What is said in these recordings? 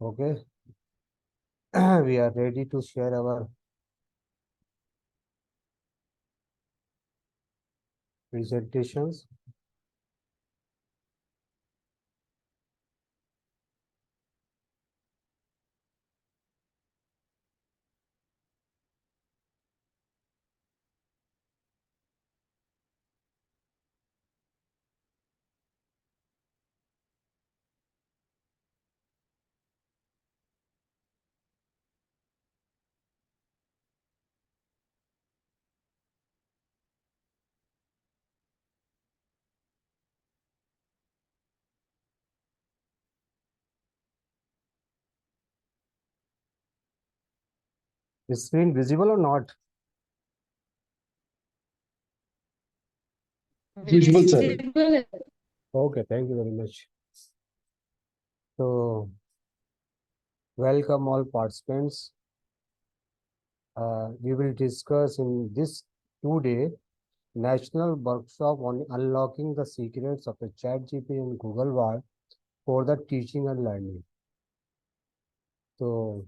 Okay, we are ready to share our presentations. Is screen visible or not? Visual, sir. Okay, thank you very much. So, welcome all participants. We will discuss in this 2-day national workshop on unlocking the secrets of the ChatGPT and Google War for the teaching and learning. So,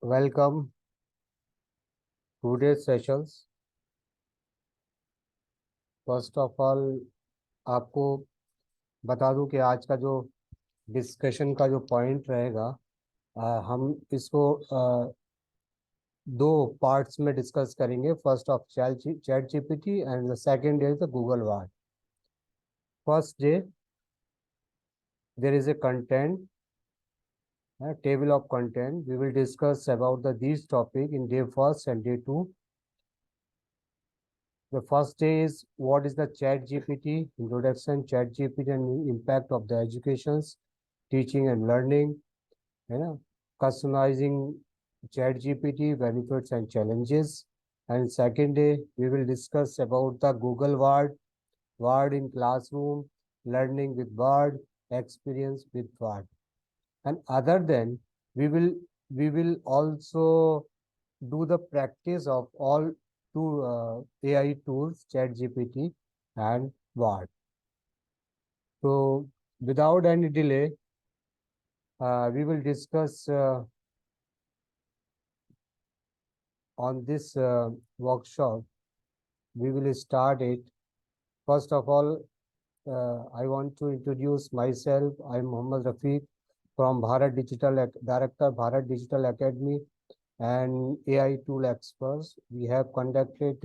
welcome today's sessions. First of all आपको बता दूं कि आज का जो discussion का जो point रहेगा, हम इसको दो पार्ट्स में डिस्कस करेंगे. First of chat GPT and the second is the Google ward. First day there is a content table of content. We will discuss about these topic in day first and day two. The first day is what is the chat gpt introduction, chat gpt and impact of the educations, teaching and learning, है ना. Customizing chat gpt benefits and challenges. And second day we will discuss about the google word in classroom, learning with word, experience with word. And other than we will also do the practice of all two AI tools, ChatGPT and Word. So without any delay, we will discuss on this workshop. We will start it. First of all, I want to introduce myself. I'm Mohammad Rafiq from Director, Bharat Digital Academy and AI tool experts. We have conducted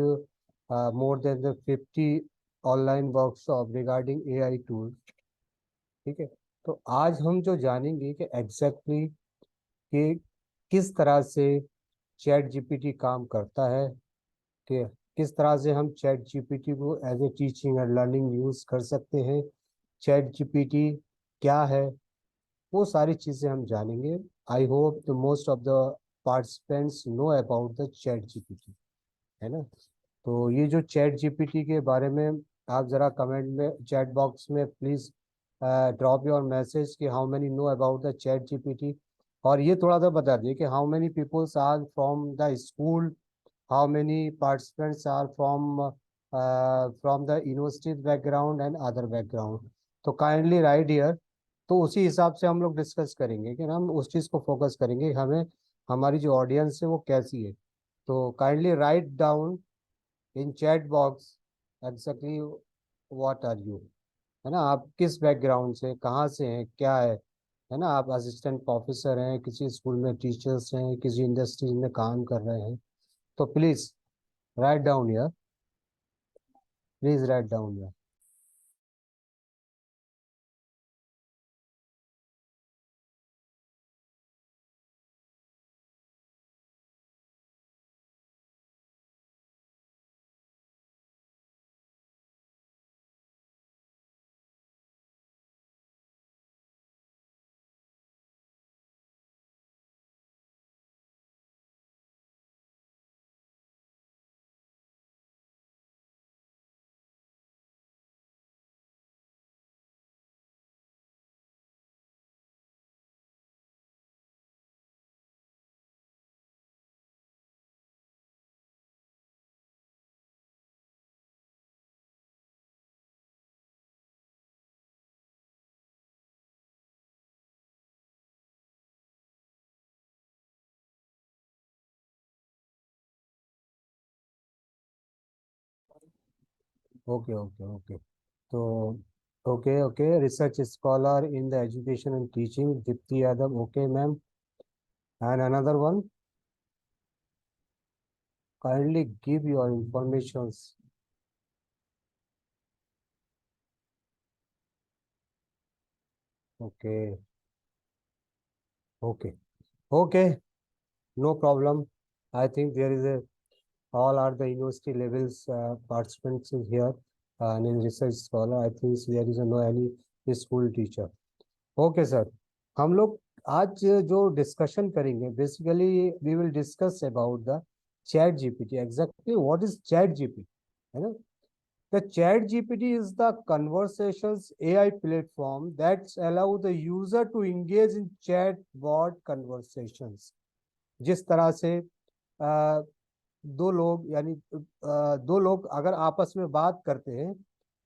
more than the 50 online workshop regarding AI tool. ठीक है. तो आज हम जो जानेंगे कि exactly कि किस तरह से चैट जीपीटी काम करता है, कि किस तरह से हम चैट जीपीटी को as a teaching and learning use कर सकते हैं, चैट जीपीटी क्या है, वो सारी चीज़ें हम जानेंगे. I hope the most of the participants no about the chat GPT, है ना. तो ये जो चैट जीपीटी के बारे में आप ज़रा कमेंट में चैट बॉक्स में प्लीज़ ड्रॉप योर मैसेज कि how many know about the chat GPT. और ये थोड़ा सा बता दिए कि how many peoples are from the school, how many participants are from the university background and other background. तो काइंडली राइट हियर. तो उसी हिसाब से हम लोग डिस्कस करेंगे कि हम उस चीज़ को फोकस करेंगे, हमें हमारी जो ऑडियंस है वो कैसी है. तो kindly write down in chat box exactly what are you, है ना. आप किस बैकग्राउंड से, कहाँ से हैं, क्या है ना. आप असिस्टेंट प्रोफेसर हैं, किसी स्कूल में टीचर्स हैं, किसी इंडस्ट्री में काम कर रहे हैं. तो please write down here, please write down here. Okay okay okay. तो okay okay, research scholar in the education and teaching, Deepti Yadav, okay ma'am. And another one, kindly give your informations. Okay okay okay, no problem. I think there is a all are the university levels participants in here and in research scholar. I think there is no any school teacher. Okay sir, हम लोग आज जो discussion करेंगे, basically we will discuss about the chat GPT. Exactly what is chat GPT, है ना? The chat GPT is the conversations AI platform that allow the user to engage in chatbot conversations. जिस तरह से दो लोग यानी दो लोग अगर आपस में बात करते हैं,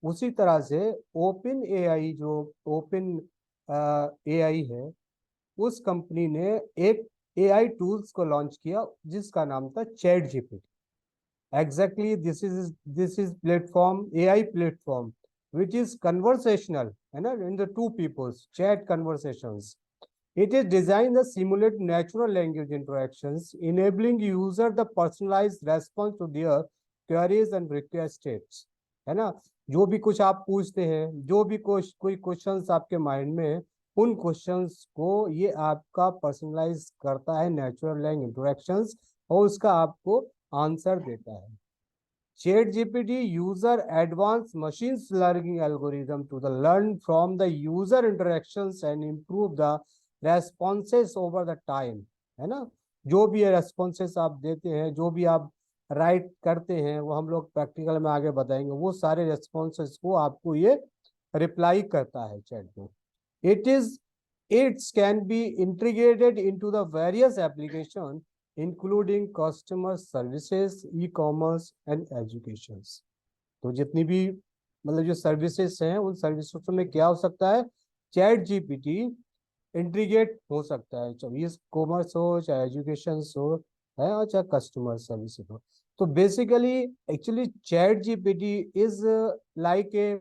उसी तरह से ओपन एआई, जो ओपन एआई है, उस कंपनी ने एक एआई टूल्स को लॉन्च किया जिसका नाम था chat GPT. Exactly this is platform, AI platform which is conversational, है ना, in the two peoples chat conversations. It is designed to simulate natural language interactions, enabling user the personalized response to their queries and requests, है ना? जो भी कुछ आप पूछते हैं, जो भी कोई क्वेश्चंस आपके माइंड में है, उन क्वेश्चंस को ये आपका पर्सनलाइज करता है नेचुरल लैंग्वेज इंटरेक्शंस, और उसका आपको आंसर देता है। Chat GPT user advanced machine learning algorithm to the learn from the user interactions and improve the responses over the time, है ना? जो भी रेस्पॉन्सेस आप देते हैं, जो भी आप राइट करते हैं, वो हम लोग प्रैक्टिकल में आगे बताएंगे, वो सारे रेस्पॉन्सेस को आपको ये रिप्लाई करता है चैट में। It can be integrated into the various applications including customer services, e commerce and education. तो जितनी भी मतलब जो सर्विसेज हैं, उन सर्विसेज में क्या हो सकता है, चैट जीपीटी इंटीग्रेट हो सकता है, चाहे ई कॉमर्स हो, चाहे एजुकेशन हो, है, और चाहे कस्टमर सर्विसेज हो। तो basically actually chat GPT is like a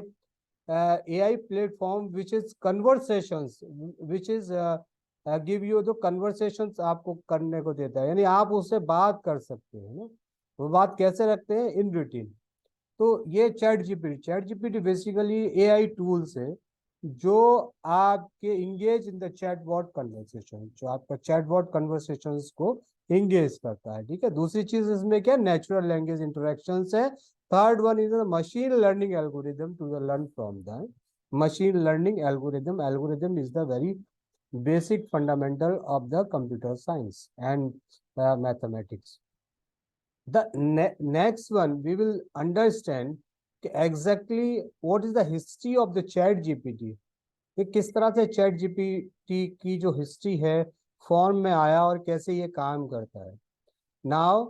AI platform which is conversations, which is give you जो conversations आपको करने को देता है, यानी आप उससे बात कर सकते हैं ना। वो बात कैसे रखते हैं, इन रूटीन। तो ये chat GPT basically AI tools है जो आपके engage in the chatbot conversation, जो आपका चैटबॉट कन्वर्सेशंस को इंगेज करता है, ठीक है। दूसरी चीज इसमें क्या, नेचुरल लैंग्वेज इंटरेक्शंस है। Third one is machine learning algorithm to learn from the machine learning algorithm. Algorithm is the very basic fundamental of the computer science and mathematics. The next one we will understand exactly what is the history of the chat gpt, कि किस तरह से chat GPT की जो history है form में आया और कैसे ये काम करता है। Now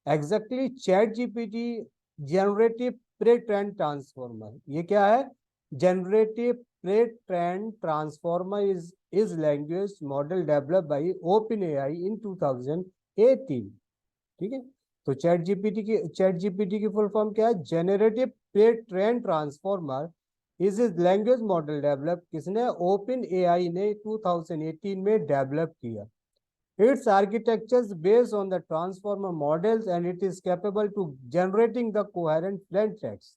exactly ChatGPT generative pre train transformer, ये क्या है, generative pre train transformer is language model developed by OpenAI in 2018, ठीक है। तो चैट जीपीटी की फुल फॉर्म क्या है, generative pre train transformer is language model develop किसने, ओपन एआई ने 2018 में डेवलप किया। Its architecture based on the transformer models and it is capable to generating the coherent plain text.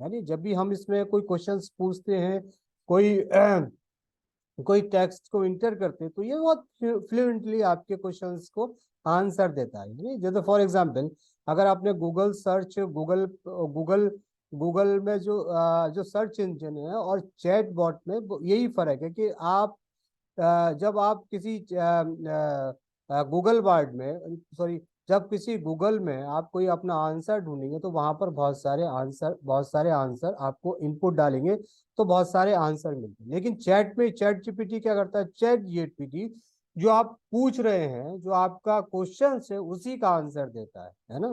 यानी जब भी हम इसमें कोई क्वेश्चंस पूछते हैं, कोई टेक्स्ट को इंटर करते हैं, तो ये बहुत फ्लुएंटली आपके क्वेश्चंस को आंसर देता है। जैसे फॉर एग्जांपल, अगर आपने गूगल में जो सर्च इंजन है और चैट बॉट में यही फर्क है कि आप जब आप किसी गूगल वर्ड में, सॉरी, जब किसी गूगल में आप कोई अपना आंसर ढूंढेंगे तो वहां पर बहुत सारे आंसर आपको इनपुट डालेंगे तो बहुत सारे आंसर मिलते हैं। लेकिन चैट जीपीटी क्या करता है, चैट जीपीटी जो आप पूछ रहे हैं, जो आपका क्वेश्चन है, उसी का आंसर देता है ना।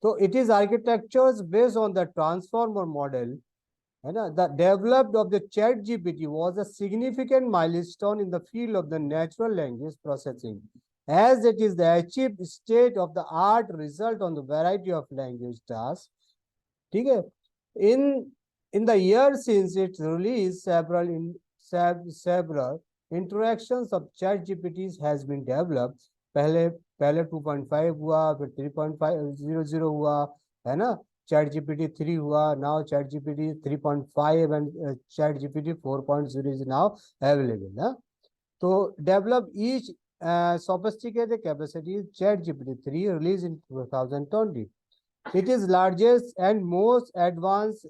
तो it is architectures based on the transformer model, है ना। The developed of the chat GPT was a significant milestone in the field of the natural language processing, as it is the achieved state of the art result on the variety of language tasks, ठीक है। In the year since its release, several interactions of ChatGPT has been developed. पहले पहले 2.5 हुआ, फिर 3.500 हुआ, है ना. ChatGPT 3 हुआ, now ChatGPT 3.5 and ChatGPT 4.0 is now available. ना. तो develop each sophisticated capacity. ChatGPT 3 released in 2020. It is largest and most advanced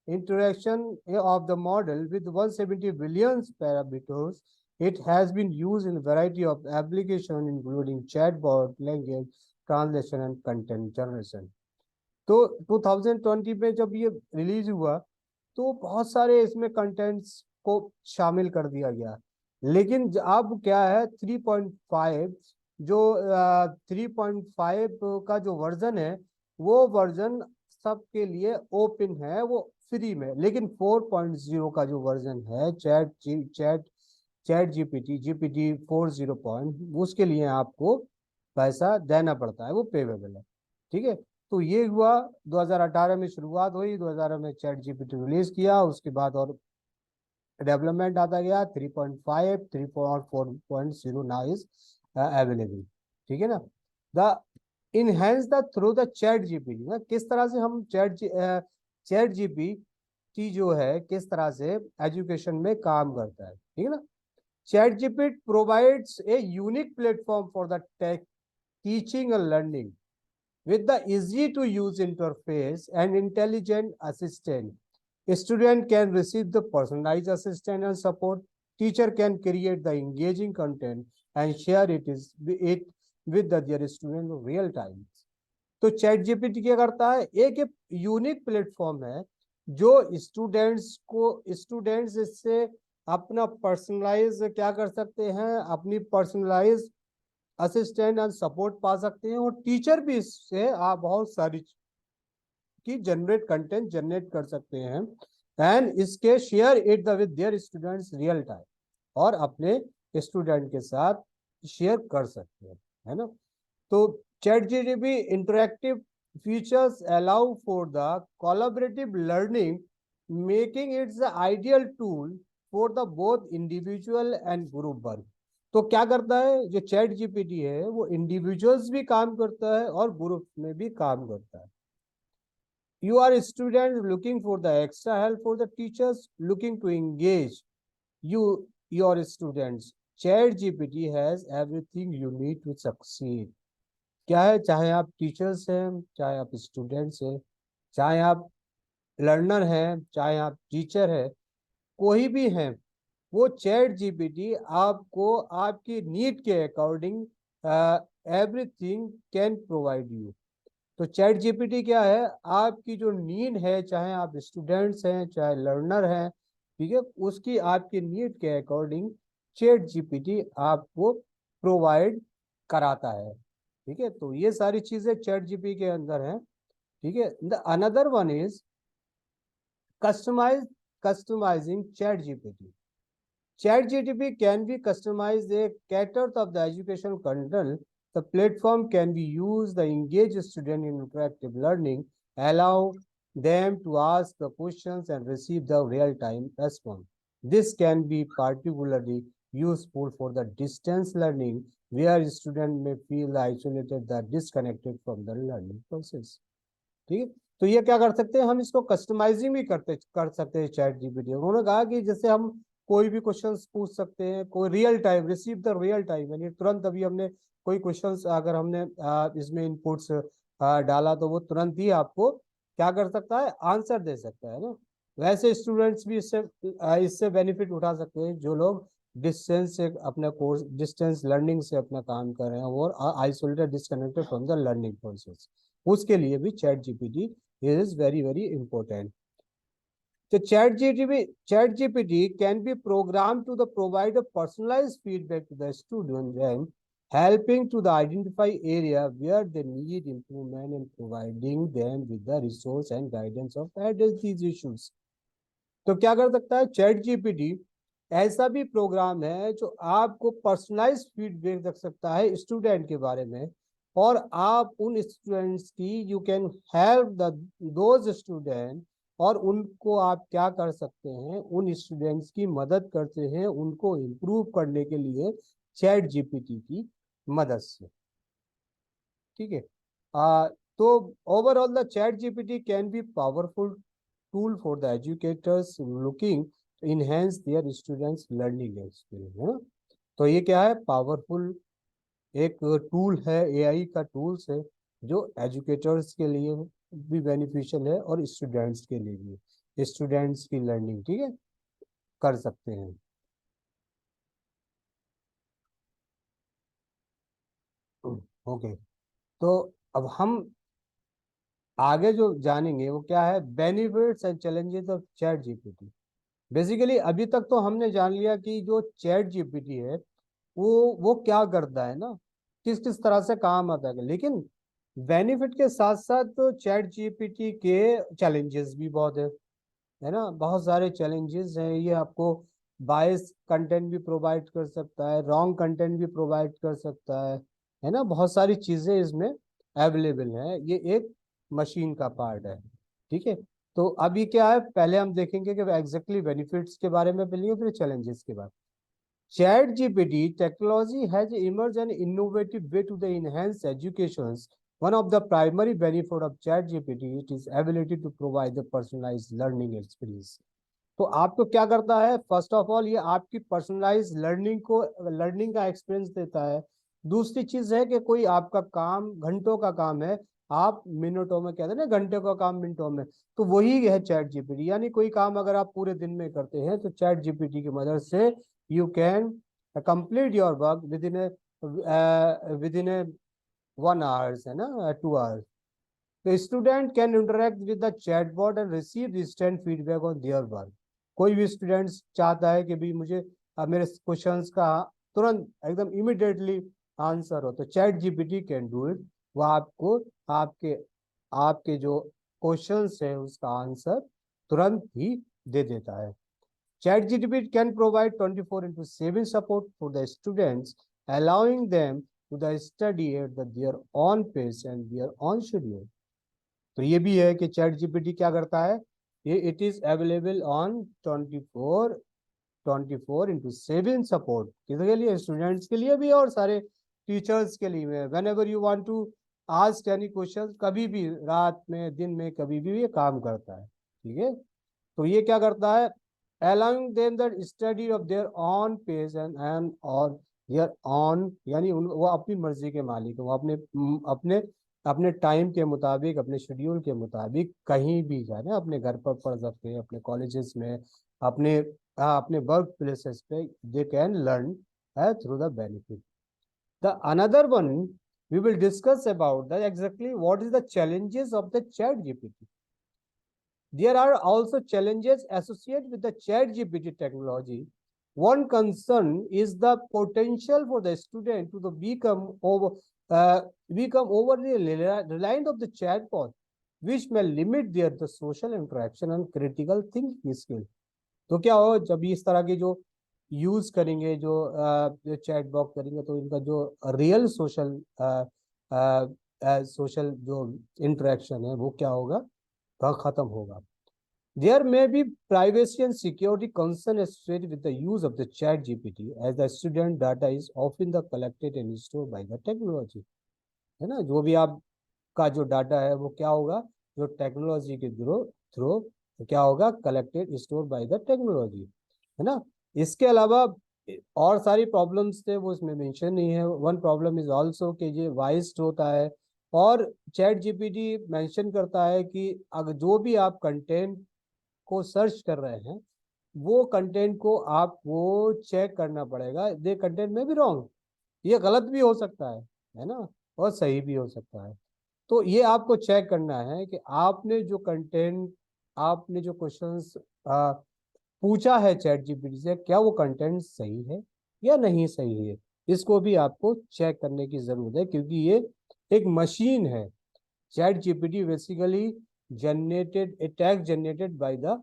interaction of the model with 170 billion parameters. It has been used in a variety of applications including chatbot, language translation and content generation. तो 2020 में जब ये release हुआ तो बहुत सारे इसमें contents को शामिल कर दिया गया, लेकिन अब क्या है 3.5 जो 3.5 का जो वर्जन है वो वर्जन सबके लिए ओपन है, वो फ्री में. लेकिन 4.0 का जो वर्जन है चैट जीपीटी 40 उसके लिए आपको पैसा देना पड़ता है, वो पेवेबल है. ठीक है. तो ये हुआ 2018 में शुरुआत हुई, 2018 में चैट जीपीटी रिलीज किया, उसके बाद और डेवलपमेंट आता गया. 3.5 3.4.0 नाउ इज अवेलेबल. ठीक है ना. The enhance the through the chat GPT ना, किस तरह से हम चैट जीपीटी जो है किस तरह से एजुकेशन में काम करता है. ठीक है ना. Chat GPT provides a unique platform for the teaching and learning with the easy to use interface and intelligent assistant. A student can receive the personalized assistance and support. Teacher can create the engaging content and share it with their student in real time. तो ChatGPT क्या करता है, एक unique platform है जो students इससे अपना personalise क्या कर सकते हैं, अपनी पर्सनलाइज असिस्टेंट एंड सपोर्ट पा सकते हैं, और टीचर भी इससे आप बहुत सारी की कंटेंट जनरेट कर सकते हैं एंड इसके share it with their students real time, और अपने स्टूडेंट के साथ शेयर कर सकते हैं, है ना. तो chat GPT interactive features allow for the collaborative learning, making it's the ideal tool for the both individual and group work. तो क्या करता है जो चैट जीपीटी है, वो इंडिविजुअल्स भी काम करता है और ग्रुप में भी काम करता है. You are student looking for the extra help for the teachers looking to engage your students. Chat GPT has everything you need to succeed. क्या है, चाहे आप टीचर्स हैं, चाहे आप स्टूडेंट्स हैं, चाहे आप लर्नर हैं, चाहे आप टीचर हैं, कोई भी हैं, वो चैट जीपीटी आपको आपकी नीड के according everything can provide you. तो चैट जीपीटी क्या है, आपकी जो नीड है, चाहे आप स्टूडेंट्स हैं चाहे लर्नर हैं, ठीक है, उसकी आपकी नीड के अकॉर्डिंग चैट जीपीटी आपको प्रोवाइड कराता है. ठीक है. तो ये सारी चीजें चैट जीपीटी के अंदर हैं. ठीक है. The another one is customizing chat gpt. ChatGPT can be customized a catered of the educational content. The platform can be used to engage student in interactive learning, allow them to ask the questions and receive the real-time response. This can be particularly useful for the distance learning, where students may feel isolated or disconnected from the learning process. ठीक है. तो ये क्या कर सकते हैं, हम इसको कस्टमाइजिंग भी कर सकते हैं चैट जीपीटी. उन्होंने कहा कि जैसे हम कोई भी क्वेश्चंस पूछ सकते हैं, कोई real time receive the real time, यानी तुरंत अभी हमने कोई क्वेश्चंस अगर हमने इसमें इनपुट्स डाला तो वो तुरंत ही आपको क्या कर सकता है, आंसर दे सकता है ना. वैसे स्टूडेंट्स भी इससे बेनिफिट उठा सकते हैं जो लोग डिस्टेंस से अपना कोर्स, डिस्टेंस लर्निंग से अपना काम कर रहे हैं और isolated disconnected from the learning process, उसके लिए भी chat GPT is very very important. So ChatGPT can be programmed to provide a personalized feedback to the student and helping to identify area where they need improvement and providing them with the resource and guidance of address these issues. तो क्या कर सकता है ChatGPT, ऐसा भी programme है जो आपको पर्सनलाइज फीडबैक रख सकता है स्टूडेंट के बारे में और आप उन स्टूडेंट्स की you can help those student, और उनको आप क्या कर सकते हैं, उन स्टूडेंट्स की मदद करते हैं उनको इम्प्रूव करने के लिए चैट जीपीटी की मदद से। ठीक है। तो overall the chat GPT can be powerful tool for the educators looking to enhance their students learning experience, है ना। तो ये क्या है, पावरफुल एक टूल है, एआई का टूल्स है जो एजुकेटर्स के लिए भी बेनिफिशियल है और स्टूडेंट्स के लिए भी, स्टूडेंट्स की लर्निंग, ठीक है, कर सकते हैं। ओके। तो अब हम आगे जो जानेंगे वो क्या है, benefits and challenges of ChatGPT. Basically अभी तक तो हमने जान लिया कि जो चैट जीपीटी है वो क्या करता है ना, किस किस तरह से काम आता है, लेकिन बेनिफिट के साथ साथ तो चैट जीपीटी के चैलेंजेस भी बहुत है ना, बहुत सारे चैलेंजेस हैं। ये आपको बायस कंटेंट भी प्रोवाइड कर सकता है, रॉन्ग कंटेंट भी प्रोवाइड कर सकता है ना, बहुत सारी चीजें इसमें अवेलेबल है, ये एक मशीन का पार्ट है। ठीक है। तो अब ये क्या है, पहले हम देखेंगे कि एग्जैक्टली बेनिफिट्स के बारे में पहले, फिर चैलेंजेस के बारे में। ChatGPT technology has emerged an innovative way to the enhance education. One of the primary benefit of ChatGPT it is ability to provide the personalized learning experience. तो आपको क्या करता है, फर्स्ट ऑफ ऑल ये आपकी पर्सनलाइज लर्निंग को, learning का experience देता है। दूसरी चीज है कि कोई आपका काम घंटों का काम है, आप मिनटों में, कहते हैं ना घंटे का काम मिनटों में, तो वही है चैट जीपीटी। यानी कोई काम अगर आप पूरे दिन में करते हैं तो चैट जीपीटी की मदद से you can complete your work with in A 1 hours, है ना, 2 hours. The student can interact with the chatbot and receive instant feedback on their work. कोई भी स्टूडेंट चाहता है कि भी मुझे मेरे क्वेश्चंस का तुरंत एकदम इमिडिएटली आंसर हो, तो chat GPT can do it. वो आपको आपके आपके जो क्वेश्चंस है उसका आंसर तुरंत ही दे देता है। Chat GPT can provide 24/7 support for the students, allowing them to the study at their own pace and their own schedule. तो ये भी है कि चैट जीपीटी क्या करता है, ये it is available on 24/7 support, किसके लिए, स्टूडेंट्स के लिए भी और सारे टीचर्स के लिए। Whenever you want to ask any question, कभी भी, रात में, दिन में, कभी भी ये काम करता है। ठीक है। तो ये क्या करता है, allowing them the study of their own pace and or their own, यानी वो अपनी मर्जी के मालिक है, वो अपने अपने अपने टाइम के मुताबिक, अपने शेड्यूल के मुताबिक कहीं भी जाए, अपने घर पर पढ़ सकते हैं, अपने कॉलेजेस में, अपने अपने वर्क प्लेसेस पे, they can learn through the benefit. The another one we will discuss about the exactly what is the challenges of the chat GPT. There are also challenges associated with the ChatGPT technology. One concern is the potential for the student to become overly reliant of the chatbot, which may limit their the social interaction and critical thinking skill. तो क्या हो, जब इस तरह के जो use करेंगे, जो चैट बॉक्स करेंगे, तो इनका जो रियल सोशल जो इंटरेक्शन है वो क्या होगा, खत्म होगा। There may be privacy and security concern associated with the use of the chat GPT, as the student data is often the collected and stored by the technology, है ना। जो भी आपका जो डाटा है वो क्या होगा, जो टेक्नोलॉजी के थ्रू थ्रू क्या होगा, collected store by the technology, है ना। इसके अलावा और सारी प्रॉब्लम्स थे, वो इसमें मेंशन नहीं है। वन प्रॉब्लम इज आल्सो कि ये वाइस्ड होता है, और चैट जीपीटी मेंशन करता है कि अगर जो भी आप कंटेंट को सर्च कर रहे हैं, वो कंटेंट को आपको चेक करना पड़ेगा, दे कंटेंट में भी रॉन्ग, ये गलत भी हो सकता है ना, और सही भी हो सकता है। तो ये आपको चेक करना है कि आपने जो कंटेंट, आपने जो क्वेश्चंस पूछा है चैट जीपीटी से, क्या वो कंटेंट सही है या नहीं सही है, इसको भी आपको चेक करने की जरूरत है, क्योंकि ये एक मशीन है। Chat GPT basically generated A text generated by the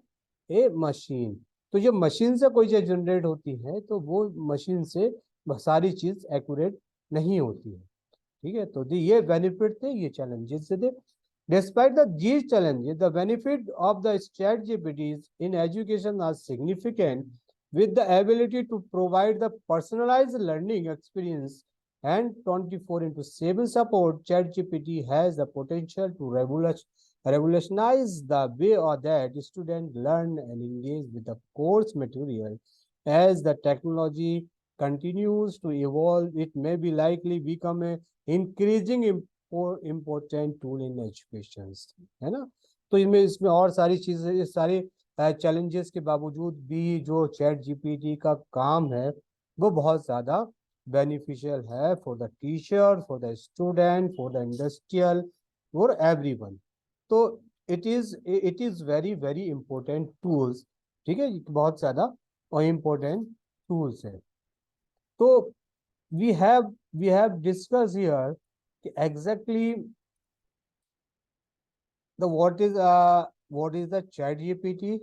A machine. तो जब मशीन से कोई चीज जनरेट होती है तो वो मशीन से सारी चीज एक्यूरेट नहीं होती है। ठीक है, तो ये बेनिफिट थे, ये चैलेंजेस थे। Despite these challenges, the benefit of the ChatGPT in education are significant, with the ability to provide the personalized learning experience and 24 into 7 support. ChatGPT has the potential to revolutionize the way that students learn and engage with the course material. As the technology continues to evolve, it may be likely become a increasing important tool in education, है ना। तो इसमें इसमें और सारी चीजें, सारे challenges के बावजूद भी जो चैट जीपीटी का काम है वो बहुत ज्यादा बेनिफिशियल है for the teacher, for the student, for the industrial, for everyone. तो it is very very important tools, ठीक है, बहुत ज्यादा और इम्पोर्टेंट टूल्स है। तो we have discuss here exactly the what is the chat gpt,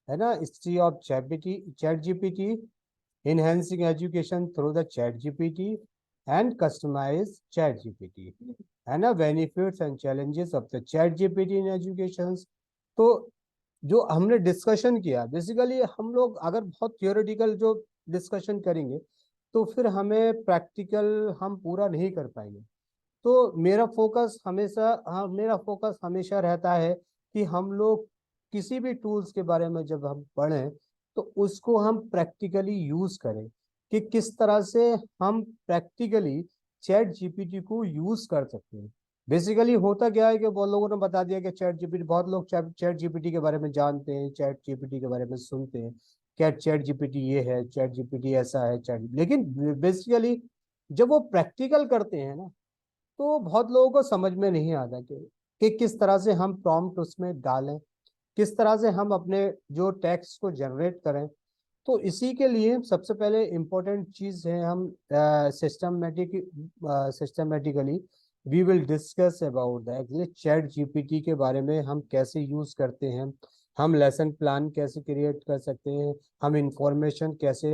है ना, history of chat gpt, enhancing education through the chat gpt and customized chat gpt, है ना, benefits and challenges of the chat gpt in education। तो जो हमने discussion किया, basically हम लोग अगर बहुत थियोरेटिकल जो डिस्कशन करेंगे तो फिर हमें प्रैक्टिकल हम पूरा नहीं कर पाएंगे। तो मेरा फोकस हमेशा रहता है कि हम लोग किसी भी टूल्स के बारे में जब हम पढ़ें तो उसको हम प्रैक्टिकली यूज करें, कि किस तरह से हम प्रैक्टिकली चैट जीपीटी को यूज कर सकते हैं। बेसिकली होता क्या है कि बहुत लोगों ने बता दिया कि चैट जीपीटी, बहुत लोग चैट जीपीटी के बारे में जानते हैं, चैट जीपीटी के बारे में सुनते हैं, क्या चैट जीपीटी ये है, चैट जीपीटी ऐसा है, चैट, लेकिन बेसिकली जब वो प्रैक्टिकल करते हैं ना तो बहुत लोगों को समझ में नहीं आता कि किस तरह से हम प्रॉम्प्ट उसमें डालें, किस तरह से हम अपने जो टेक्स्ट को जनरेट करें। तो इसी के लिए सबसे पहले इम्पोर्टेंट चीज है, हम systematically we will discuss about the actually chat GPT के बारे में, हम कैसे यूज करते हैं, हम लेसन प्लान कैसे क्रिएट कर सकते हैं, हम इंफॉर्मेशन कैसे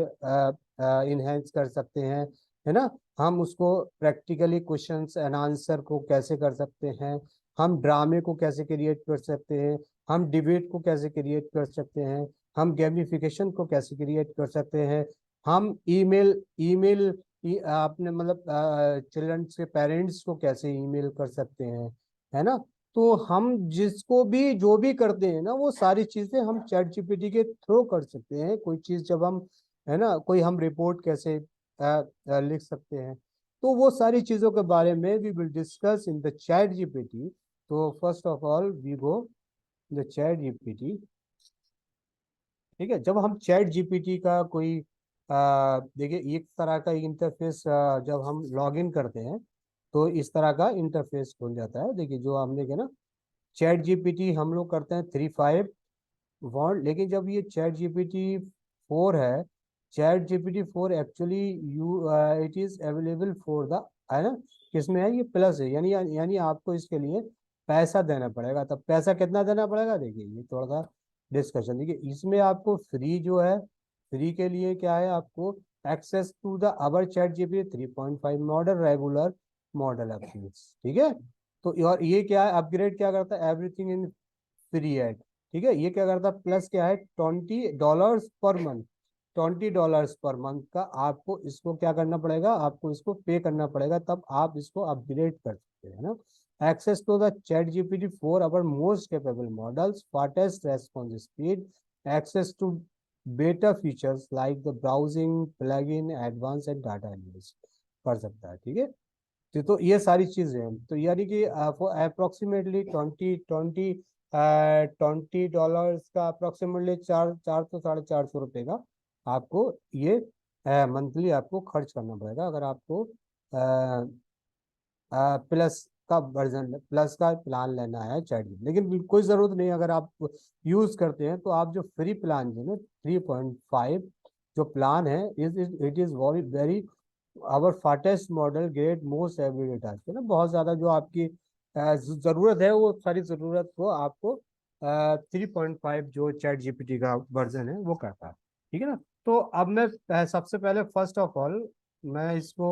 इनहेंस कर सकते हैं, है ना, हम उसको प्रैक्टिकली क्वेश्चंस एंड आंसर को कैसे कर सकते हैं, हम ड्रामे को कैसे क्रिएट कर सकते हैं, हम डिबेट को कैसे क्रिएट कर सकते हैं, हम गेमिफिकेशन को कैसे क्रिएट कर सकते हैं, हम ईमेल ईमेल अपने मतलब चिल्ड्रंस के पेरेंट्स को कैसे ईमेल कर सकते हैं, है ना। तो हम जिसको भी जो भी करते हैं ना वो सारी चीजें हम चैट जीपीटी के थ्रू कर सकते हैं। कोई चीज जब हम, है ना, कोई हम रिपोर्ट कैसे लिख सकते हैं, तो वो सारी चीजों के बारे में we will discuss in the chat GPT. तो first of all we go the chat GPT, ठीक है। जब हम चैट जीपीटी का कोई देखिए एक तरह का इंटरफेस, जब हम लॉगिन करते हैं तो इस तरह का इंटरफेस खुल जाता है। देखिए जो हमने क्या ना, चैट जीपीटी हम लोग करते हैं 3.5 लेकिन जब ये चैट जीपीटी 4 है, chat GPT 4 actually you it is available for the, है ना, किसमें है, ये प्लस है, यानी यानी आपको इसके लिए पैसा देना पड़ेगा। तब पैसा कितना देना पड़ेगा, देखिए ये थोड़ा सा डिस्कशन। देखिए इसमें आपको फ्री जो है, फ्री के लिए क्या है, आपको access to the our chat GPT 3.5 model regular model updates, ठीक है। तो और ये क्या है, अपग्रेड क्या करता है, एवरीथिंग इन फ्री एड, ठीक है। ये क्या करता है, प्लस क्या है, $20 पर मंथ, $20 पर मंथ का आपको इसको क्या करना पड़ेगा, आपको इसको पे करना पड़ेगा, तब आप इसको अपग्रेड कर सकते हैं ना। Access to the chat GPT 4 our most capable models, fastest response speed, access to beta features like the browsing plugin advance and data analysis कर सकता है, ठीक है। तो ये सारी चीजें हैं, तो यानी कि अप्रोक्सीमेटली $20 का अप्रोक्सीमेटली 400 से 450 रुपये का आपको ये मंथली आपको खर्च करना पड़ेगा, अगर आपको प्लस का वर्जन, प्लस का प्लान लेना है चैट। लेकिन कोई जरूरत नहीं, अगर आप यूज करते हैं तो आप जो फ्री प्लान जो है 3.5 जो प्लान है, it is very very our fastest model great most everyday task, है ना। बहुत ज्यादा जो आपकी जरूरत है वो सारी जरूरत को आपको 3.5 जो चैट जीपीटी का वर्जन है वो करता है, ठीक है ना। तो अब मैं सबसे पहले फर्स्ट ऑफ ऑल मैं इसको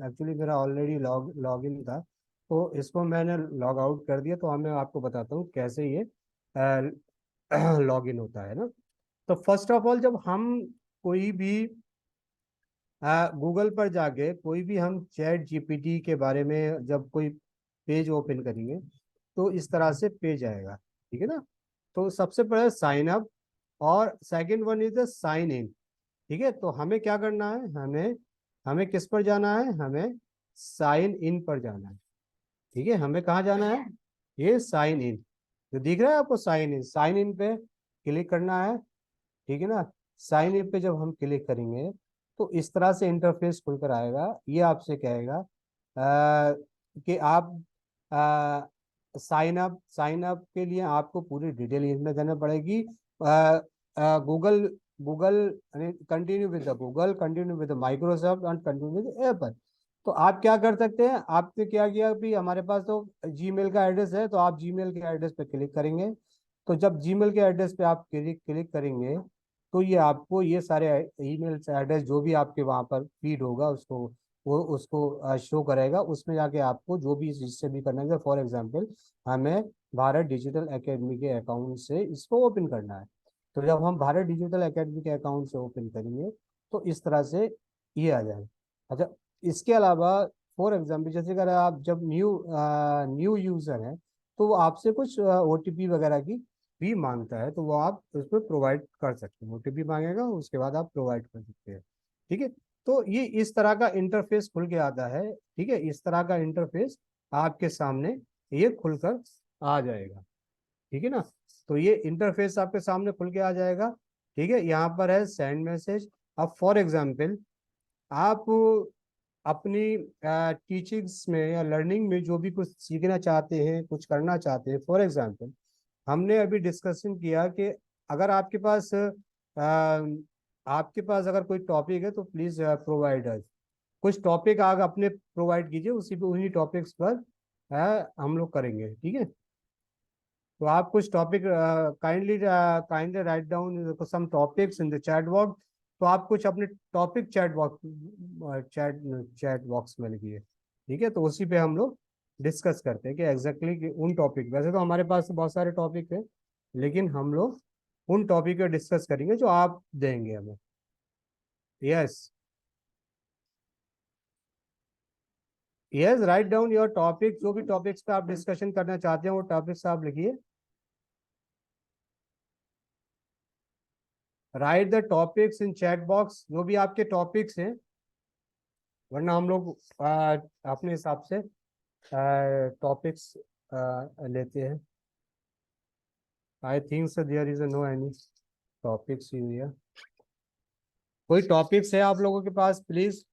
एक्चुअली मेरा ऑलरेडी लॉग इन था, तो इसको मैंने लॉग आउट कर दिया। तो मैं आपको बताता हूँ कैसे ये लॉग इन होता है ना। तो फर्स्ट ऑफ ऑल जब हम कोई भी गूगल पर जाके कोई भी हम चैट जीपीटी के बारे में जब कोई पेज ओपन करेंगे तो इस तरह से पेज आएगा, ठीक है ना। तो सबसे पहले साइन अप और second one is the sign in. ठीक है, तो हमें क्या करना है, हमें हमें किस पर जाना है, हमें साइन इन पर जाना है। ठीक है, हमें कहाँ जाना है, ये साइन इन जो दिख रहा है आपको, साइन इन पे क्लिक करना है। ठीक है ना। साइन इन पे जब हम क्लिक करेंगे तो इस तरह से इंटरफेस खुलकर आएगा। ये आपसे कहेगा कि आप साइन अप के लिए आपको पूरी डिटेल इसमें देना पड़ेगी। Google Google continue with the Google, continue with the Microsoft and continue with Apple. तो आप क्या कर सकते हैं, आपने क्या किया, अभी हमारे पास तो जीमेल का एड्रेस है, तो आप जीमेल के एड्रेस पे क्लिक करेंगे। तो जब जीमेल के एड्रेस पे आप क्लिक क्लिक करेंगे तो ये आपको ये सारे ईमेल एड्रेस जो भी आपके वहां पर फीड होगा उसको वो उसको शो करेगा। उसमें जाके आपको जो भी जिससे भी करना है, फॉर एग्जांपल हमें भारत डिजिटल एकेडमी के अकाउंट से इसको ओपन करना है। तो जब हम भारत डिजिटल एकेडमी के अकाउंट से ओपन करेंगे तो इस तरह से ये आ जाएगा। अच्छा, इसके अलावा फॉर एग्जांपल जैसे अगर आप जब न्यू यूजर हैं तो वो आपसे कुछ ओटीपी वगैरह की भी मांगता है, तो वो आप उसमें प्रोवाइड कर सकते हैं। ओटीपी मांगेगा, उसके बाद आप प्रोवाइड कर सकते हैं। ठीक है, तो ये इस तरह का इंटरफेस खुल के आता है। ठीक है, इस तरह का इंटरफेस आपके सामने ये खुलकर आ जाएगा। ठीक है ना। तो ये इंटरफेस आपके सामने खुल के आ जाएगा। ठीक है, यहाँ पर है सेंड मैसेज। अब फॉर एग्जाम्पल आप अपनी टीचिंग्स में या लर्निंग में जो भी कुछ सीखना चाहते हैं, कुछ करना चाहते हैं, फॉर एग्जाम्पल हमने अभी डिस्कशन किया कि अगर आपके पास अगर कोई टॉपिक है तो प्लीज प्रोवाइड अस। कुछ टॉपिक आप अपने प्रोवाइड कीजिए, उसी पे उन्हीं टॉपिक्स पर हम लोग करेंगे। ठीक है, तो आप कुछ topic kindly write down some topics in the chat box. तो आप कुछ अपने टॉपिक चैट चैट बॉक्स में लिखिए। ठीक है, तो उसी पे हम लोग डिस्कस करते हैं कि एग्जैक्टली उन टॉपिक, वैसे तो हमारे पास तो बहुत सारे टॉपिक है लेकिन हम लोग उन टॉपिक पे डिस्कस करेंगे जो आप देंगे हमें। Yes, yes, write down your topic. जो भी टॉपिक्स पे आप डिस्कशन करना चाहते हैं वो टॉपिक्स आप लिखिए। Right the topics in chat box, जो भी आपके टॉपिक्स हैं, वरना हम लोग अपने हिसाब से टॉपिक्स लेते हैं। I think so there is no any topics here. कोई टॉपिक्स है आप लोगों के पास प्लीज,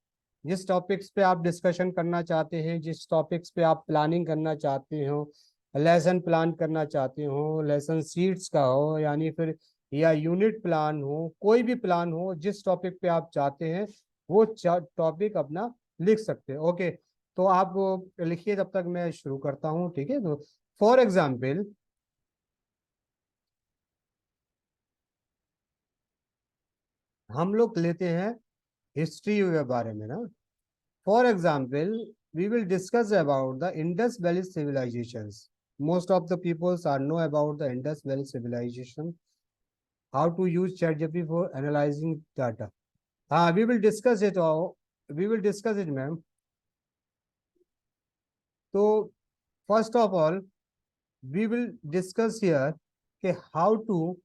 जिस टॉपिक्स पे आप डिस्कशन करना चाहते हैं, जिस टॉपिक्स पे आप प्लानिंग करना चाहते हो, लेसन प्लान करना चाहते हो, लेसन सीट्स का हो यानी फिर या यूनिट प्लान हो, कोई भी प्लान हो, जिस टॉपिक पे आप चाहते हैं वो टॉपिक अपना लिख सकते हैं। ओके, तो आप वो लिखिए, तब तक मैं शुरू करता हूँ। ठीक है, तो फॉर एग्जाम्पल हम लोग लेते हैं हिस्ट्री के बारे में ना। For example, we will discuss about the Indus Valley civilizations. Most of the peoples are know about the Indus Valley civilization. How to use ChatGPT for analyzing data. We will discuss it all. We will discuss it, ma'am. So first of all, we will discuss here okay, how to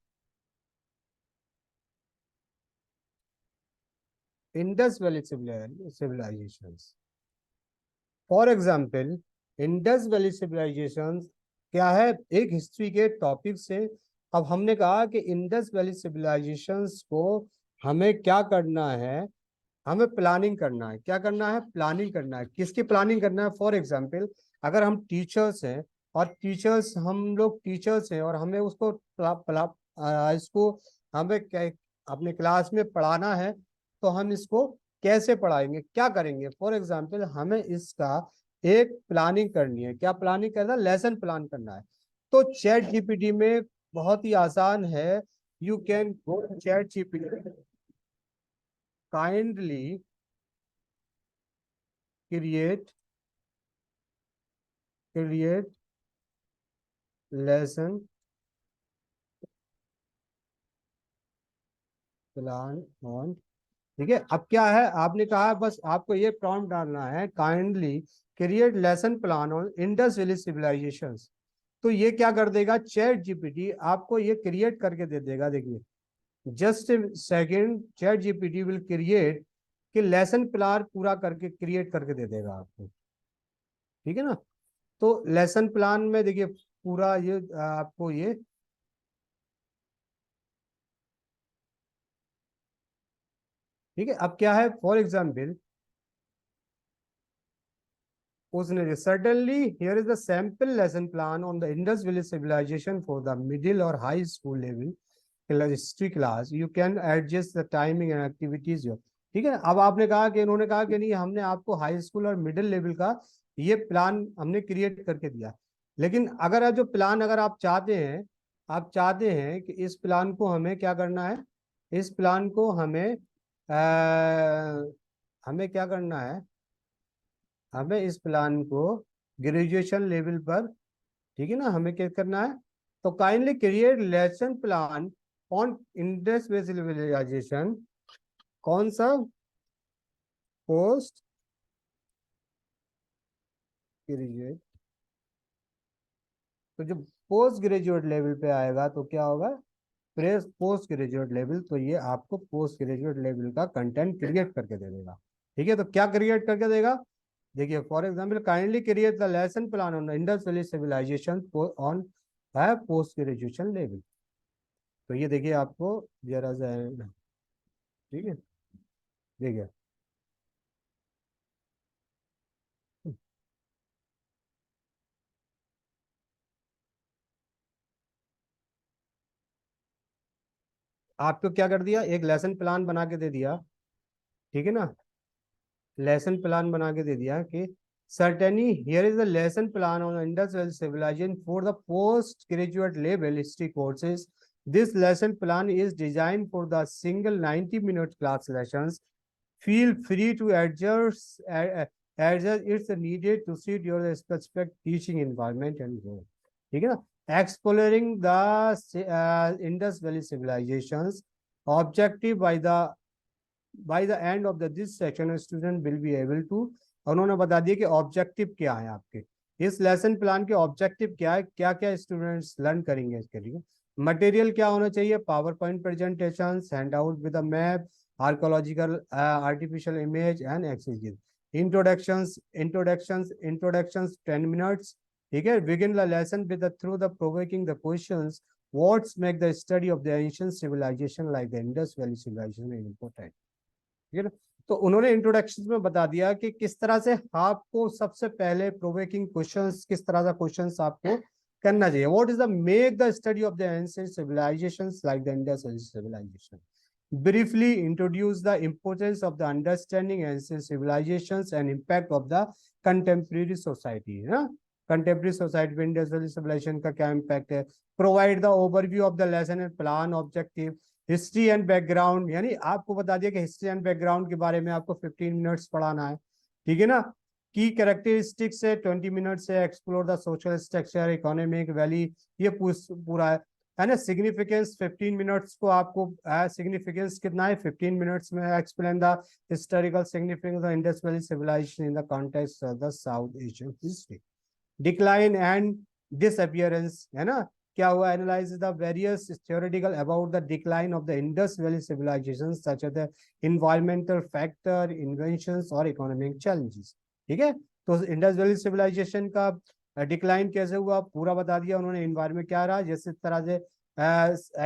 Indus Valley civilizations. For example Indus valley civilization क्या है, एक history के topic से। अब हमने कहा कि Indus valley civilisations को हमें क्या करना है, हमें प्लानिंग करना है। क्या करना है, प्लानिंग करना है। किसकी प्लानिंग करना है, फॉर एग्जाम्पल अगर हम टीचर्स हैं और टीचर्स हम लोग टीचर्स हैं और हमें उसको इसको हमें अपने क्लास में पढ़ाना है, तो हम इसको कैसे पढ़ाएंगे, क्या करेंगे। फॉर एग्जाम्पल हमें इसका एक प्लानिंग करनी है। क्या प्लानिंग करना है, लेसन प्लान करना है। तो चैट जीपीटी में बहुत ही आसान है। You can go chat GPT kindly create lesson plan on. ठीक है, अब क्या है, आपने कहा बस आपको ये प्रॉम्प्ट डालना है, kindly create lesson plan on Indus valley civilization. तो ये क्या कर देगा, चैट जीपीटी आपको ये क्रिएट करके दे देगा। देखिए just second, chat GPT will create कि लेसन प्लान पूरा करके क्रिएट करके दे देगा आपको। ठीक है ना, तो लेसन प्लान में देखिए पूरा ये आपको ये, ठीक है। अब क्या है, फॉर एग्जाम्पल उसने certainly here is the sample lesson plan on the Indus Valley civilization for the middle or high school level history class. You can adjust the timing and activities here. ठीक है, अब आपने कहा कि इन्होंने कहा कि नहीं हमने आपको हाई स्कूल और मिडिल लेवल का ये प्लान हमने क्रिएट करके दिया। लेकिन अगर आप जो प्लान अगर आप चाहते हैं, आप चाहते हैं कि इस प्लान को हमें क्या करना है, इस प्लान को हमें हमें क्या करना है, हमें इस प्लान को ग्रेजुएशन लेवल पर, ठीक है ना, हमें क्या करना है, तो kindly create lesson plan on Indus valley civilization. कौन सा, पोस्ट ग्रेजुएट। तो जो पोस्ट ग्रेजुएट लेवल पे आएगा तो क्या होगा, प्रेस पोस्ट ग्रेजुएट लेवल, तो ये आपको पोस्ट ग्रेजुएट लेवल का कंटेंट क्रिएट करके दे देगा। ठीक है, तो क्या क्रिएट करके देगा, देखिए for example kindly create the lesson plan on Indus valley civilization on है पोस्ट ग्रेजुएशन लेवल। तो ये देखिए आपको जरा सा, ठीक है, देखिए आपको क्या कर दिया, एक लेसन प्लान बना के दे दिया। ठीक है ना, लेसन प्लान बना के दे दिया कि certainly here is the lesson plan on Indus Valley civilization for the postgraduate level history courses. This lesson plan is designed for the single 90-minute class lessons. Feel free to adjust it's needed to suit your specific teaching environment and goal. ठीक है ना, exploring the Indus Valley civilizations objective by the end of this section a student will be able to, उन्होंने बता दिया कि objective क्या है आपके इस लेसन प्लान के, ऑब्जेक्टिव क्या है, क्या क्या स्टूडेंट्स लर्न करेंगे इसके लिए। मटेरियल क्या होना चाहिए, PowerPoint presentation, hand out with map, archaeological artificial image and exercise. Introductions 10 minutes. ठीक है, begin the lesson with through the provoking the questions what's make the study of the ancient civilization like the Indus valley civilization important. ठीक है ना, तो उन्होंने introduction में बता दिया कि किस तरह से आपको सबसे पहले प्रोवोकिंग क्वेश्चंस, किस तरह का क्वेश्चंस आपको करना चाहिए। What is the make the study of the ancient civilizations like the Indus civilization. briefly introduce the importance of the understanding ancient civilizations and impact of the contemporary society, है ना, contemporary society में Indus civilization का क्या impact है। provide the overview of the lesson and plan objective, history and background, यानी आपको बता दिया कि हिस्ट्री एंड बैकग्राउंड के बारे में आपको 15 मिनट्स पढ़ाना है। ठीक है ना, की कैरेक्टरिस्टिक्स है 20 मिनट्स है, explore the social structure economic valley, ये पूरा है ना। सिग्निफिकेंस 15 मिनट्स को आपको सिग्निफिकेंस कितना है 15 मिनट्स में, explain the historical significance of Indus valley civilization in the context of the South Asian history. Decline and disappearance, है ना, क्या हुआ, analyse the various theoretical about the decline of the Indus valley civilization such as the environmental factor, inventions और economic challenges. ठीक है, तो Indus valley civilization का decline कैसे हुआ पूरा बता दिया उन्होंने। एनवायरमेंट क्या रहा, जैसे तरह से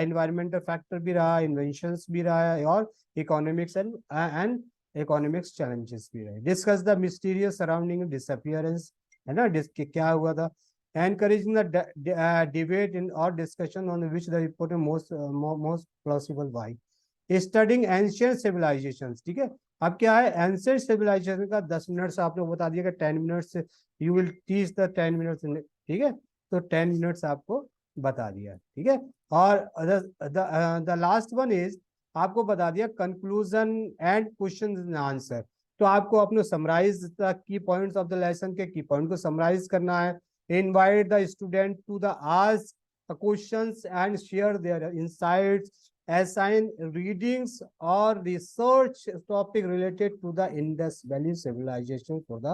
एनवायरमेंटल फैक्टर भी रहा, इन्वेंशंस भी रहा है, और इकोनॉमिक्स एंड इकोनॉमिक्स चैलेंजेस भी रहे। Discuss the mysterious surrounding disappearance, है ना, क्या हुआ था। encouraging the debate in or discussion on which the important most plausible why studying ancient civilizations। ठीक है, अब क्या है, एंशिएंट सिविलाइजेशन का 10 मिनट से आपने बता दिया कि 10 minutes you will teach the 10 minutes. ठीक है, तो 10 मिनट्स आपको बता दिया। ठीक है, और द लास्ट वन इज आपको बता दिया conclusion and question and answer. तो आपको अपने summarise the key points of the lesson के की पॉइंट को समराइज करना है। Invite the student to the ask questions and share their insights, assign readings or research topic related to the Indus Valley civilization for the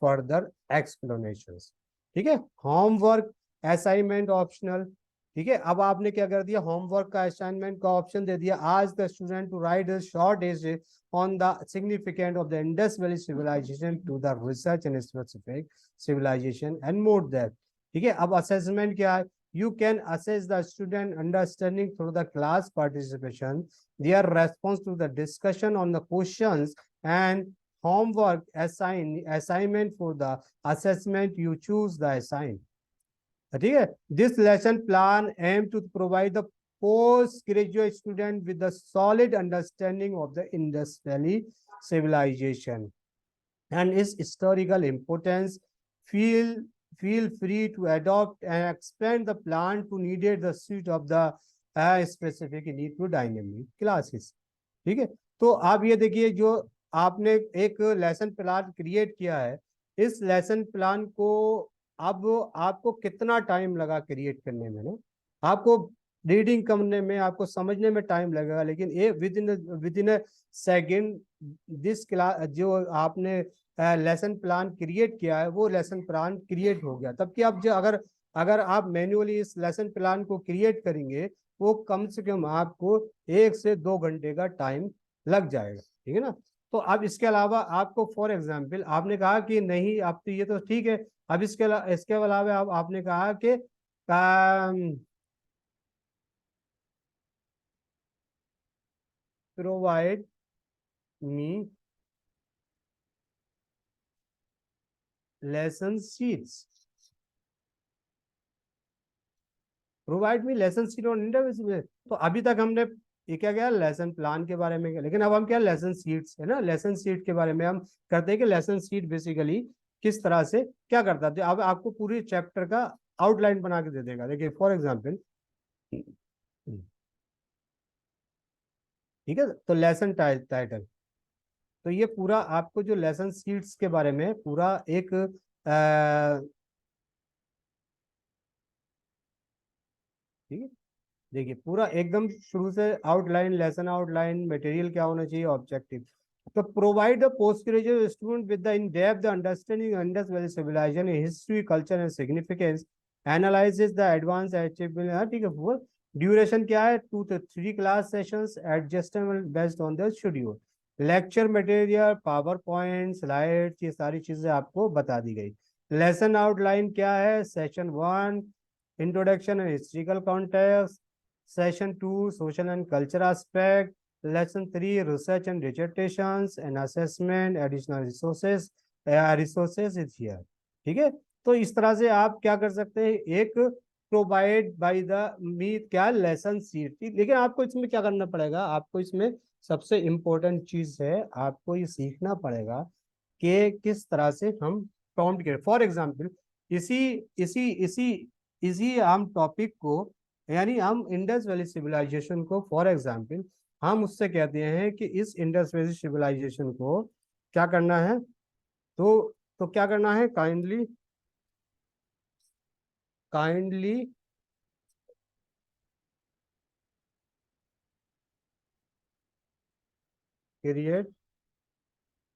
further explanations। ठीक है, homework assignment optional. ठीक है, अब आपने क्या कर दिया, होमवर्क का असाइनमेंट का ऑप्शन दे दिया। Ask the student to write a short essay on the significance of the Indus Valley civilization to the research and specific civilization and more that। ठीक है, अब असेसमेंट क्या है, you can assess the student understanding through the class participation, their response to the discussion on the questions, and homework assignment for the assessment you choose the assign। ठीक है, this lesson plan aim to provide the postgraduate student with the solid understanding of the Indus Valley civilization and its historical importance। Feel feel free to adopt and expand the plan to needed the suit of the specific need to dynamic classes। ठीक है, तो आप ये देखिए, जो आपने एक lesson plan create किया है, इस लेसन प्लान को अब आपको कितना टाइम लगा क्रिएट करने में ना, आपको रीडिंग करने में, आपको समझने में टाइम लगेगा, लेकिन ये with in a second this class जो आपने लेसन प्लान क्रिएट किया है, वो लेसन प्लान क्रिएट हो गया। तब कि अब जो अगर अगर आप मैन्युअली इस लेसन प्लान को क्रिएट करेंगे, वो कम से कम आपको 1 से 2 घंटे का टाइम लग जाएगा। ठीक है ना, तो अब इसके अलावा आपको फॉर एग्जांपल आपने कहा कि नहीं, आप तो ये तो ठीक है, अब इसके अलावा आपने कहा कि provide me lesson sheets, provide me lesson sheet on individual. तो अभी तक हमने ये क्या गया, लेसन प्लान के बारे में, लेकिन अब हम क्या, लेसन शीट्स है ना, लेसन शीट के बारे में हम करते हैं कि लेसन शीट बेसिकली किस तरह से क्या करता है। अब आपको पूरी चैप्टर का आउटलाइन बना के दे देगा। देखिए फॉर एग्जाम्पल, ठीक है, तो लेसन टाइटल, तो ये पूरा आपको जो लेसन शीट्स के बारे में पूरा एक ठीक है, देखिए पूरा एकदम शुरू से आउटलाइन, लेसन आउटलाइन, मटेरियल क्या होना चाहिए, ऑब्जेक्टिव। तो provide the post graduate student with the in depth understanding Indus valley civilization, history, culture and significance, analyses the advance achievement. ठीक है, वो ड्यूरेशन क्या है, 2 to 3 class sessions adjustable based on the schedule. Lecture material, PowerPoint, slides, ये सारी चीजें आपको बता दी गई। लेसन आउटलाइन क्या है, session 1 introduction and historical context, Session 2 social and culture aspect, Lesson 3 research and dissertations and assessment, additional resources is here। ठीक है, तो इस तरह से आप क्या कर सकते हैं, एक प्रोवाइड बाय द मी क्या लेसन सीट। लेकिन आपको इसमें क्या करना पड़ेगा, आपको इसमें सबसे इम्पोर्टेंट चीज है, आपको ये सीखना पड़ेगा कि किस तरह से हम प्रॉम्प्ट करें। फॉर एग्जाम्पल, इसी इसी इसी इसी हम टॉपिक को, यानी हम इंडस वैली सिविलाइजेशन को फॉर एग्जाम्पल हम उससे कहते हैं कि इस इंडस वैली सिविलाइजेशन को क्या करना है, तो क्या करना है, kindly kindly create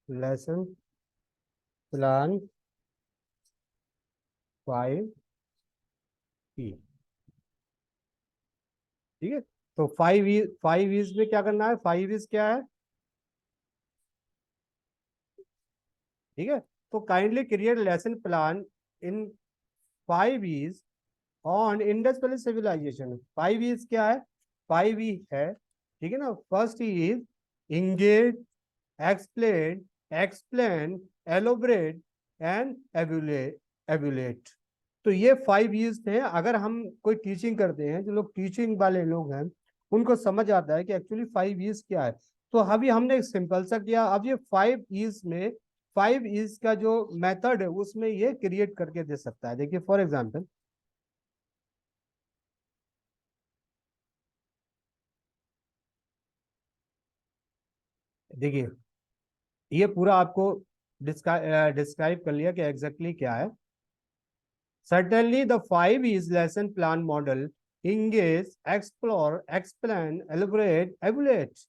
lesson plan 5E। ठीक है, तो 5 इज में क्या करना है, 5 इज क्या है, ठीक है, तो kindly create lesson plan in 5 E's on Indus valley civilisation. 5 E's क्या है, 5E है, ठीक है ना। First is engage, explain, explain, elaborate and evaluate. तो ये 5 यूज थे। अगर हम कोई टीचिंग करते हैं, जो लोग टीचिंग वाले लोग हैं, उनको समझ आता है कि एक्चुअली 5 यूज क्या है। तो अभी हमने एक सिंपल सा किया, अब ये 5 यूज में 5 यूज का जो मेथड है उसमें ये क्रिएट करके दे सकता है। देखिए फॉर एग्जाम्पल, देखिए ये पूरा आपको डिस्क्राइब कर लिया कि एग्जैक्टली क्या है। Certainly, the 5 E's lesson plan model engage, explore, explain, elaborate, evaluate.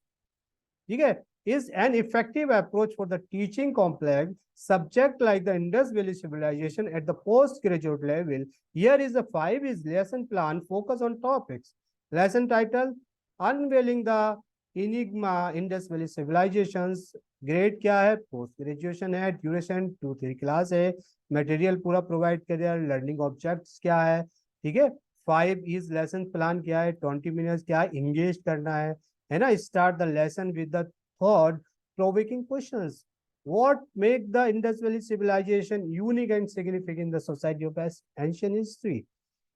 ठीक है, is an effective approach for the teaching complex subject like the Indus Valley Civilization at the postgraduate level. Here is the 5 E's lesson plan focus on topics. Lesson title: Unveiling the Enigma Indus Valley Civilizations. Grade क्या है? Post graduation है। Duration 2-3 class है। Material पूरा provide कर दिया। Learning objects क्या है? ठीक है। 5 E's लेसन प्लान क्या है? 20 मिनट्स क्या है? इंगेज करना है ना। Start the lesson with the thought provoking questions. What make the Indus Valley civilization unique and significant in the society of ancient history?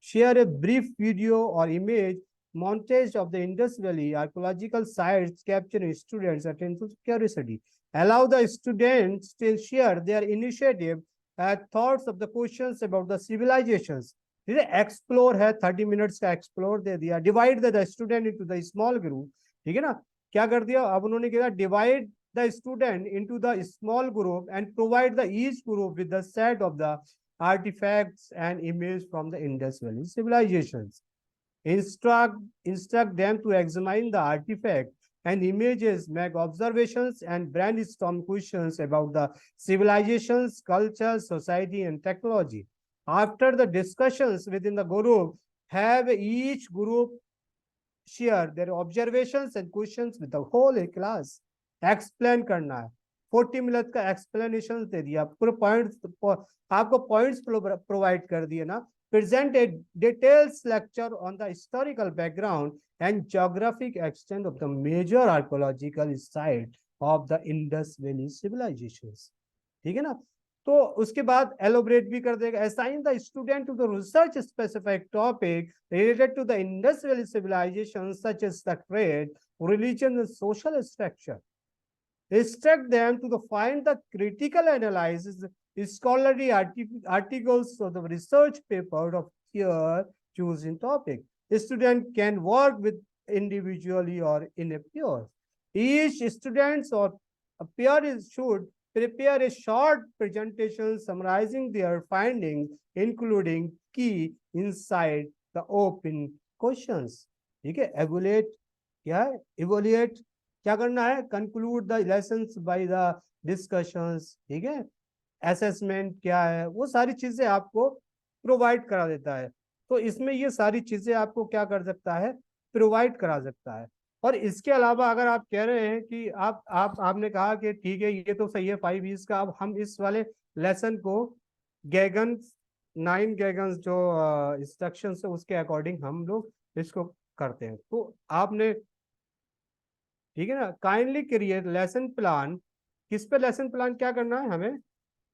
Share a brief video or image montage of the Indus Valley archaeological sites capturing students' attention to curiosity. Allow the students to share their initiative and thoughts of the questions about the civilizations. Explore है, 30 minutes का explore दे दिया। Divide the student into the small group. ठीक है ना, क्या कर दिया अब उन्होंने किया? Divide the student into the small group and provide the each group with the set of the artifacts and images from the Indus Valley civilizations. Instruct them to examine the artifact and images, make observations, and brainstorm questions about the civilizations, culture, society, and technology. After the discussions within the group, have each group share their observations and questions with the whole class. Explain करना है। 40 minute का explanation दे दिया, पूरे points आपको points provide कर दिए ना। Present a detailed lecture on the historical background and geographic extent of the major archaeological site of the Indus Valley civilizations. ठीक है ना। तो उसके बाद एलोबरेट भी कर देगा। Assign the student to the research specific topic related to the Indus valley civilization such as the trade, religion and social structure. Instruct them to find the critical analysis scholarly articles of the research paper of your chosen topic. The student can work with individually or in a peer. Each student or a peer should prepare a short presentation summarizing their findings, including key insight, the open questions. ठीक है, evaluate क्या है? Evaluate क्या करना है? Conclude the lessons by the discussions. ठीक है, assessment क्या है? वो सारी चीजें आपको प्रोवाइड करा देता है। तो इसमें ये सारी चीजें आपको क्या कर सकता है? प्रोवाइड करा सकता है। और इसके अलावा अगर आप कह रहे हैं कि आपने कहा कि ठीक है ये तो सही है 5 E's का, अब हम इस वाले लेसन को गैगन्स 9 गैगन्स जो इंस्ट्रक्शंस है उसके अकॉर्डिंग हम लोग इसको करते हैं। तो आपने ठीक है ना, काइंडली क्रिएट लेसन प्लान। किस पे लेसन प्लान क्या करना है? हमें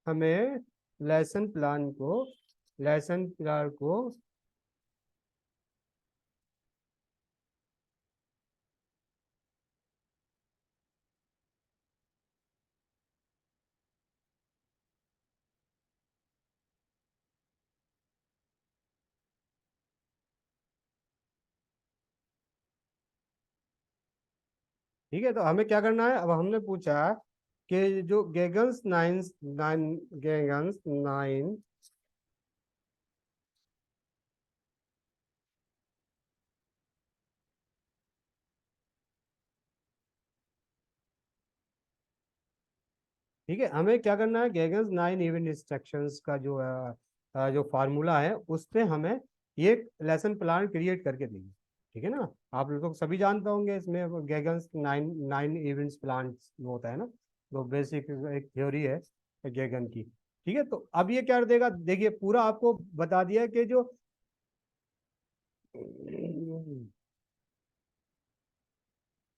हमें लेसन प्लान को ठीक है, तो हमें क्या करना है? अब हमने पूछा कि जो गैगन्स नाइन ठीक है, हमें क्या करना है? गैगन्स 9 इवेंट इंस्ट्रक्शंस का जो फार्मूला है उस पे हमें ये लेसन प्लान क्रिएट करके देंगे। ठीक है ना, आप लोग तो सभी जानते होंगे इसमें गैगन्स नाइन इवेंट्स प्लान होता है ना, तो बेसिक एक थ्योरी है गैगन की। ठीक है, तो अब ये क्या देगा? देखिए पूरा आपको बता दिया कि जो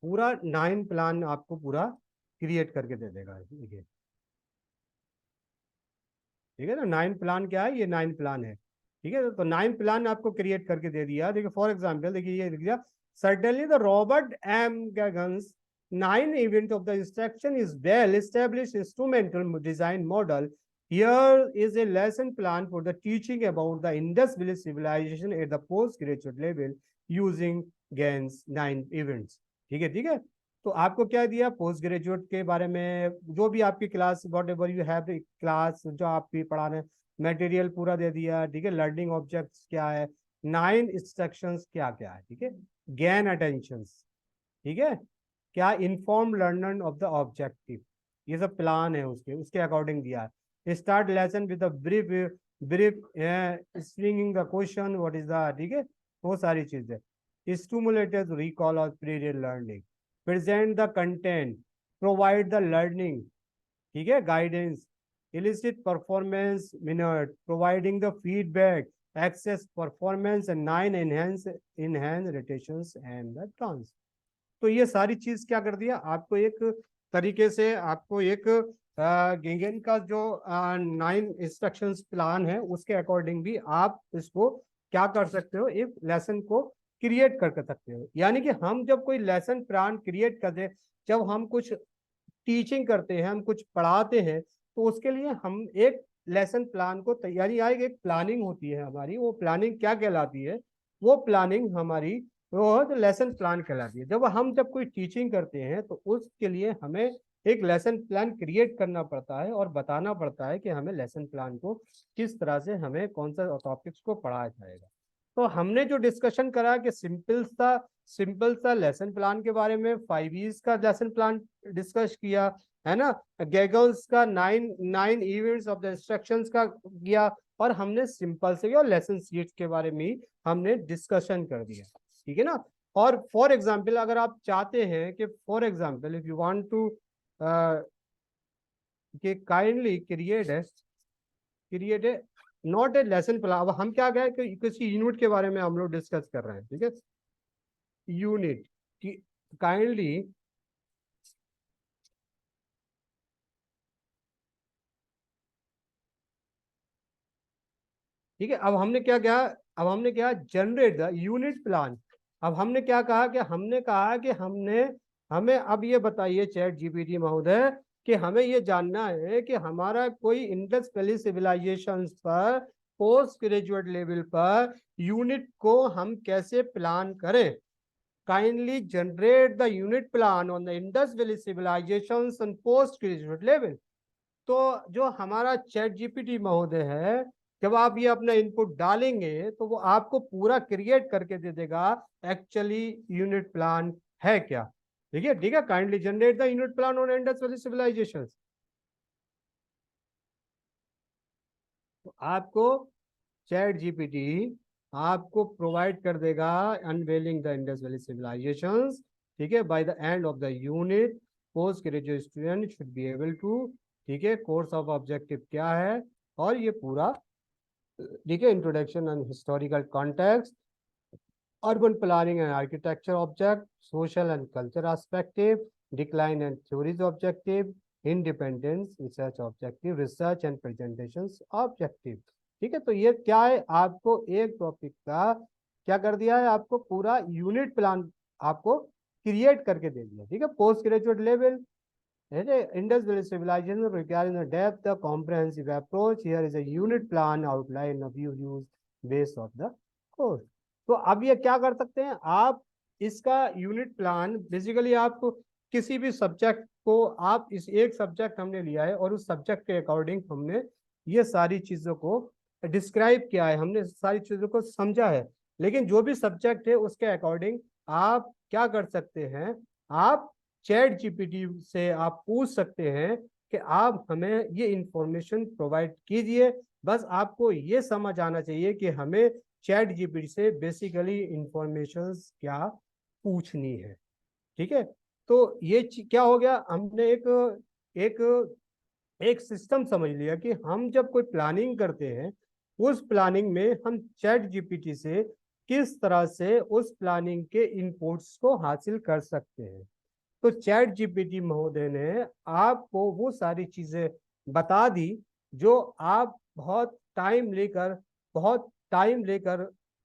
पूरा 9 प्लान आपको पूरा क्रिएट करके दे देगा। देखिए ठीक है ना, 9 प्लान क्या है? ये 9 प्लान है। ठीक है, तो 9 प्लान आपको क्रिएट करके दे दिया। देखिए फॉर एग्जांपल, देखिए ये लिख दिया certainly the Robert M Gagne's 9 event of the instruction is well established instrumental design model. Here is a lesson plan for the teaching about the Indus Valley civilization at the postgraduate level using Gans 9 events. ठीक है, ठीक है। तो आपको क्या दिया, post graduate के बारे में जो भी आपकी class what ever you have class जो आप भी पढ़ा रहे हैं, मटेरियल पूरा दे दिया, ठीक है। लर्निंग ऑब्जेक्ट्स क्या है, 9 इंस्ट्रक्शंस क्या क्या है, ठीक है। गेन अटेंशन, ठीक है। क्या, inform learner of the objective, ये सब प्लान है उसके उसके अकॉर्डिंग दिया है। Start lesson with brief brief stringing the question what is the, ठीक है, वो सारी चीजें। स्टिमुलेटेड रिकॉल और period learning, present the content, provide the learning, ठीक है, guidance, elicit performance minute, providing the feedback, access performance and 9 enhance rotations and the trans। तो ये सारी चीज क्या कर दिया आपको, एक तरीके से आपको एक गेगन का जो 9 इंस्ट्रक्शंस प्लान है उसके अकॉर्डिंग भी आप इसको क्या कर सकते हो, एक लेसन को क्रिएट कर सकते हो। यानी कि हम जब कोई लेसन प्लान क्रिएट करते, जब हम कुछ टीचिंग करते हैं, हम कुछ पढ़ाते हैं, तो उसके लिए हम एक लेसन प्लान को तैयारी आएगी, एक प्लानिंग होती है हमारी। वो प्लानिंग क्या कहलाती है, वो प्लानिंग हमारी वो लेसन प्लान कहलाती है। जब कोई टीचिंग करते हैं तो उसके लिए हमें एक लेसन प्लान क्रिएट करना पड़ता है और बताना पड़ता है कि हमें लेसन प्लान को किस तरह से हमें कौन सा टॉपिक्स को पढ़ाया जाएगा। तो हमने जो डिस्कशन करा कि सिंपल सा लेसन प्लान के बारे में, 5 का लेसन प्लान डिस्कस किया है ना, गैगल्स का 9 इवेंट्स ऑफ द इंस्ट्रक्शंस का किया, और हमने सिंपल से और लेसन शीट्स के बारे में हमने डिस्कशन कर दिया, ठीक है ना। और फॉर एग्जाम्पल अगर आप चाहते हैं कि for example if you want to कि kindly create a not a lesson plan. अब हम क्या गए कि किसी यूनिट के बारे में हम लोग डिस्कस कर रहे हैं, ठीक है, यूनिट की काइंडली ठीक है। अब हमने क्या जनरेट द यूनिट प्लान। अब हमने क्या कहा कि हमें अब ये बताइए चैट जीपीटी महोदय कि हमें ये जानना है कि हमारा कोई इंडस वैली सिविलाइजेशन पर पोस्ट ग्रेजुएट लेवल पर यूनिट को हम कैसे प्लान करें। Kindly generate the unit plan on the Indus valley civilization on post graduate level. तो जो हमारा चैट जीपीटी महोदय है, जब आप ये अपना इनपुट डालेंगे तो वो आपको पूरा क्रिएट करके दे देगा एक्चुअली यूनिट प्लान है क्या। ठीक है, kindly generate the unit plan on Indus valley civilization. तो आपको चैट जीपीटी आपको प्रोवाइड कर देगा unveiling the Indus valley civilizations, ठीक है, by the end of the unit post graduate student should be able to, ठीक है, कोर्स ऑफ ऑब्जेक्टिव क्या है, और ये पूरा, ठीक है, introduction and historical context, urban planning and architecture object, social and culture perspective, decline and theories objective, independence research objective, research and presentation objective. ठीक है, तो ये क्या है, आपको एक टॉपिक का क्या कर दिया है, आपको पूरा यूनिट प्लान आपको क्रिएट करके दे दिया। ठीक है, post graduate level Indus Valley civilization requiring a depth, a comprehensive approach. Here is a unit plan outline of you use based of the course. तो अब ये क्या कर सकते हैं आप, इसका यूनिट प्लान बेसिकली आप किसी भी सब्जेक्ट को, आप इस एक सब्जेक्ट हमने लिया है और उस सब्जेक्ट के अकॉर्डिंग हमने ये सारी चीजों को डिस्क्राइब किया है, हमने सारी चीजों को समझा है। लेकिन जो भी सब्जेक्ट है उसके अकॉर्डिंग आप क्या कर सकते हैं, आप चैट जीपीटी से आप पूछ सकते हैं कि आप हमें ये इंफॉर्मेशन प्रोवाइड कीजिए। बस आपको ये समझ आना चाहिए कि हमें चैट जीपीटी से बेसिकली इंफॉर्मेशन क्या पूछनी है। ठीक है, तो ये क्या हो गया, हमने एक एक सिस्टम समझ लिया कि हम जब कोई प्लानिंग करते हैं उस प्लानिंग में हम चैट जीपीटी से किस तरह से उस प्लानिंग के इनपुट्स को हासिल कर सकते हैं। तो चैट जीपीटी महोदय ने आपको वो सारी चीजें बता दी जो आप बहुत टाइम लेकर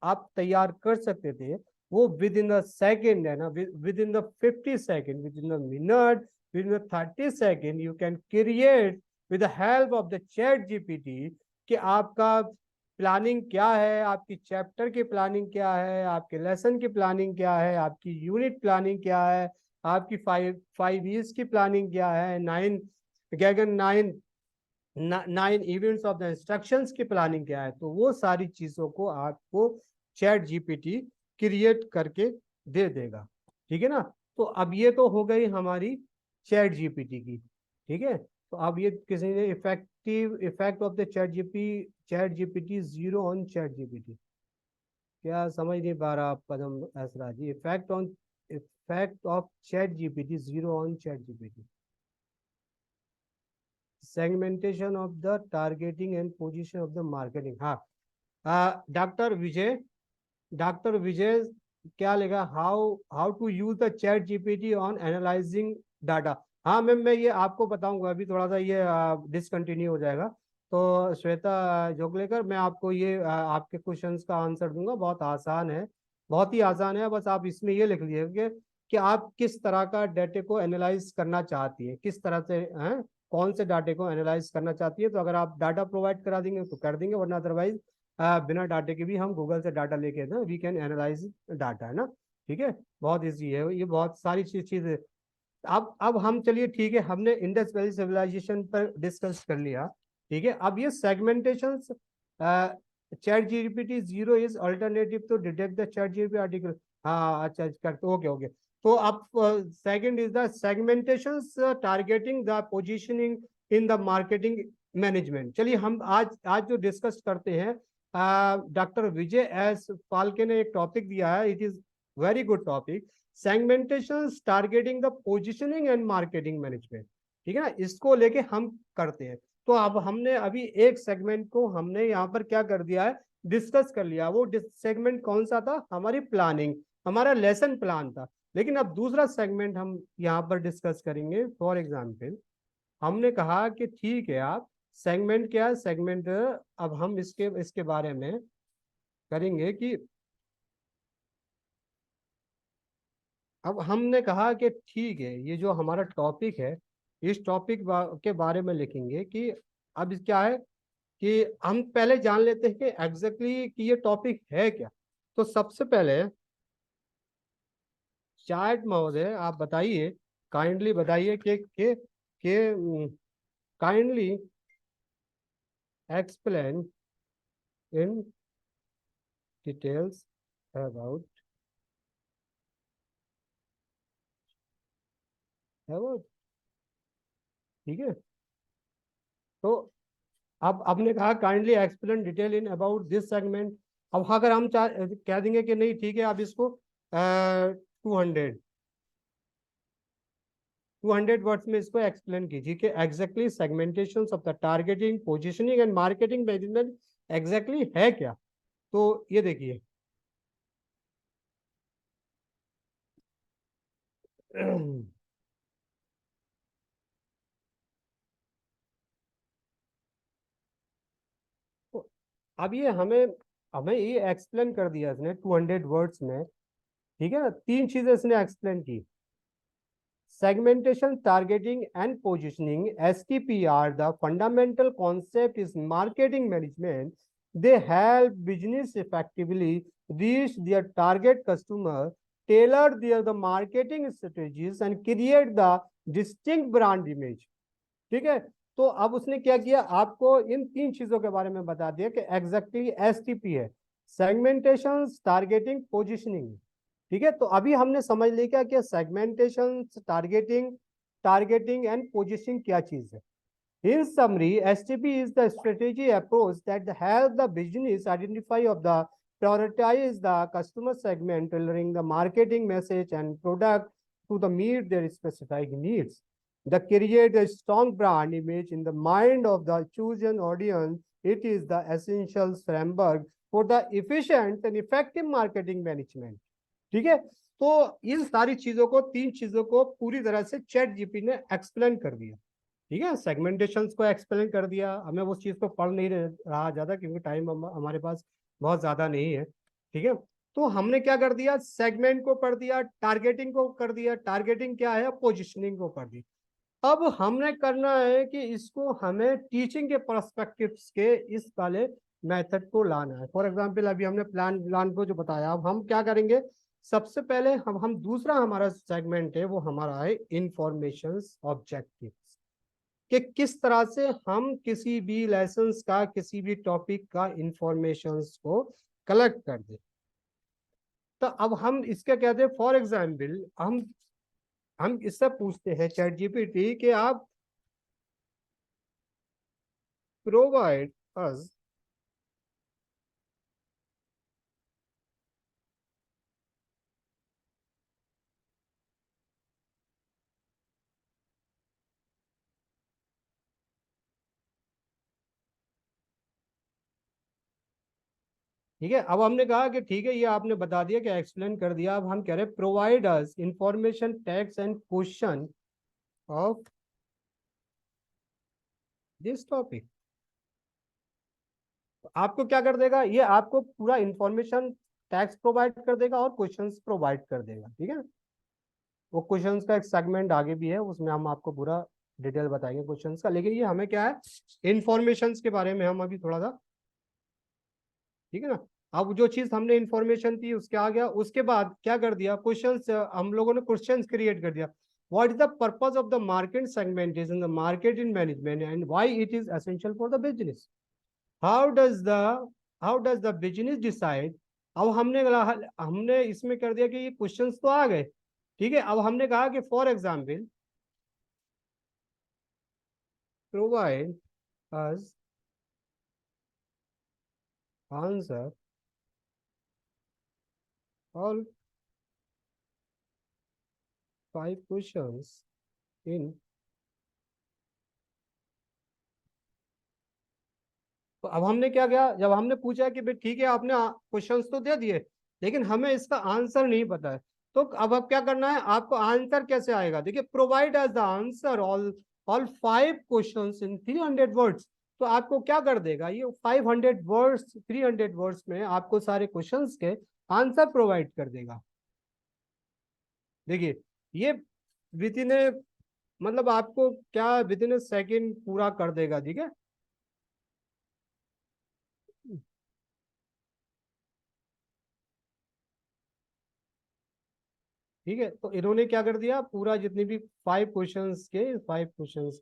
आप तैयार कर सकते थे। वो विद इन द सेकेंड है ना, with in the 50 second, with in the minute, with in the 30 second you can create with the help of the chat GPT कि आपका प्लानिंग क्या है, आपकी चैप्टर की प्लानिंग क्या है, आपके लेसन की प्लानिंग क्या है, आपकी यूनिट प्लानिंग क्या है, आपकी 5 ईयर्स की प्लानिंग क्या है, 9 इवेंट्स ऑफ द इंस्ट्रक्शंस की प्लानिंग क्या है, तो वो सारी चीजों को आपको चैट जीपीटी क्रिएट करके दे देगा। ठीक है ना। तो अब ये तो हो गई हमारी चैट जीपीटी की। ठीक है, तो अब ये किसी ने effect of the chat GPT zero on ChatGPT, क्या समझ नहीं पा रहा आप पदम ऐसरा ji? Effect of ChatGPT zero on ChatGPT, segmentation of the targeting and position of the marketing. हाँ, डॉक्टर विजय क्या लेगा, how how to use the chat GPT on analysing data. हाँ मैम, मैं ये आपको बताऊंगा, अभी थोड़ा सा ये डिसकंटिन्यू हो जाएगा। तो श्वेता जोगलेकर, मैं आपको ये आपके क्वेश्चंस का आंसर दूंगा, बहुत आसान है, बहुत ही आसान है। बस आप इसमें ये लिख लीजिए कि आप किस तरह का डाटे को एनालाइज करना चाहती है, किस तरह से हैं, कौन से डाटे को एनालाइज करना चाहती है। तो अगर आप डाटा प्रोवाइड करा देंगे तो कर देंगे, वरना अदरवाइज बिना डाटे के भी हम गूगल से डाटा लेके ना वी कैन एनालाइज डाटा, है ना। ठीक है, बहुत इजी है ये, बहुत सारी चीजें। अब हम चलिए, ठीक है, हमने इंडस वैली सिविलाइजेशन पर डिस्कस कर लिया। ठीक है, अब ये segmentation, ChatGPT zero is alternative to detect the chat GPT article. हाँ अच्छा, करते, ओके ओके। तो अब second is the segmentation targeting the positioning in the marketing management. चलिए हम आज जो डिस्कस करते हैं, डॉक्टर विजय एस फाल्के ने एक टॉपिक दिया है, it is very good topic, segmentation targeting the positioning and marketing management. ठीक है ना, इसको लेके हम करते हैं। तो अब हमने अभी एक सेगमेंट को हमने यहाँ पर क्या कर दिया है, डिस्कस कर लिया। वो सेगमेंट कौन सा था, हमारी प्लानिंग, हमारा लेसन प्लान था। लेकिन अब दूसरा सेगमेंट हम यहाँ पर डिस्कस करेंगे। फॉर एग्जाम्पल, हमने कहा कि ठीक है, आप सेगमेंट क्या है, सेगमेंट अब हम इसके बारे में करेंगे कि अब हमने कहा कि ठीक है, ये जो हमारा टॉपिक है, इस टॉपिक के बारे में लिखेंगे कि अब क्या है कि हम पहले जान लेते हैं कि एग्जैक्टली कि ये टॉपिक है क्या। तो सबसे पहले चार्ट महोदय आप बताइए, काइंडली बताइए कि kindly explain in details about about ठीक है। तो अब आपने कहा kindly explain detail in about this segment. अब अगर हम कह देंगे कि नहीं ठीक है, आप इसको 200 वर्ड्स में इसको एक्सप्लेन कीजिए कि exactly segmentation of the targeting positioning and marketing management exactly है क्या। तो ये देखिए तो अब ये हमें हमें ये एक्सप्लेन कर दिया इसने 200 वर्ड्स में। ठीक है ना, तीन चीजें इसने एक्सप्लेन की, segmentation, targeting and positioning, STP, are the fundamental concept is marketing management. They help business effectively reach their target customer, tailor the marketing strategies and create the distinct brand image. ठीक है, तो अब उसने क्या किया, आपको इन तीन चीजों के बारे में बता दिया कि एग्जैक्टली एसटीपी है, सेगमेंटेशन, टारगेटिंग, पोजीशनिंग। ठीक है, तो अभी हमने समझ लिया कि सेगमेंटेशन, टारगेटिंग एंड पोजीशनिंग क्या चीज है। In summary, STP is the strategy approach that helps the business identify of the prioritize the customer segment, tailoring the marketing message and product to the meet their specific needs. The create a strong brand image in the mind of the chosen audience. It is the essential framework for the efficient and effective marketing management. ठीक है, तो इन सारी चीजों को, तीन चीजों को पूरी तरह से चैट जीपी ने एक्सप्लेन कर दिया। ठीक है, सेगमेंटेशन को एक्सप्लेन कर दिया, हमें उस चीज को पढ़ नहीं रहा ज्यादा क्योंकि टाइम हमारे पास बहुत ज्यादा नहीं है। ठीक है, तो हमने क्या कर दिया, सेगमेंट को पढ़ दिया, टारगेटिंग को कर दिया, टारगेटिंग क्या है, पोजिशनिंग को कर दी। अब हमने करना है कि इसको हमें टीचिंग के पर्सपेक्टिव के इस वाले मेथड को लाना है। फॉर एग्जाम्पल, अभी हमने प्लान प्लान को जो बताया, अब हम क्या करेंगे, सबसे पहले हम दूसरा हमारा सेगमेंट है वो हमारा है इंफॉर्मेशन ऑब्जेक्टिव्स, कि किस तरह से हम किसी भी लेसन्स का किसी भी टॉपिक का इंफॉर्मेशंस को कलेक्ट कर दे। तो अब हम इसके कहते हैं फॉर एग्जाम्पल हम इससे पूछते हैं चैट जीपीटी कि आप प्रोवाइड अस ठीक है। अब हमने कहा कि ठीक है ये आपने बता दिया कि एक्सप्लेन कर दिया, अब हम कह रहे हैं provide us information tags and question of this topic. आपको क्या कर देगा, ये आपको पूरा इंफॉर्मेशन टैग्स प्रोवाइड कर देगा और क्वेश्चंस प्रोवाइड कर देगा, ठीक है। वो क्वेश्चंस का एक सेगमेंट आगे भी है, उसमें हम आपको पूरा डिटेल बताएंगे क्वेश्चंस का, लेकिन ये हमें क्या है इंफॉर्मेशन के बारे में हम अभी थोड़ा सा, ठीक है ना। अब जो चीज हमने इंफॉर्मेशन थी उसके आ गया, उसके बाद क्या कर दिया क्वेश्चंस, हम लोगों ने क्वेश्चंस क्रिएट कर दिया। What is the purpose of the market segmentation, the market in management and why it is essential for the business, how does the how does the business decide. अब हमने इसमें कर दिया कि ये क्वेश्चंस तो आ गए, ठीक है। अब हमने कहा कि for example provide us answer all 5 questions इन। तो अब हमने क्या किया, जब हमने पूछा कि भाई ठीक है आपने क्वेश्चंस तो दे दिए लेकिन हमें इसका आंसर नहीं पता है, तो अब क्या करना है आपको, आंसर कैसे आएगा, देखिए provide as the answer all all 5 questions in 300 words. तो आपको क्या कर देगा ये 500 वर्ड्स, 300 वर्ड्स में आपको सारे क्वेश्चंस के आंसर प्रोवाइड कर देगा। देखिए ये विद इन ए, मतलब आपको क्या विद इन ए सेकेंड पूरा कर देगा, ठीक है। ठीक है, तो इन्होंने क्या कर दिया पूरा जितने भी 5 क्वेश्चंस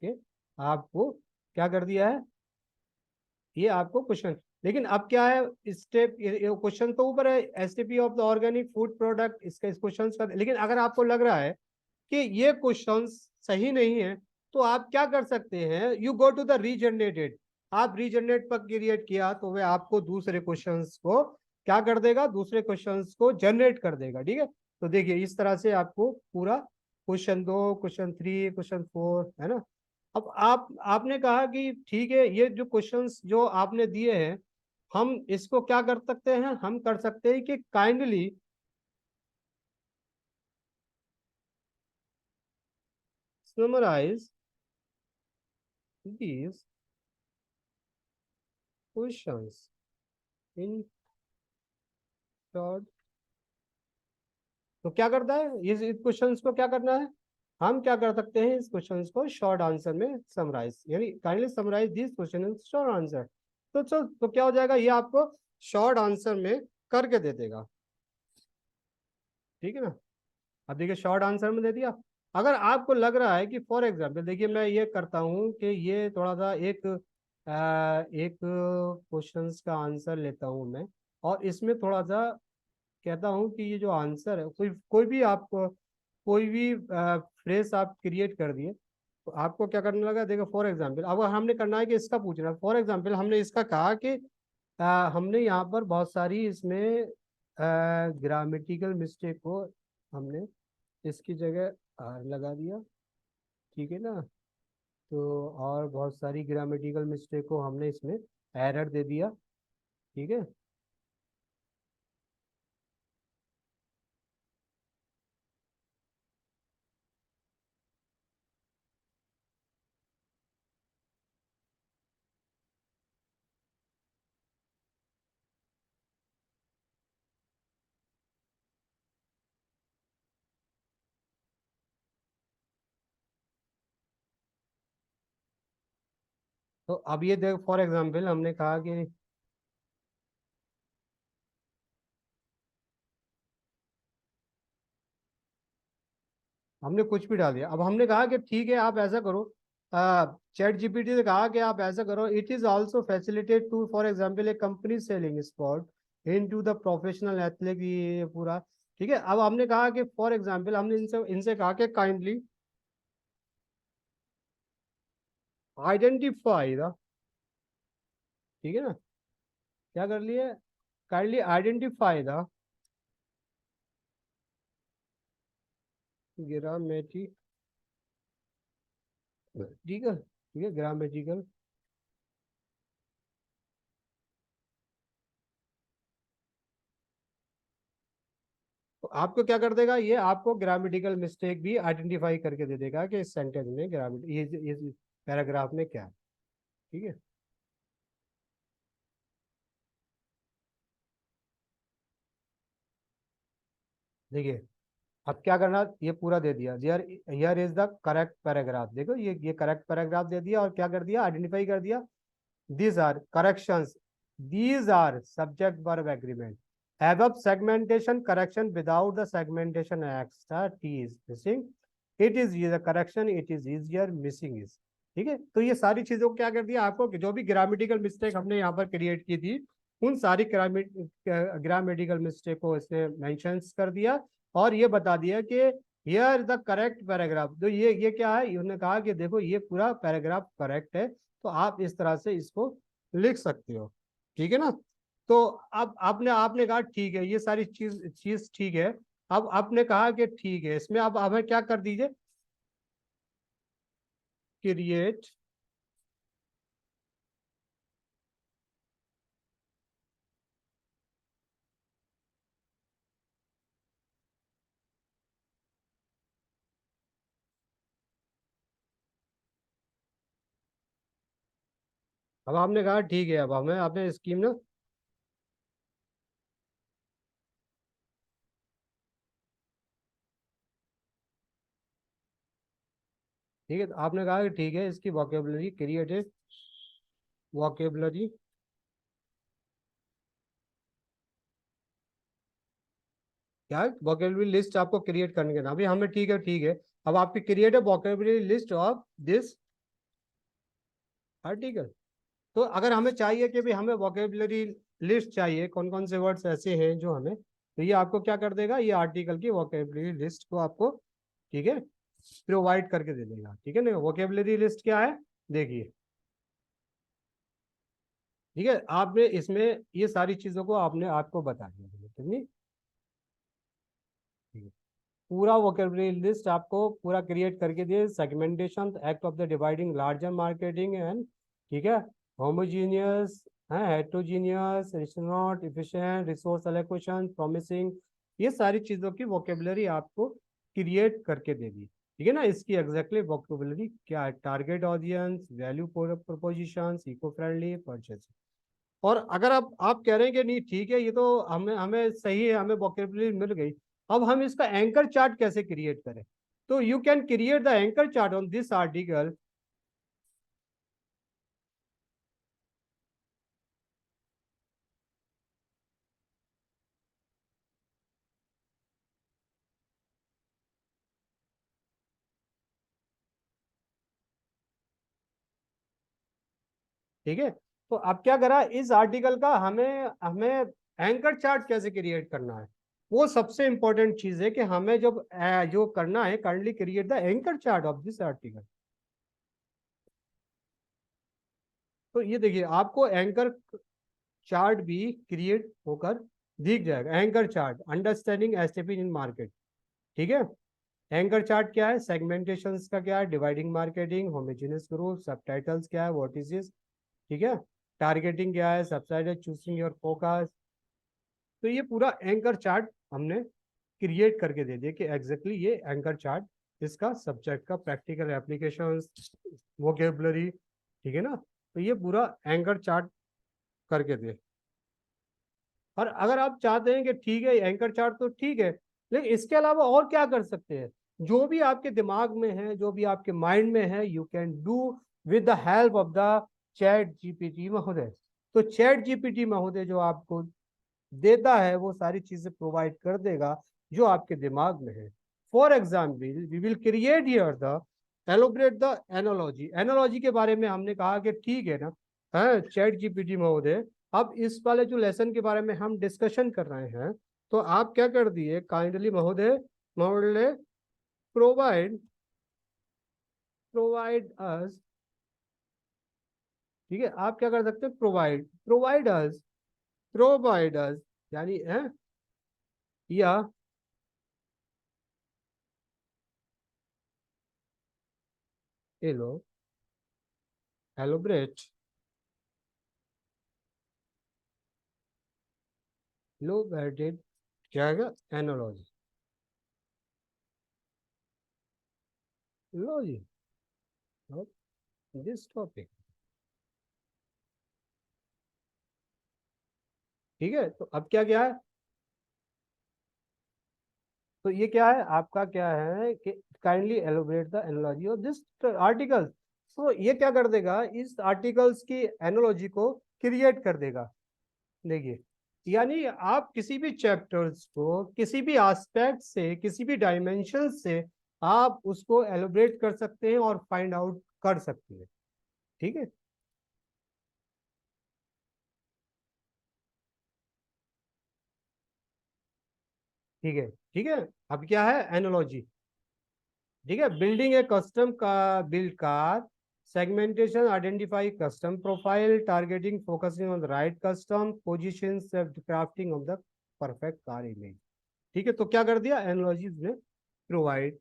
के आपको क्या कर दिया है, ये आपको क्वेश्चन। लेकिन अब क्या है स्टेप, क्वेश्चन तो ऊपर है STP of the organic food product, इसका इस क्वेश्चन का, लेकिन अगर आपको लग रहा है कि ये क्वेश्चन सही नहीं है तो आप क्या कर सकते हैं, you go to the regenerated. आप रीजनरेट पर क्रिएट किया तो वह आपको दूसरे क्वेश्चंस को क्या कर देगा, दूसरे क्वेश्चंस को जनरेट कर देगा, ठीक है। तो देखिए इस तरह से आपको पूरा क्वेश्चन 2, क्वेश्चन 3, क्वेश्चन 4 है ना। अब आपने कहा कि ठीक है ये जो क्वेश्चंस जो आपने दिए हैं हम इसको क्या कर सकते हैं, हम कर सकते हैं कि kindly summarize these questions in short. तो क्या करता है इस क्वेश्चंस को क्या करना है, हम क्या कर सकते हैं इस क्वेश्चंस को शॉर्ट आंसर में समराइज, यानी kindly summarize this question in short answer. तो क्या हो जाएगा, ये आपको शॉर्ट आंसर में करके दे देगा, ठीक है ना। अब देखिए शॉर्ट आंसर में दे दिया। अगर आपको लग रहा है कि फॉर एग्जाम्पल देखिए मैं ये करता हूँ कि ये थोड़ा सा एक क्वेश्चंस का आंसर लेता हूँ मैं, और इसमें थोड़ा सा कहता हूँ कि ये जो आंसर है कोई भी आप कोई भी फ्रेज आप क्रिएट कर दिए, तो आपको क्या करना लगा, देखो फॉर एग्जाम्पल अब हमने करना है कि इसका पूछना है, फॉर एग्जाम्पल हमने इसका कहा कि हमने यहाँ पर बहुत सारी इसमें ग्रामेटिकल मिस्टेक को हमने इसकी जगह आर लगा दिया, ठीक है ना। तो और बहुत सारी ग्रामेटिकल मिस्टेक को हमने इसमें एरर दे दिया, ठीक है। तो अब ये देख फॉर एग्जाम्पल हमने कहा कि हमने कुछ भी डाल दिया। अब हमने कहा कि ठीक है आप ऐसा करो, चैट जीपीटी से कहा कि आप ऐसा करो, it is also facilitate to for example a company selling spot in to the professional athlete, ये पूरा ठीक है। अब हमने कहा कि फॉर एग्जाम्पल हमने इनसे इनसे कहा कि काइंडली आइडेंटिफाई द, ठीक है ना, क्या कर लिए, काइंडली आइडेंटिफाई द ग्रामेटिकल, ठीक है ग्रामेटिकल तो आपको क्या कर देगा, ये आपको ग्रामेटिकल मिस्टेक भी आइडेंटिफाई करके दे देगा कि इस सेंटेंस में ग्रामेट ये पैराग्राफ में क्या है, ठीक है। देखिए अब क्या करना, ये पूरा दे दिया, here here is the correct paragraph, देखो ये करेक्ट पैराग्राफ दे दिया और क्या कर दिया, आइडेंटिफाई कर दिया, these are corrections, these are subject verb agreement, above segmentation correction without the segmentation extra t is missing, it is the correction, it is easier, missing is, ठीक है। तो ये सारी चीजों को क्या कर दिया आपको कि जो भी ग्रामेटिकल मिस्टेक हमने यहाँ पर क्रिएट की थी उन सारी ग्रामेटिकल मिस्टेक को इसने मेंशन कर दिया और ये बता दिया कि हियर द करेक्ट पैराग्राफ, तो ये क्या है, उन्होंने कहा कि देखो ये पूरा पैराग्राफ करेक्ट है, तो आप इस तरह से इसको लिख सकते हो, ठीक है ना। तो अब आपने आपने कहा ठीक है, ये सारी चीज ठीक है। अब आपने कहा कि ठीक है, इसमें अब हमें क्या कर दीजिए, क्रिएट, अब आपने कहा ठीक है, अब हमें आपने स्कीम ना, ठीक है, तो आपने कहा कि ठीक है इसकी वोकेबलरी क्रिएटेड, वोकेबलरी क्या, वोकेबलरी लिस्ट आपको क्रिएट करने के ना, अभी हमें ठीक है। अब आपकी क्रिएट है vocabulary list of this article. तो अगर हमें चाहिए कि भाई हमें वोकेबलरी लिस्ट चाहिए, कौन कौन से वर्ड्स ऐसे हैं जो हमें, तो ये आपको क्या कर देगा, ये आर्टिकल की वोकेबलरी लिस्ट को आपको, ठीक है, प्रोवाइड करके दे देगा, ठीक है ना। वोकेबलरी लिस्ट क्या है, देखिए, ठीक है, आपने इसमें ये सारी चीजों को आपने आपको बता दिया, ठीक है, पूरा वोकेबलरी लिस्ट आपको पूरा क्रिएट करके दिए, segmentation act of the dividing larger marketing and, ठीक है, होमोजीनियस है, heterogeneous, not efficient, resource allocation, promising, ये सारी चीजों की वोकेबलरी आपको क्रिएट करके दे दी, ठीक है ना। इसकी एग्जैक्टली वोकेबलरी क्या है, target audience, value proposition, eco friendly, purchase. और अगर आप कह रहे हैं कि नहीं ठीक है ये तो हमें हमें सही है, हमें वोकेबलरी मिल गई, अब हम इसका एंकर चार्ट कैसे क्रिएट करें, तो you can create the anchor chart on this article, ठीक है। तो अब क्या करा, इस आर्टिकल का हमें हमें एंकर चार्ट कैसे क्रिएट करना है, वो सबसे इंपॉर्टेंट चीज है कि हमें जब जो करना है, kindly create the anchor chart of this article. तो ये देखिए आपको एंकर चार्ट भी क्रिएट होकर दिख जाएगा, एंकर चार्ट अंडरस्टैंडिंग एसटीपी इन मार्केट, ठीक है। एंकर चार्ट क्या है, सेगमेंटेशन का क्या है, dividing marketing, homogeneous group, subtitles क्या है, व्हाट इज दिस, ठीक है, टारगेटिंग क्या है, सबटाइटल, चूजिंग योर फोकस। तो ये पूरा एंकर चार्ट हमने क्रिएट करके दे दिया कि एग्जैक्टली ये एंकर चार्ट इसका सब्जेक्ट का प्रैक्टिकल एप्लीकेशंस, वोकेबलरी, ठीक है ना। तो ये पूरा एंकर चार्ट करके दे। और अगर आप चाहते हैं कि ठीक है एंकर चार्ट तो ठीक है, लेकिन इसके अलावा और क्या कर सकते हैं, जो भी आपके दिमाग में है, जो भी आपके माइंड में है, you can do with the help of the chat GPT महोदय। तो चैट जीपीटी महोदय जो आपको देता है वो सारी चीजें प्रोवाइड कर देगा जो आपके दिमाग में है। For example we will create here the elaborate the analogy. Analogy के बारे में हमने कहा कि ठीक है ना, है चैट जीपीटी महोदय, अब इस वाले जो लेसन के बारे में हम डिस्कशन कर रहे हैं, तो आप क्या कर दिए काइंडली महोदय, महोदय प्रोवाइड प्रोवाइड अस, ठीक है, आप क्या कर सकते हैं, प्रोवाइड अस यानी है या एलो एलोबरेट एलोबरेटेड क्या है analogy logy of this topic. ठीक है, तो अब क्या क्या है, तो ये क्या है आपका, क्या है कि kindly elaborate the analogy of this article. तो ये क्या कर देगा, इस आर्टिकल्स की एनोलॉजी को क्रिएट कर देगा। देखिए, यानी आप किसी भी चैप्टर्स को किसी भी एस्पेक्ट से, किसी भी डायमेंशन से आप उसको एलोबरेट कर सकते हैं और फाइंड आउट कर सकते हैं। ठीक है, ठीक है, ठीक है। अब क्या है एनोलॉजी, ठीक है, बिल्डिंग ए कस्टम का build car, segmentation identify custom profile, targeting focusing on the right custom position, crafting of the perfect car image. ठीक है, तो क्या कर दिया एनालॉजीज ने प्रोवाइड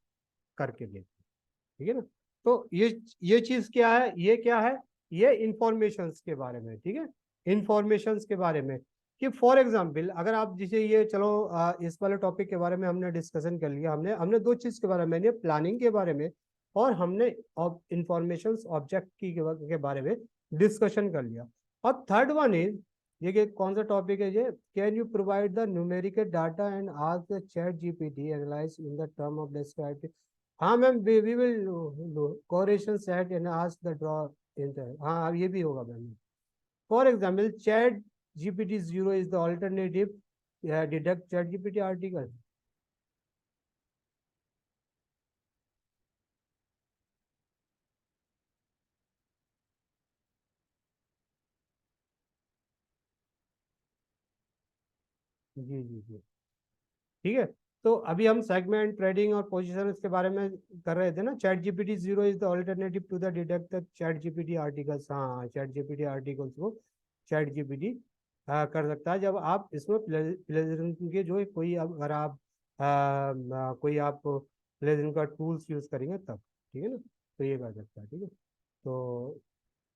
करके दे, ठीक है ना। तो ये चीज क्या है, ये क्या है, ये इंफॉर्मेशंस के बारे में, ठीक है, इंफॉर्मेशंस के बारे में कि फॉर एग्जांपल अगर आप जैसे ये चलो इस वाले टॉपिक के बारे में हमने डिस्कशन कर लिया, हमने हमने दो चीज के बारे में, मैंने प्लानिंग के बारे में और हमने इंफॉर्मेशंस ऑब्जेक्ट के बारे में डिस्कशन कर लिया। और थर्ड वन इज ये कौन सा टॉपिक है, ये can you provide the numerical data and ask the chat GPT analyse in the term of describe. हाँ ma'am, we will correlation set and ask the draw in the, हाँ ये भी होगा ma'am. For example ChatGPT 0 is the alternative deduct ChatGPT article. जी जी जी, ठीक है। तो अभी हम सेगमेंट ट्रेडिंग और पोजीशन इसके बारे में कर रहे थे ना, ChatGPT 0 is the alternative to the deduct the chat GPT articles. हाँ, चैट जीपीटी आर्टिकल्स को चैट जीपीटी कर सकता है जब आप इसमें प्लेजरिज्म के जो कोई, अगर आप कोई आप प्लेजरिज्म का टूल्स यूज करेंगे तब, ठीक है ना, तो ये कर सकता है। ठीक है, तो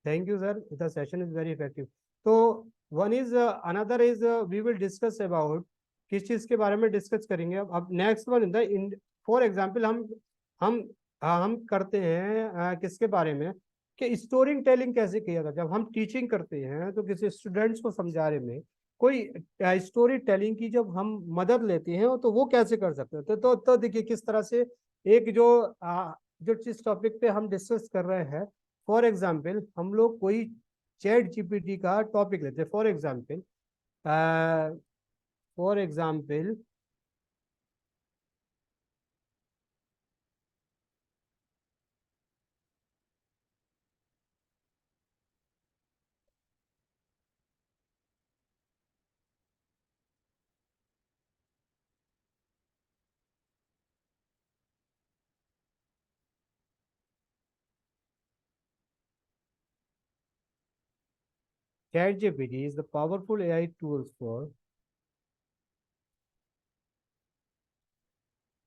thank you sir, the session is very effective. तो one is another is we will discuss about, किस चीज के बारे में डिस्कस करेंगे अब next one in the, for example हम हम करते हैं किसके बारे में कि स्टोरी टेलिंग कैसे किया जाता है। जब हम टीचिंग करते हैं तो किसी स्टूडेंट्स को समझाने में कोई स्टोरी टेलिंग की जब हम मदद लेते हैं तो वो कैसे कर सकते हैं। तो देखिए किस तरह से एक जो जिस टॉपिक पे हम डिस्कस कर रहे हैं, फॉर एग्जाम्पल हम लोग कोई चैट जीपीटी का टॉपिक लेते हैं, for example chat GPT is the powerful AI tools for,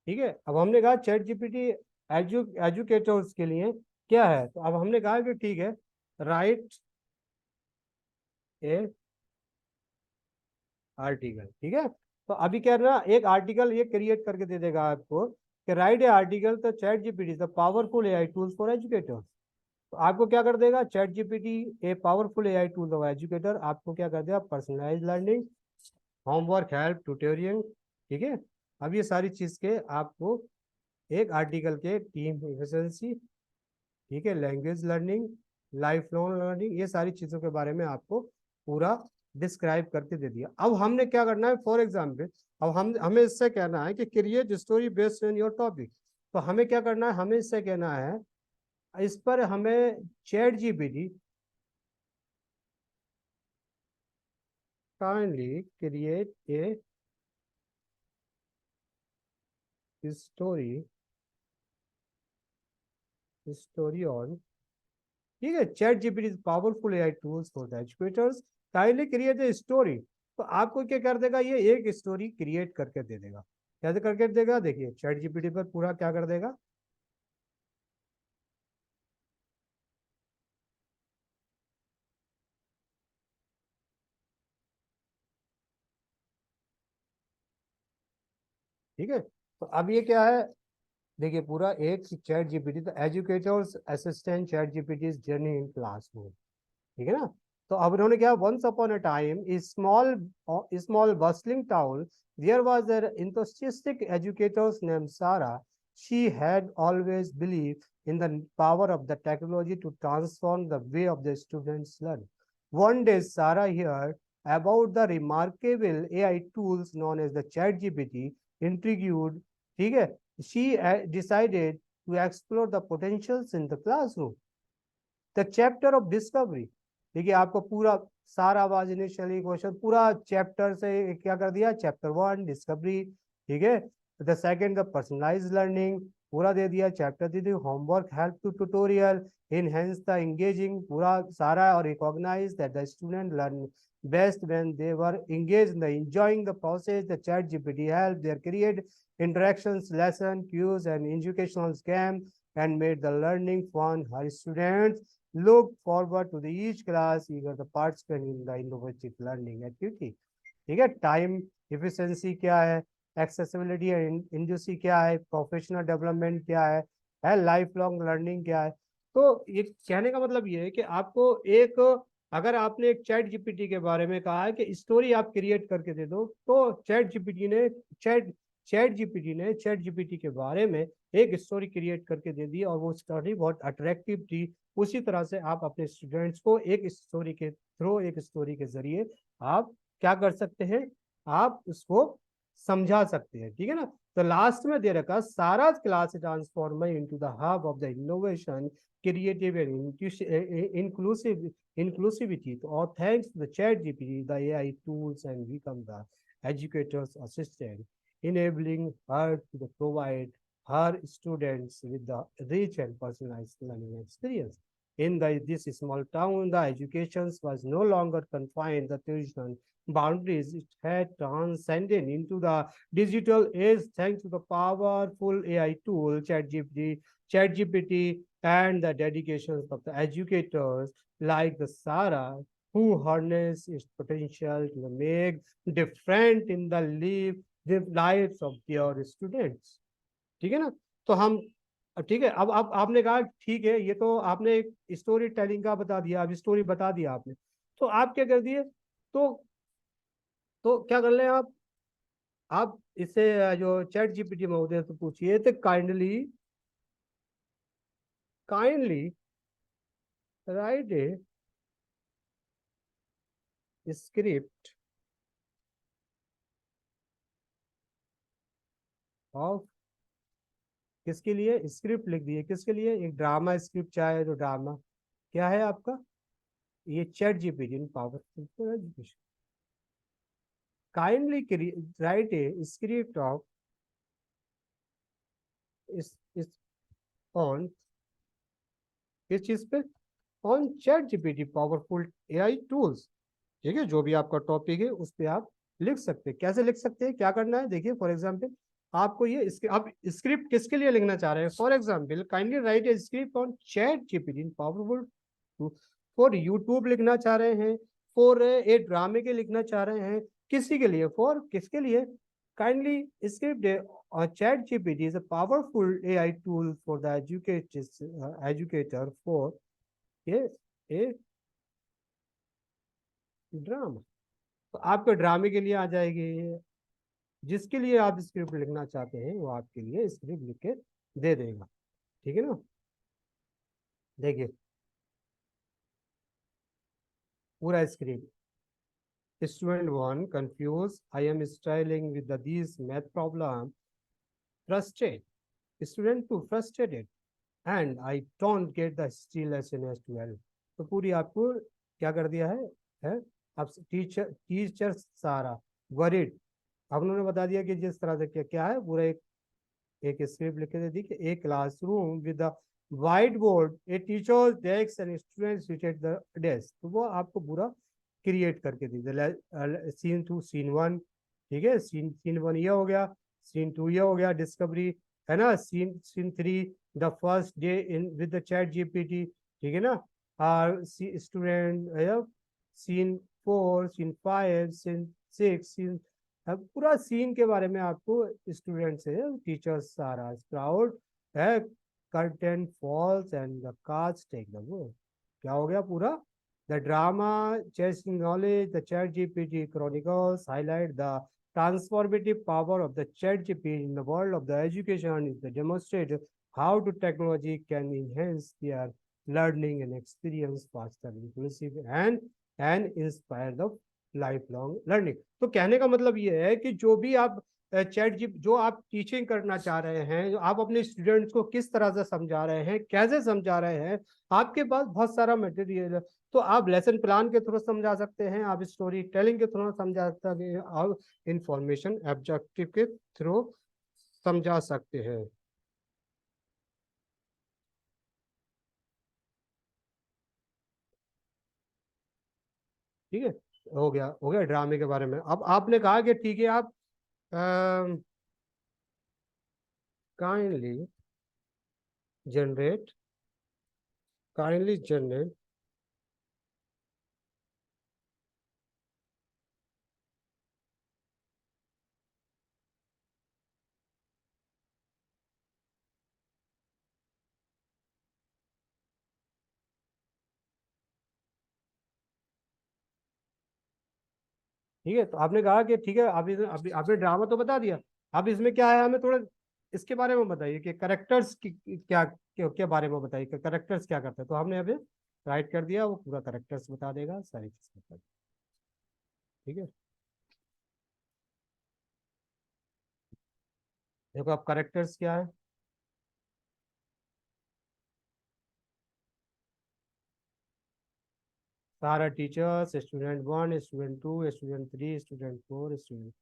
ठीक है। अब हमने कहा चैट जीपीटी एजुकेटर्स के लिए क्या है, तो अब हमने कहा कि ठीक है, राइट ए आर्टिकल, ठीक है। तो अभी क्या ना, एक आर्टिकल ये क्रिएट करके दे देगा आपको कि राइट ए आर्टिकल, तो ChatGPT the powerful AI tools for educators. तो आपको क्या कर देगा ChatGPT, a powerful AI tool for educator, आपको क्या कर देगा personalize learning, homework help tutorial, ठीक है। अब ये सारी चीज के आपको एक आर्टिकल के टीम एफिशिएंसी, ठीक है, language learning, life long learning, ये सारी चीज़ों के बारे में आपको पूरा डिस्क्राइब करके दे दिया। अब हमने क्या करना है, फॉर एग्जाम्पल अब हमें इससे कहना है कि create story based on your topic. तो हमें क्या करना है, हमें इससे कहना है, इस पर हमें chat GPT kindly create a story on, ठीक है, chat GPT is powerful AI tools for the educators, kindly create a story. तो आपको क्या कर देगा, ये एक स्टोरी क्रिएट करके दे देगा। कैसे करके देगा, देखिए चैट जीपीटी पर पूरा क्या कर देगा, ठीक है। तो अब ये क्या है, देखिए पूरा एक चैट जीपीटी, तो educators assistant ChatGPT journey in classroom, ठीक है ना। तो अब उन्होंने क्या, once upon a time small small bustling town there was an enthusiastic educator named Sarah. She had always believed in the power of the technology to transform the way of the students learn. One day Sarah heard about the remarkable AI tools known as the ChatGPT. Intrigued, ठीक है, she decided to explore the potentials in the classroom. The chapter of discovery, देखिए आपको पूरा सारा आवाज initially question पूरा chapter से क्या कर दिया, चैप्टर 1 डिस्कवरी, ठीक है। The second the personalize learning पूरा दे दिया, चैप्टर दे दिया homework help to tutorial enhance the engaging पूरा सारा, और recognize that the student learn best when they were engaged in the enjoying the process. The chat gpt helped their create interactions, lesson cues and educational game and made the learning fun. Her students look forward to the each class eager to participate in the innovative learning activity, ठीक है। Time efficiency क्या है, accessibility and industry क्या है, professional development क्या है life long learning क्या है। तो ये कहने का मतलब ये है कि आपको एक, अगर आपने एक चैट जीपीटी के बारे में कहा है कि स्टोरी आप क्रिएट करके दे दो, तो चैट जीपीटी के बारे में एक स्टोरी क्रिएट करके दे दी, और वो स्टोरी बहुत अट्रैक्टिव थी। उसी तरह से आप अपने स्टूडेंट्स को एक स्टोरी के थ्रू, एक स्टोरी के जरिए आप क्या कर सकते हैं, आप उसको समझा सकते हैं, ठीक है ना। तो लास्ट में दे रखा, सारा class transform into the hub of the innovation creative and inclusive inclusivity. Or thanks to the chat GPT, the AI tools and become the educator's assistant, enabling her to provide her students with the rich and personalized learning experience. In this small town, the education was no longer confined to the traditional boundaries. It had transcended into the digital age thanks to the powerful AI tool, ChatGPT, and the dedications of the educators like the Sarah, who harness its potential to make different in the lives of their students, ठीक है ना। तो हम, ठीक है, अब आपने कहा ठीक है, ये तो आपने एक स्टोरी टेलिंग का बता दिया, अब स्टोरी बता दिया आपने, तो आप क्या कर दिए, तो क्या कर लें आप इससे जो चैट जीपीटी महोदय से पूछिए, तो kindly right A script of, किसके लिए स्क्रिप्ट लिख दिए, किसके लिए, एक ड्रामा स्क्रिप्ट चाहे तो ड्रामा क्या है आपका, ये chat GPT powerful education, kindly right A script of इस ऑन, किस चीज पे, on chat GPT powerful AI tools, ठीक है। जो भी आपका टॉपिक है उस पर आप लिख सकते हैं। कैसे लिख सकते हैं, क्या करना है, देखिए फॉर एग्जाम्पल आपको ये आप स्क्रिप्ट किसके लिए लिखना चाह रहे हैं, for example kindly right A script on chat GPT powerful, for YouTube लिखना चाह रहे हैं, फॉर ए ड्रामे के लिखना चाह रहे हैं, किसी के लिए, फॉर किसके लिए, kindly script chat GPT is a powerful AI tool for the educator for a drama. तो आपके ड्रामे के लिए आ जाएगी, जिसके लिए आप स्क्रिप्ट लिखना चाहते हैं वो आपके लिए स्क्रिप्ट लिख के दे देगा, ठीक है ना। देखिए पूरा script, Student 1 confused. I am struggling with these math problem. Frustrated. Student 2 frustrated. And I don't get the still lesson as 12. तो पूरी आपको क्या कर दिया है? अब टीचर सारा वरीड। अब उन्होंने बता दिया कि जिस तरह से क्या क्या है, पूरा एक स्क्रिप्ट लिख के दी कि a classroom with the white board, a teacher desk and students sit at the desk. तो वो आपको पूरा क्रिएट करके दी। सीन 2 सीन 1, ठीक है, सीन 1 ये हो गया, सीन 2 ये हो गया डिस्कवरी, है ना, scene 3 the first day in with the chat GPT, ठीक है ना, student, scene 4 scene 5 scene 6 scene, अब पूरा सीन के बारे में आपको स्टूडेंट से टीचर्स सारा स्प्राउट है, curtain falls and the cards take the board। क्या हो गया पूरा? The drama chasing knowledge, the chat GPT chronicles highlight the transformative power of the chat GPT in the world of the education, is the demonstrate how to technology can enhance their learning and experience faster, inclusive and inspire the life long learning. तो कहने का मतलब ये है कि जो भी आप जो आप टीचिंग करना चाह रहे हैं, जो आप अपने स्टूडेंट्स को किस तरह से समझा रहे हैं, कैसे समझा रहे हैं, आपके पास बहुत सारा मटेरियल है। तो आप लेसन प्लान के थ्रू समझा सकते हैं, आप स्टोरी टेलिंग के थ्रू समझा सकते हैं, आप इंफॉर्मेशन ऑब्जेक्टिव के थ्रू समझा सकते हैं। ठीक है, हो गया ड्रामे के बारे में। अब आपने कहा कि ठीक है, आप काइंडली जनरेट काइंडली जनरेट ठीक है। तो आपने कहा कि ठीक है, अभी आपने ड्रामा तो बता दिया, अब इसमें क्या है, हमें थोड़ा इसके बारे में बताइए कि करेक्टर्स की क्या बारे में बताइए कि करेक्टर्स क्या करते हैं। तो हमने अभी राइट कर दिया, वो पूरा करेक्टर्स बता देगा, सारी चीज बता देगा। ठीक है, देखो अब करेक्टर्स क्या है। सारा teachers, student 1 student 2 student 3 student 4 student,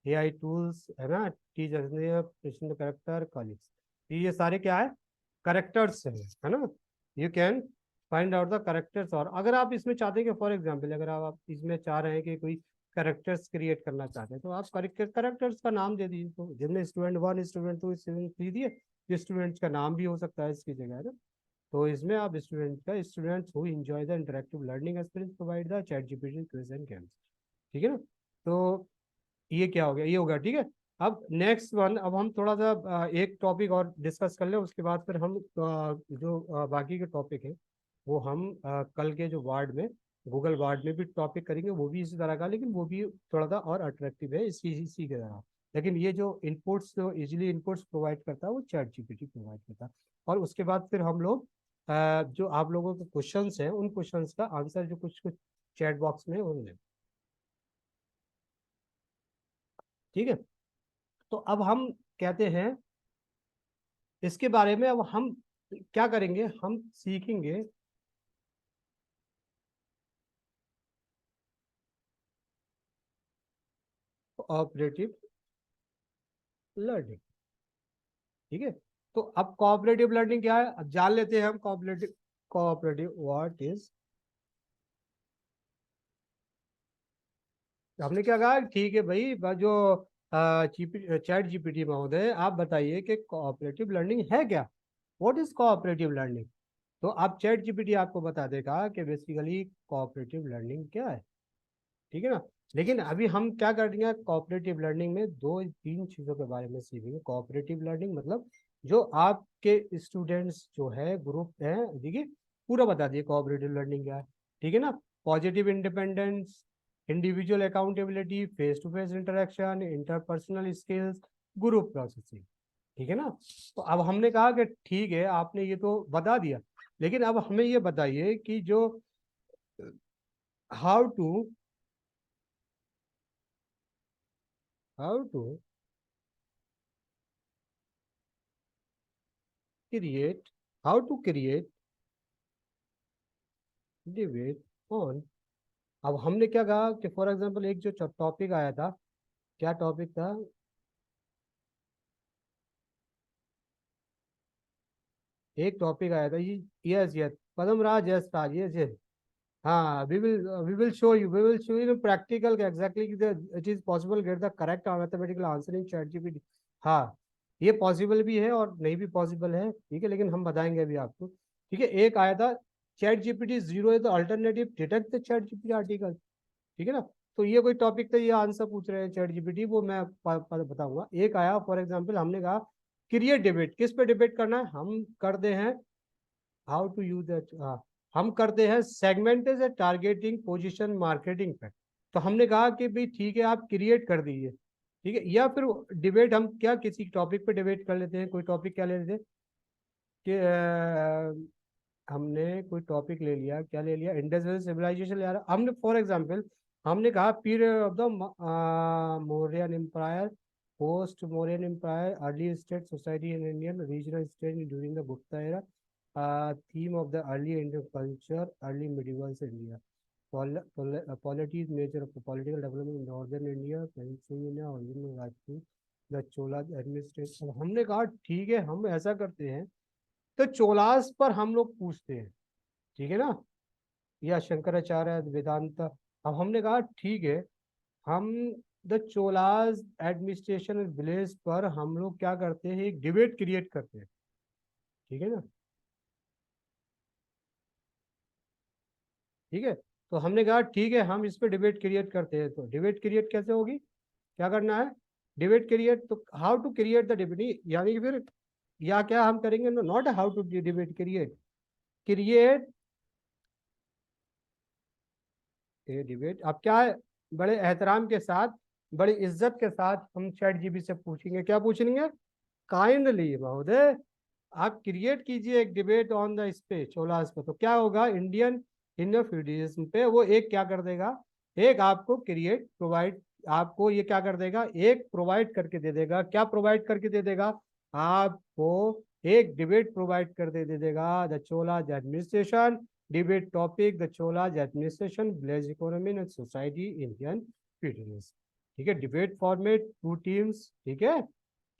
AI tools, है ना, टीचर्स करेक्टर कॉलिग्स, ये सारे क्या है, करेक्टर्स है ना। You can find out the characters. और अगर आप इसमें चाहते हैं कि फॉर एग्जांपल अगर आप इसमें चाह रहे हैं कि कोई करेक्टर्स क्रिएट करना चाहते हैं, तो आप करेक्टर्स का नाम दे दीजिए। तो जिनमें स्टूडेंट 1 स्टूडेंट 2 स्टूडेंट 3 दिए, स्टूडेंट्स का नाम भी हो सकता है इसकी जगह, है ना। तो इसमें आप students who enjoy the interactive learning experience provide the chat GPT quiz and games, ठीक है ना। तो ये क्या हो गया, ये होगा, ठीक है। अब नेक्स्ट वन, अब हम थोड़ा सा एक टॉपिक और डिस्कस कर लें, उसके बाद फिर हम जो बाकी के टॉपिक है वो हम कल के जो वार्ड में, गूगल वार्ड में भी टॉपिक करेंगे, वो भी इसी तरह का, लेकिन वो भी थोड़ा सा और अट्रैक्टिव है इसी के तरह। लेकिन ये जो इनपुट्स, जो इजिली इनपुट्स प्रोवाइड करता है वो चैट जीपीटी प्रोवाइड करता है। और उसके बाद फिर हम लोग जो आप लोगों के क्वेश्चंस हैं, उन क्वेश्चंस का आंसर जो कुछ कुछ चैट बॉक्स में वो लें, ठीक है। तो अब हम कहते हैं इसके बारे में, अब हम क्या करेंगे, हम सीखेंगे कोऑपरेटिव लर्निंग, ठीक है। तो अब कोऑपरेटिव लर्निंग क्या है, अब जान लेते हैं हम। कोऑपरेटिव कोऑपरेटिव व्हाट इज, हमने क्या कहा, ठीक है भाई, जो चैट जीपीटी महोदय, आप बताइए कि कोऑपरेटिव लर्निंग है क्या, व्हाट इज कोऑपरेटिव लर्निंग। तो आप चैट जीपीटी आपको बता देगा कि बेसिकली कोऑपरेटिव लर्निंग क्या है, ठीक है ना। लेकिन अभी हम क्या करेंगे, कोऑपरेटिव लर्निंग में दो तीन चीजों के बारे में सीखेंगे। कोऑपरेटिव लर्निंग मतलब जो आपके स्टूडेंट्स जो है, ग्रुप है, देखिए पूरा बता दिए कोऑपरेटिव लर्निंग क्या है, ठीक है ना। Positive independence, individual accountability, face to face interaction, interpersonal skills, group processing, ठीक है ना। तो अब हमने कहा कि ठीक है, आपने ये तो बता दिया, लेकिन अब हमें ये बताइए कि जो how to how to create how to create debate on. अब हमने क्या कहा कि फॉर एग्जांपल एक जो टॉपिक आया था, क्या टॉपिक था? एक टॉपिक आया था ये, यस यस, पद्म राज, यस राज, यस यस। हाँ, we will show you practical exactly it is possible get the correct mathematical answer in ChatGPT। हाँ, ये पॉसिबल भी है और नहीं भी पॉसिबल है, ठीक है, लेकिन हम बताएंगे अभी आपको। ठीक है, एक आया था ChatGPT 0 है तो alternative detect the ChatGPT article. ठीक है ना, तो ये कोई टॉपिक था, ये आंसर पूछ रहे हैं ChatGPT, वो मैं बताऊंगा। एक आया फॉर एग्जाम्पल, हमने कहा क्रिएट डिबेट, किस पे डिबेट करना है, हम करते हैं हाउ टू यूज दैट, हम करते हैं सेगमेंटेड टारगेटिंग पोजीशन मार्केटिंग पे। तो हमने कहा कि भाई ठीक है, आप क्रिएट कर दीजिए। ठीक है, या फिर डिबेट हम क्या किसी टॉपिक पे डिबेट कर लेते हैं, कोई टॉपिक क्या ले लेते हैं कि हमने कोई टॉपिक ले लिया, क्या ले लिया, इंडस सिविलाइजेशन ले रहा हमने फॉर एग्जांपल। हमने कहा period of the Mauryan empire, post Mauryan empire, early state society in Indian regional state during the Gupta era, theme of the early Indian culture, early medieval India, polities, nature of the political development in northern India, Peninsular, original Rajput, the Chola administration। हमने कहा ठीक है, हम ऐसा करते हैं, तो चोलास पर हम लोग पूछते हैं, ठीक है ना, या शंकराचार्य वेदांत। अब हमने कहा ठीक है, हम द चोलास एडमिनिस्ट्रेशन विलेज पर हम लोग क्या करते हैं, एक डिबेट क्रिएट करते हैं। ठीक है ना, ठीक है, तो हमने कहा ठीक है, हम इस पे डिबेट क्रिएट करते हैं। तो डिबेट क्रिएट कैसे होगी, क्या करना है, डिबेट क्रिएट, तो how to create the debate, यानी कि फिर या क्या हम करेंगे, not how to debate, create, create a debate. अब क्या है, बड़े एहतराम के साथ, बड़ी इज्जत के साथ हम चैट जीबी से पूछेंगे, क्या पूछेंगे, काइंडली महोदय आप क्रिएट कीजिए एक debate on the space Cholas पे। तो क्या होगा, इंडियन इंडियन फ्यूडिज्म पे वो एक क्या कर देगा, एक आपको क्रिएट प्रोवाइड, आपको ये क्या कर देगा, एक प्रोवाइड करके दे देगा। क्या प्रोवाइड करके दे देगा, आपको एक डिबेट प्रोवाइड कर दे देगा, the Cholas administration debate topic, the Cholas administration village economy and society Indian feudalism. ठीक है, डिबेट फॉर्मेट टू टीम्स, ठीक है,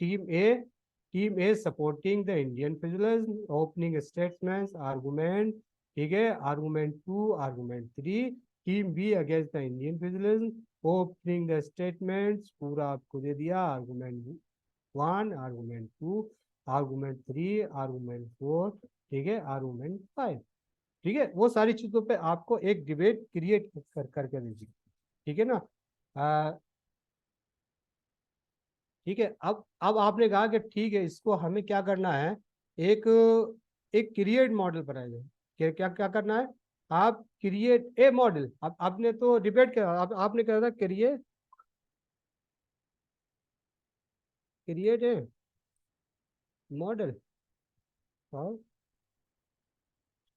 team A supporting the Indian federalism, opening statements argument, ठीक है, argument two argument three, team B against the Indian federalism, opening the statements पूरा आपको दे दिया, argument one, argument two, argument three, argument four, ठीक है, आर्गुमेंट फाइव। ठीक है, वो सारी चीजों पे आपको एक डिबेट क्रिएट करके दीजिए। ठीक है ना, ठीक है, अब आपने कहा कि ठीक है, इसको हमें क्या करना है, एक एक क्रिएट मॉडल बनाएंगे। क्या क्या क्या करना है, आप क्रिएट ए मॉडल। अब आपने तो डिबेट किया, आपने कहा था क्रिएट क्रिएट ए मॉडल, और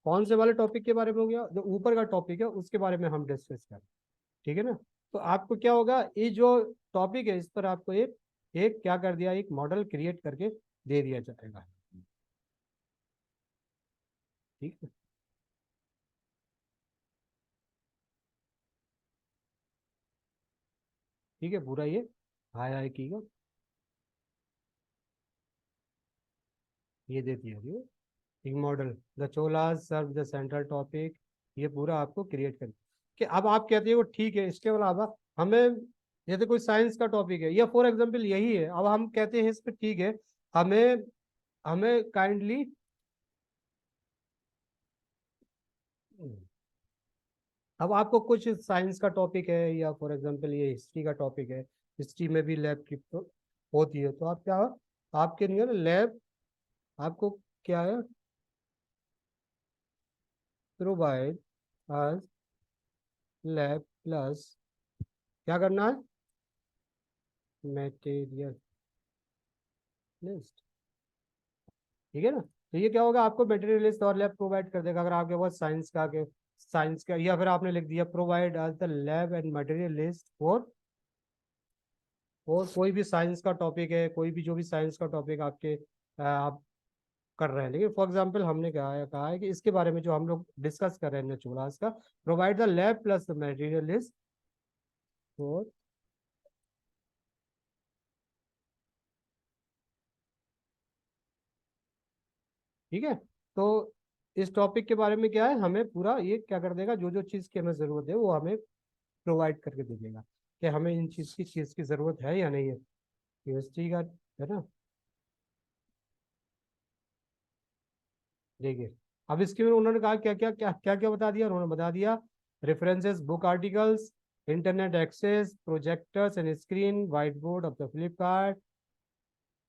कौन से वाले टॉपिक के बारे में हो गया, जो ऊपर का टॉपिक है उसके बारे में हम डिस्कस करें। ठीक है ना, तो आपको क्या होगा, ये जो टॉपिक है इस पर आपको एक एक क्या कर दिया, एक मॉडल क्रिएट करके दे दिया जाएगा। ठीक है, ठीक है, पूरा ये हाय हाय की ये दे दिया ये एक model, the Cholas serve the central topic, ये पूरा आपको क्रिएट कर कि अब आप कहते हो ठीक है, इसके अलावा हमें, जैसे कोई साइंस का टॉपिक है या फॉर एग्जांपल यही है, अब हम कहते हैं इस पर ठीक है, हमें हमें काइंडली, अब आपको कुछ साइंस का टॉपिक है या फॉर एग्जांपल ये हिस्ट्री का टॉपिक है, हिस्ट्री में भी लैब की तो होती है, तो आप क्या, आपके लिए ना लैब, आपको क्या है, प्रोवाइड आज लैब प्लस, क्या करना है, मटेरियल लिस्ट। ठीक है ना, तो ये क्या होगा, आपको मटेरियल लिस्ट और लैब प्रोवाइड कर देगा, अगर आपके पास साइंस का के साइंस का, या फिर आपने लिख दिया provide as the lab and material list for और कोई भी साइंस का टॉपिक है, कोई भी जो भी साइंस का टॉपिक आपके आप कर रहे हैं, लेकिन फॉर एग्जांपल हमने कहा है कि इसके बारे में जो हम लोग डिस्कस कर रहे हैं नेचुरल ग्लास का, provide the lab plus the material is for, ठीक है। तो इस टॉपिक के बारे में क्या है, हमें पूरा ये क्या कर देगा, जो जो चीज़ की हमें ज़रूरत है वो हमें प्रोवाइड करके दे देगा कि हमें इन चीज़ की ज़रूरत है या नहीं है, केमिस्ट्री का, है ना। देखिए, अब इसके में उन्होंने कहा क्या क्या क्या क्या क्या बता दिया, उन्होंने बता दिया references, book articles, internet access, projectors and screen, white board of the Flipkart,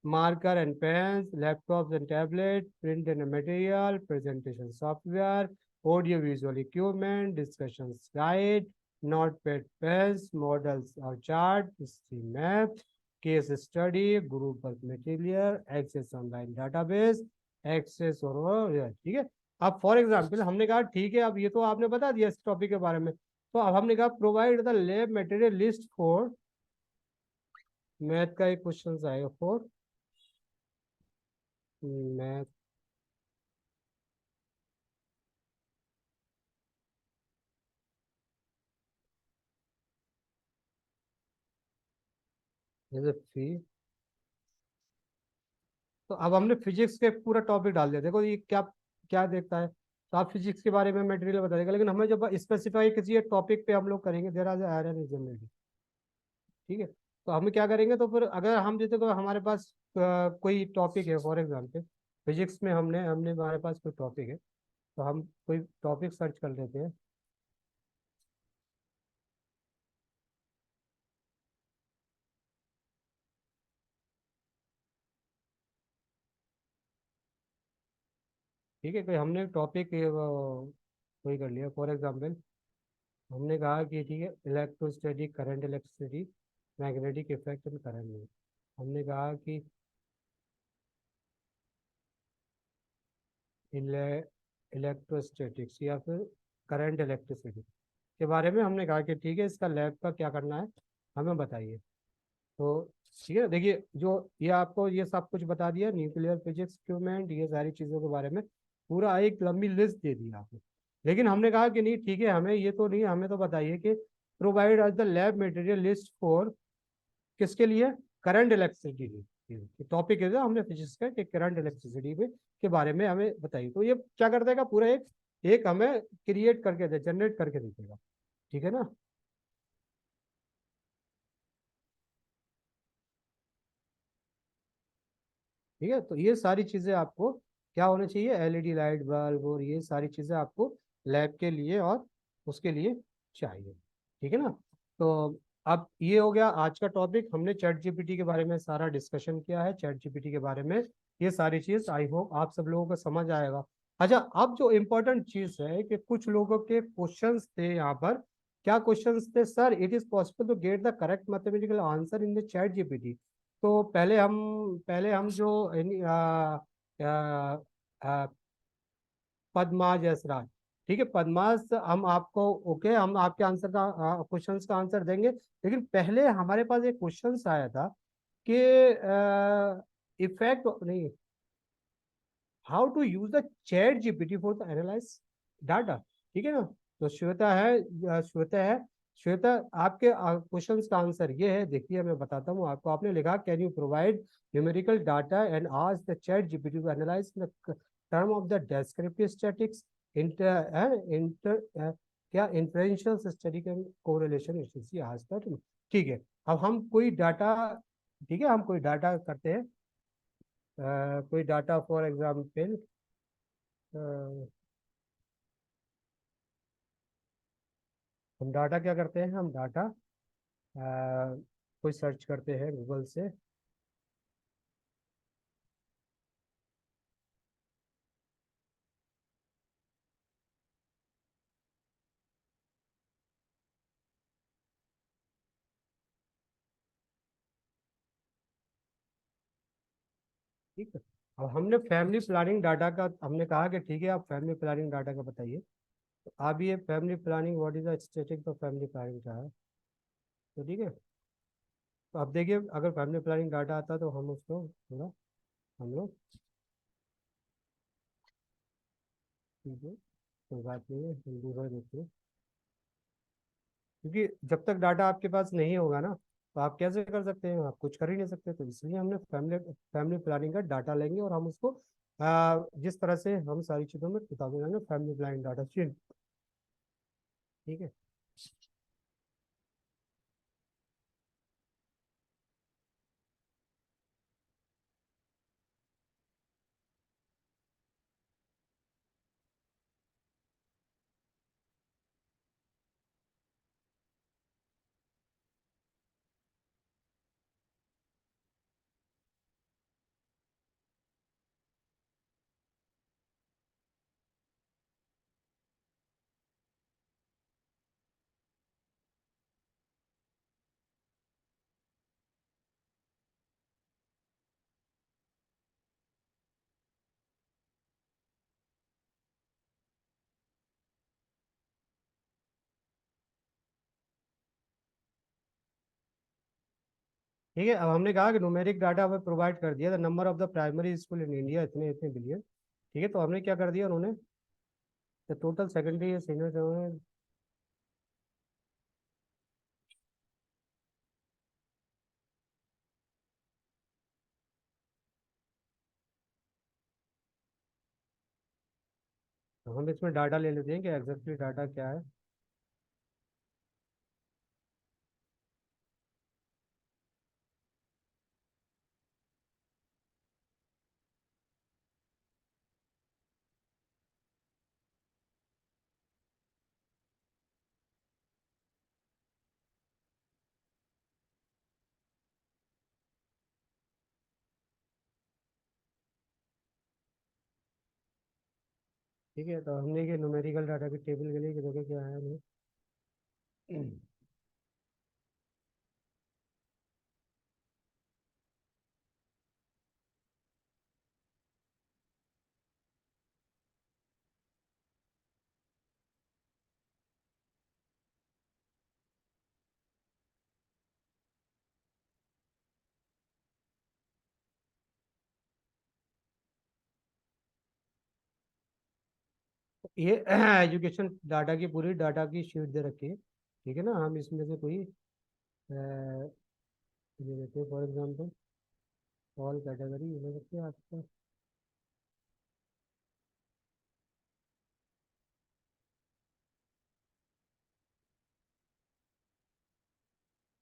marker and pens, laptops and tablet, print and material, presentation software, audio visual equipment, discussions guide, notepad pens, models or chart, history map, case study, group work material, access online database, access और ठीक है। अब for example हमने कहा ठीक है, अब ये तो आपने बता दिया इस टॉपिक के बारे में, तो अब हमने कहा provide the lab material list for, math का एक क्वेश्चन आएगा फॉर मैथ, जैसे फी, तो अब हमने फिजिक्स के पूरा टॉपिक डाल दिया, देखो ये क्या क्या देखता है, तो आप फिजिक्स के बारे में मटेरियल बता देगा, लेकिन हमें जब स्पेसिफाई किसी एक टॉपिक पे हम लोग करेंगे, there are iron is generated, ठीक है। तो हम क्या करेंगे, तो फिर अगर हम जैसे तो हमारे पास कोई टॉपिक है, फॉर एग्जाम्पल फिजिक्स में हमने हमने हमारे पास कोई टॉपिक है, तो हम कोई टॉपिक सर्च कर लेते हैं, ठीक है, कोई हमने टॉपिक कोई कर लिया, फॉर एग्जाम्पल हमने कहा कि ठीक है electrostatic current, electricity, magnetic effect and current में, हमने कहा कि इलेक्ट्रोस्टैटिक्स या फिर करंट इलेक्ट्रिसिटी के बारे में हमने कहा कि ठीक है इसका लैब का क्या करना है, हमें बताइए। तो ठीक है, देखिए जो ये आपको ये सब कुछ बता दिया, न्यूक्लियर फिजिक्स इक्विपमेंट, ये सारी चीज़ों के बारे में पूरा एक लंबी लिस्ट दे दी आपने, लेकिन हमने कहा कि नहीं ठीक है, हमें ये तो नहीं, हमें तो बताइए कि provide as the lab material list for, किसके लिए, करंट इलेक्ट्रिसिटी, टॉपिक है जो हमने फिजिक्स का कि करंट इलेक्ट्रिसिटी में के बारे में हमें बताइए, तो ये क्या कर देगा, पूरा एक एक हमें क्रिएट करके दे, जनरेट करके देगा, ठीक है ना। ठीक है, तो ये सारी चीजें आपको क्या होना चाहिए, एलईडी लाइट बल्ब और ये सारी चीजें आपको लैब के लिए और उसके लिए चाहिए, ठीक है ना। तो अब ये हो गया आज का टॉपिक, हमने चैट जीपीटी के बारे में सारा डिस्कशन किया है, चैट जीपीटी के बारे में ये सारी चीज आई होप आप सब लोगों को समझ आएगा। अच्छा, अब जो इम्पोर्टेंट चीज है कि कुछ लोगों के क्वेश्चंस थे यहाँ पर, क्या क्वेश्चंस थे, sir it is possible to get the correct mathematical answer in the chat GPT. तो पहले हम जो आ, आ, पद्मा जसराज, ठीक है पद्मास, हम आपको ओके, हम आपके आंसर का क्वेश्चंस का आंसर देंगे, लेकिन पहले हमारे पास एक क्वेश्चंस आया था कि इफेक्ट नहीं, how to use the chat GPT for the analyze data, ठीक है ना। तो श्वेता आपके क्वेश्चंस का आंसर ये है, देखिए मैं बताता हूँ आपको, आपने लिखा can you provide numerical data and ask the chat GPT to analyze the term of the descriptive statistics, inter क्या इन्फ्लुएंशियल स्टैटिक कोरिलेशन इफिशिएंसी आज तक, ठीक है। अब हम कोई डाटा, ठीक है हम कोई डाटा करते हैं, कोई डाटा फॉर एग्जाम्पल, हम डाटा क्या करते हैं, हम डाटा कोई सर्च करते हैं गूगल से, ठीक है। अब हमने फैमिली प्लानिंग डाटा का हमने कहा कि ठीक है आप फैमिली प्लानिंग डाटा का बताइए, तो आप ये family planning what is the static of family planning का है, तो ठीक है। तो अब देखिए अगर फैमिली प्लानिंग डाटा आता तो हम उसको थोड़ा हम लोग ठीक है, कोई बात नहीं है, हम दूसरा देखते हैं। क्योंकि जब तक डाटा आपके पास नहीं होगा ना, तो आप कैसे कर सकते हैं, आप कुछ कर ही नहीं सकते। तो इसलिए हमने फैमिली फैमिली प्लानिंग का डाटा लेंगे और हम उसको जिस तरह से हम सारी चीज़ों में 2011 फैमिली प्लानिंग डाटा चेंज, ठीक है। ठीक है, अब हमने कहा कि न्यूमेरिक डाटा हमें प्रोवाइड कर दिया, the number of the primary school in India इतने इतने बिलियन। ठीक है, तो हमने क्या कर दिया उन्होंने, द टोटल सेकेंडरी सीनियर, हम इसमें डाटा ले लेते हैं कि एग्जैक्टली डाटा क्या है। ठीक है, तो हमने ये न्यूमेरिकल डाटा की टेबल के लिए कि देखो क्या है हमें। ये एजुकेशन डाटा की पूरी डाटा की शीट दे रखी है। ठीक है ना, हम इसमें से कोई ये देते हैं, फॉर एग्जाम्पल ऑल कैटेगरी हो सकते हैं आपका।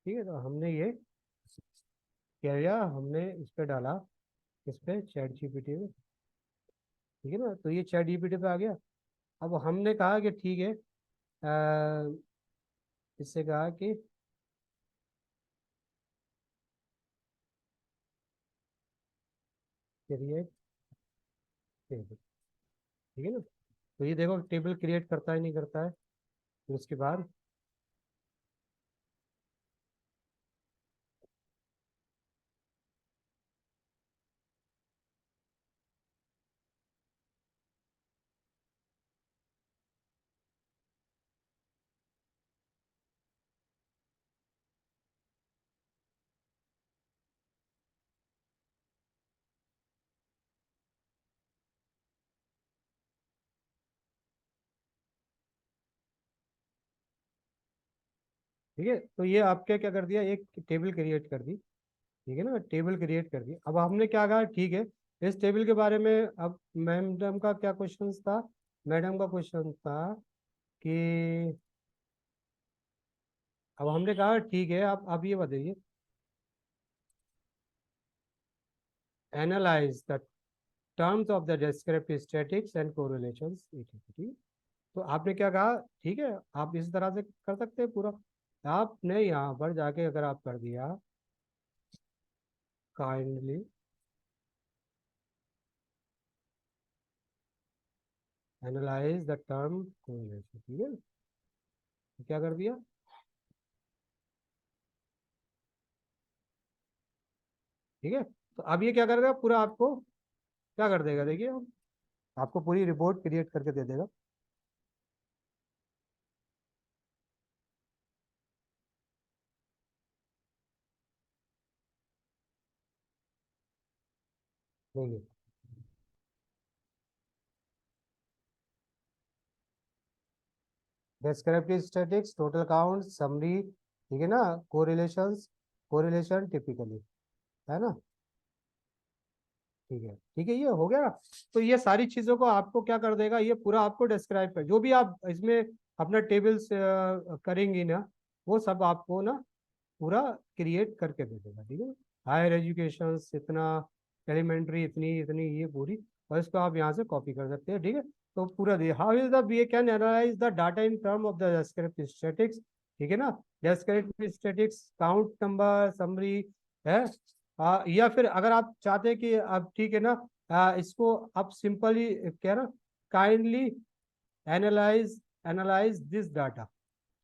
ठीक है, तो हमने ये क्या किया, हमने इस पे डाला, इस पे चैट जीपीटी में। ठीक है ना, तो ये चैट जीपीटी पे आ गया। अब हमने कहा कि ठीक है, इससे कहा कि क्रिएट टेबल। ठीक है ना, तो ये देखो टेबल क्रिएट करता है नहीं करता है। फिर उसके बाद ठीक है, तो ये आपके क्या कर दिया, एक टेबल क्रिएट कर दी। ठीक है ना, टेबल क्रिएट कर दी। अब हमने क्या कहा, ठीक है, इस टेबल के बारे में अब मैडम का क्या क्वेश्चन था, मैडम का क्वेश्चन था कि अब हमने कहा ठीक है, आप ये बताइए, analyse the terms of the descriptive statics and correlations ETP. तो आपने क्या कहा, ठीक है, आप इस तरह से कर सकते हैं पूरा। आपने यहाँ पर जाके अगर आप कर दिया, kindly analyse the term correlation, ठीक है, तो क्या कर दिया। ठीक है, तो अब ये क्या करेगा, पूरा आपको क्या कर देगा, देखिए आपको पूरी रिपोर्ट क्रिएट करके दे देगा। देखिए, descriptive statics, total count, summary, ठीक है ना, कोरिलेशंस, कोरिलेशन टिपिकली, है ना। ठीक है, ये हो गया ना। तो ये सारी चीजों को आपको क्या कर देगा, ये पूरा आपको डिस्क्राइब कर, जो भी आप इसमें अपना टेबल्स करेंगी ना, वो सब आपको ना पूरा क्रिएट करके दे देगा, ठीक है। हायर एजुकेशन इतना, एलिमेंट्री इतनी इतनी, ये पूरी, और इसको आप यहाँ से कॉपी कर सकते हैं, ठीक है। तो पूरा दे, how is the we can analyse the data in term of the descriptive statics, ठीक है ना। Descriptive statics, count number, summary है। या फिर अगर आप चाहते हैं कि अब ठीक है ना, इसको आप सिंपली क्या ना, kindly analyse analyse this data.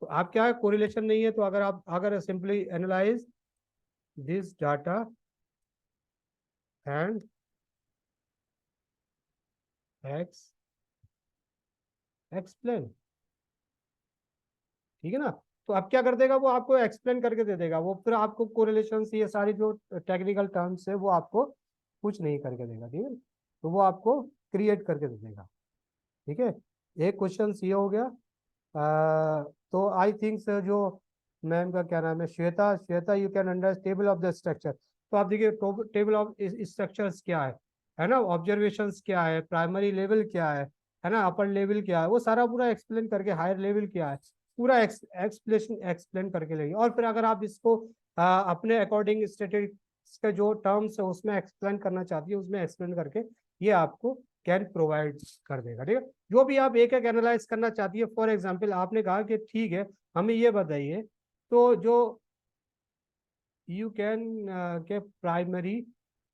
तो आप क्या है, कोरिलेशन नहीं है, तो अगर आप अगर simply analyse this data and x explain, ठीक है ना। तो अब क्या कर देगा, वो आपको एक्सप्लेन करके दे देगा, वो फिर आपको कोरिलेशन ये सारी जो टेक्निकल टर्म्स है वो आपको कुछ नहीं करके देगा, ठीक है। तो वो आपको क्रिएट करके दे देगा, ठीक है। एक क्वेश्चन ये हो गया। तो आई थिंक जो मैम का क्या नाम है, Shweta, Shweta you can under table of the structure. तो आप देखिए टेबल ऑफ स्ट्रक्चर्स क्या है ना, ऑब्जर्वेशंस क्या है, प्राइमरी लेवल क्या है ना, अपर लेवल क्या है, वो सारा पूरा एक्सप्लेन करके, हायर लेवल क्या है, पूरा एक्सप्लेनेशन एक्सप्लेन करके लेंगे। और फिर अगर आप इसको अपने अकॉर्डिंग स्टैटिस्टिक्स के जो टर्म्स है उसमें एक्सप्लेन करना चाहती है, उसमें एक्सप्लेन करके ये आपको कैन प्रोवाइड कर देगा, ठीक है। जो भी आप एक एक एनालाइज करना चाहती है, फॉर एग्जांपल आपने कहा कि ठीक है हमें ये बताइए, तो जो यू कैन के प्राइमरी,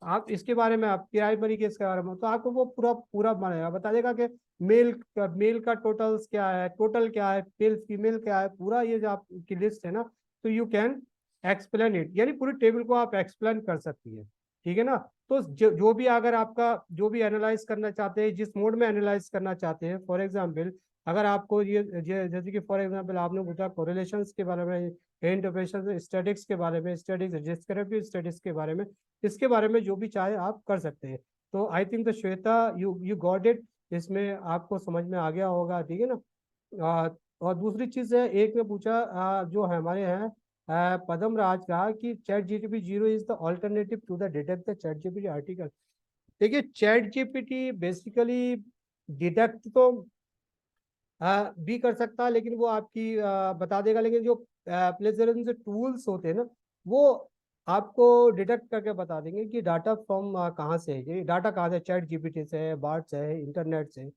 आप इसके बारे में, आप प्राइमरी के इसके बारे में, तो आपको वो पूरा पूरा बनेगा, बता देगा कि मेल का टोटल्स क्या है, टोटल क्या है, मेल फीमेल क्या है, पूरा ये जो आपकी लिस्ट है ना, तो यू कैन एक्सप्लेन इट, यानी पूरी टेबल को आप एक्सप्लेन कर सकती है, ठीक है ना। तो जो भी अगर आपका जो भी एनालाइज करना चाहते हैं, जिस मोड में एनालाइज करना चाहते हैं, फॉर एग्जांपल अगर आपको जैसे कि फॉर एग्जांपल आपने पूछा कोरिलेशंस के बारे में, इंटरप्रेशन स्टैटिक्स के बारे में, स्टैटिक्स डिस्क्रिप्टिव स्टैटिक्स के बारे में, इसके बारे में जो भी चाहे आप कर सकते हैं। तो I think the Shweta you got it, इसमें आपको समझ में आ गया होगा, ठीक है ना। और दूसरी चीज है, एक ने पूछा जो हमारे हैं पदम राज का, कि ChatGPT zero is the alternative to the detect the chat GPT article. देखिए चैट जीपीटी बेसिकली डिटेक्ट तो भी कर सकता है, लेकिन वो आपकी बता देगा, लेकिन जो प्लेजरिज्म से टूल्स होते हैं ना, वो आपको डिटेक्ट करके बता देंगे कि डाटा फ्रॉम कहाँ से है, ये डाटा कहाँ से, चैट जीपीटी से है, बार्ट से है, इंटरनेट से,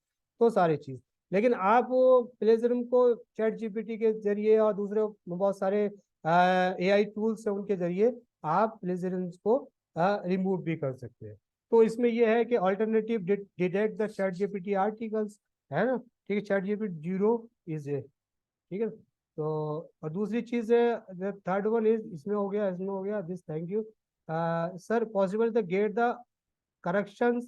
तो सारी चीज़। लेकिन आप वो प्लेजरिज्म को चैट जीपीटी के जरिए और दूसरे बहुत सारे एआई टूल्स है उनके जरिए आप प्लेजरिज्म को रिमूव भी कर सकते हैं। तो इसमें यह है कि alternative detect the chat GPT articles, है ना, ठीक है, chat GPT zero is a, ठीक है। तो और दूसरी चीज है, थर्ड वन इज, इसमें हो गया, इसमें हो गया this, thank you sir, possible the get the corrections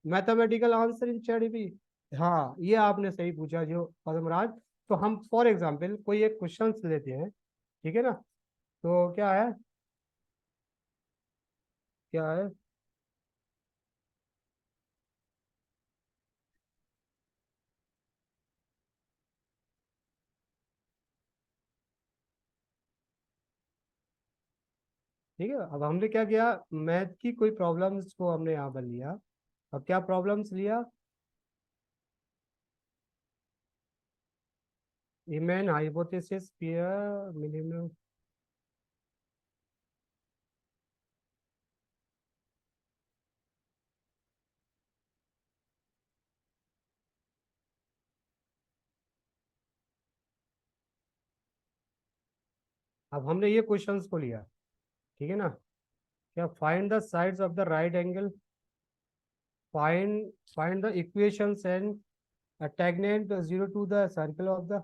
mathematical answer in chat GPT. हाँ ये आपने सही पूछा जो पद्मराज। तो हम फॉर एग्जांपल कोई एक क्वेश्चन लेते हैं, ठीक है ना। तो क्या है, क्या है, ठीक है। अब हमने क्या किया, मैथ की कोई प्रॉब्लम्स को हमने यहाँ पर लिया। अब क्या प्रॉब्लम्स लिया, ईमेन हाइपोथेसिस पेयर मिनिमम। अब हमने ये क्वेश्चंस को लिया, ठीक है ना। क्या, find the sides of the right angle, find find the equations and tangent zero to the circle of the.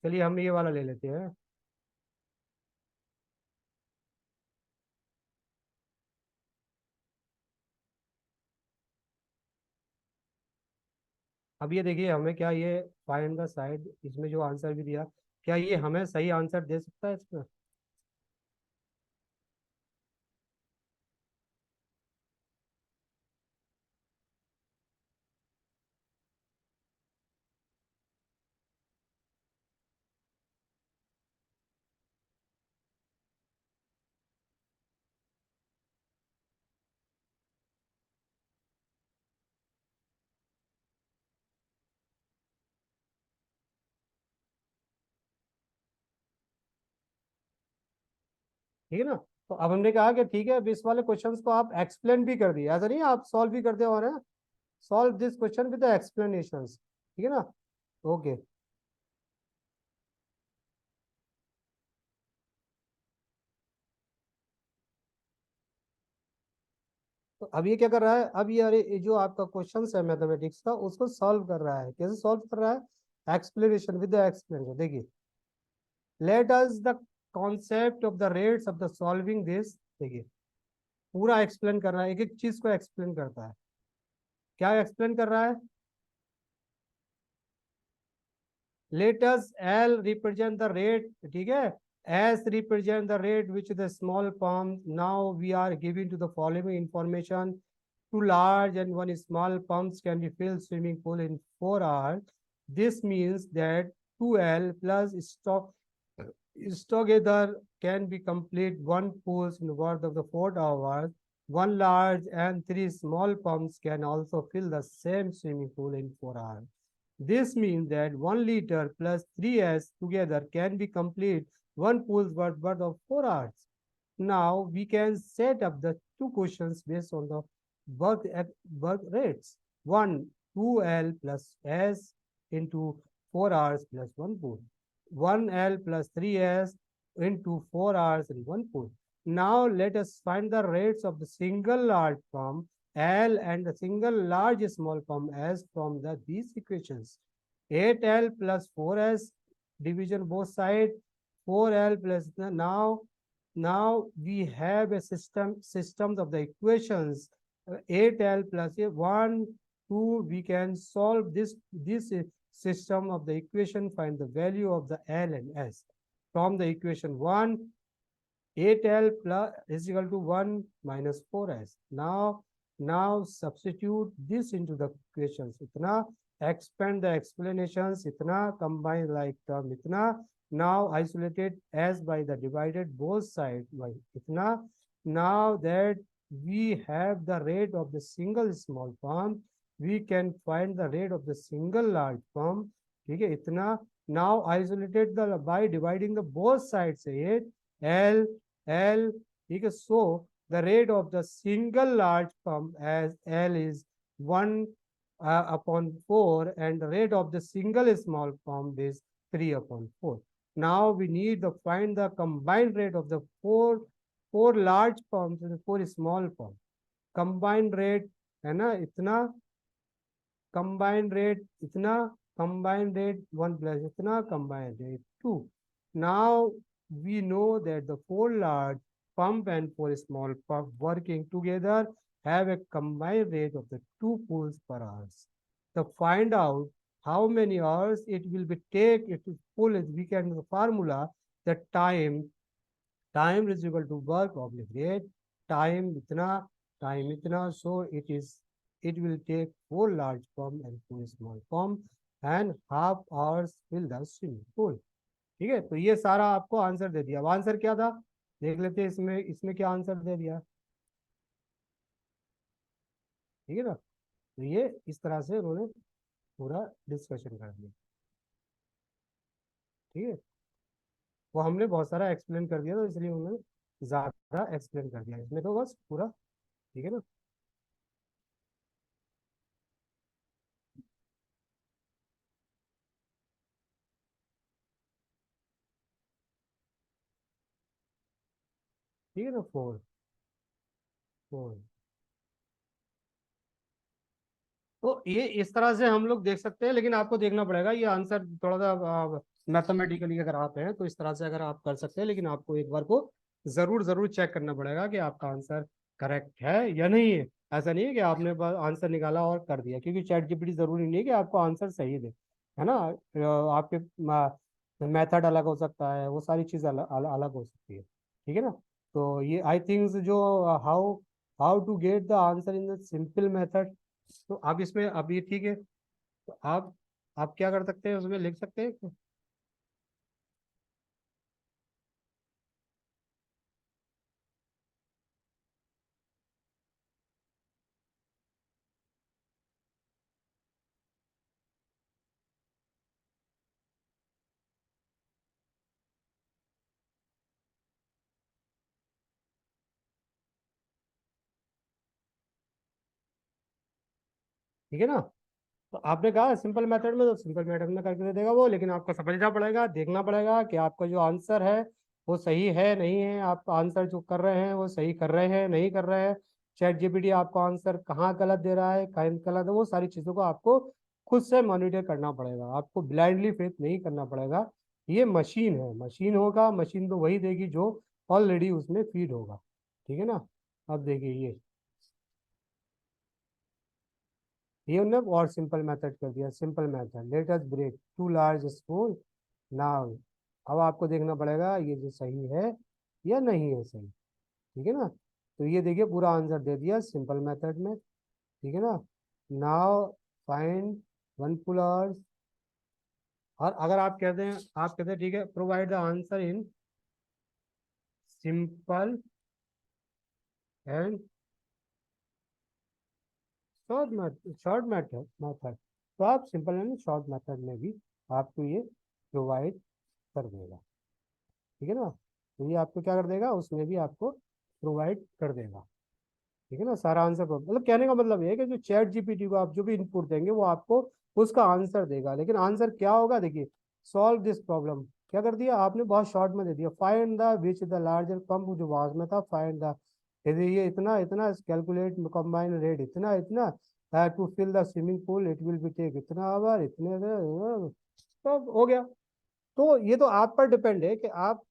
चलिए हम ये वाला ले लेते हैं। अब ये देखिए हमें क्या, ये फाइंड द साइड, इसमें जो आंसर भी दिया, क्या ये हमें सही आंसर दे सकता है इसमें? ठीक है ना। तो अब हमने कहा कि ठीक है, अब इस वाले क्वेश्चंस को आप एक्सप्लेन भी कर दिए, ऐसा नहीं है आप सॉल्व भी करते हो रहे हैं। Solve this question with the explanations, ठीक है ना। ओके। तो अब ये क्या कर रहा है, अब ये अरे ये जो आपका क्वेश्चन है मैथमेटिक्स का, उसको सॉल्व कर रहा है। कैसे सॉल्व कर रहा है? Explanation with the explanation. देखिए, let us the concept of the rates of the solving this. देखिए, पूरा एक्सप्लेन कर रहा है, एक एक चीज को एक्सप्लेन करता है। क्या एक्सप्लेन कर रहा है? Let us L represent the rate, ठीक है, S represent the rate which the small pump. Now we are giving to the following information: two large and one small pumps can be filled swimming pool in 4 hours. This means that 2L plus stock either can be complete one pools in worth of the 4 hours. One large and three small pumps can also fill the same swimming pool in 4 hours. This means that 1 liter plus 3S together can be complete one pool's worth of 4 hours. Now we can set up the two questions based on the work rates. One, 2L plus S into 4 hours plus one pool. 1L plus 3S into 4 hours in one pool. Now let us find the rates of the single large pump L and the single large small pump S from these equations. 8L plus 4S division both sides. 4L plus now we have a systems of the equations. 8L plus 1 2, we can solve this system of the equation, find the value of the L and S from the equation 1. 8L plus is equal to 1 minus 4S. Now substitute this into the equations. Itna expand the explanations. Itna combine like term. Itna now isolated as by the divided both sides by itna. Now that we have the rate of the single small pump, we can find the rate of the single large pump. Okay, itna now isolated the by dividing the both sides. 8 L ठीक है। So the rate of the single large pump as L is 1 upon 4 and the rate of the single small pump is 3 upon 4. Now we need to find the combined rate of the four large pumps and 4 small pumps. Combined rate है ना इतना, combined rate itna, combined rate 1 plus itna, combined rate 2. Now we know that the 4 large pump and 4 small pump working together have a combined rate of the 2 pools per hour. To find out how many hours it will be take it to pull it, we can the formula the time is equal to work oblique rate, time itna, so it will take 4 large pump and 4 small pump and half hours fill the swimming pool. ठीक है, तो ये सारा आपको answer दे दिया। अब answer क्या था देख लेते हैं, इसमें इसमें क्या आंसर दे दिया। ठीक है ना, तो ये इस तरह से उन्होंने पूरा डिस्कशन कर दिया। ठीक है, वो हमने बहुत सारा एक्सप्लेन कर दिया, तो इसलिए उन्होंने ज्यादा एक्सप्लेन कर दिया इसमें तो बस पूरा। ठीक है ना। ठीक है ना, 4 4। तो ये इस तरह से हम लोग देख सकते हैं, लेकिन आपको देखना पड़ेगा ये आंसर थोड़ा सा मैथमेटिकली अगर आप हैं तो इस तरह से अगर आप कर सकते हैं, लेकिन आपको एक बार को जरूर जरूर चेक करना पड़ेगा कि आपका आंसर करेक्ट है या नहीं है। ऐसा नहीं है कि आपने आंसर निकाला और कर दिया, क्योंकि चैट जीपीटी जरूरी नहीं है कि आपको आंसर सही दे, है ना। आपके मेथड अलग हो सकता है, वो सारी चीज़ अलग हो सकती है, ठीक है ना। तो ये आई थिंक्स जो how how to get the answer in the simple method, तो आप इसमें अब ये ठीक है, तो आप क्या कर सकते हैं, उसमें लिख सकते हैं। ठीक है ना, तो आपने कहा सिंपल मेथड में, तो सिंपल मेथड में करके दे देगा वो, लेकिन आपको समझना पड़ेगा, देखना पड़ेगा कि आपका जो आंसर है वो सही है नहीं है, आप आंसर जो कर रहे हैं वो सही कर रहे हैं नहीं कर रहे हैं, चैट जीपीटी आपको आंसर कहाँ गलत दे रहा है कहाँ गलत है, वो सारी चीज़ों को आपको खुद से मॉनिटर करना पड़ेगा, आपको ब्लाइंडली फेथ नहीं करना पड़ेगा। ये मशीन है, मशीन होगा, मशीन तो वही देगी जो ऑलरेडी उसमें फीड होगा, ठीक है ना। अब देखिए ये उन्होंने और सिंपल मेथड कर दिया, simple method, let us break to large spoon now. अब आपको देखना पड़ेगा ये जो सही है या नहीं है सही, ठीक है ना। तो ये देखिए पूरा आंसर दे दिया सिंपल मेथड में, ठीक है ना। नाउ फाइंड वन पुल आवर्स, और अगर आप कहते हैं ठीक है, provide the answer in simple and short method, तो आप सिंपल एंड शॉर्ट मेथड में भी आपको ये प्रोवाइड कर देगा, ठीक है ना। तो ये आपको क्या कर देगा, उसमें भी आपको प्रोवाइड कर देगा, ठीक है ना, सारा आंसर। मतलब कहने का मतलब ये है कि जो चैट जीपीटी को आप जो भी इनपुट देंगे वो आपको उसका आंसर देगा, लेकिन आंसर क्या होगा, देखिए सॉल्व दिस प्रॉब्लम, क्या कर दिया आपने, बहुत शॉर्ट में दे दिया, find the which the larger pump, जो वाज में था, फाइंड द, यदि ये इतना इतना कैलकुलेट कंबाइन रेट इतना इतना to fill the swimming pool it will be take इतना आवर इतने, तो हो गया। तो ये तो आप पर डिपेंड है कि आप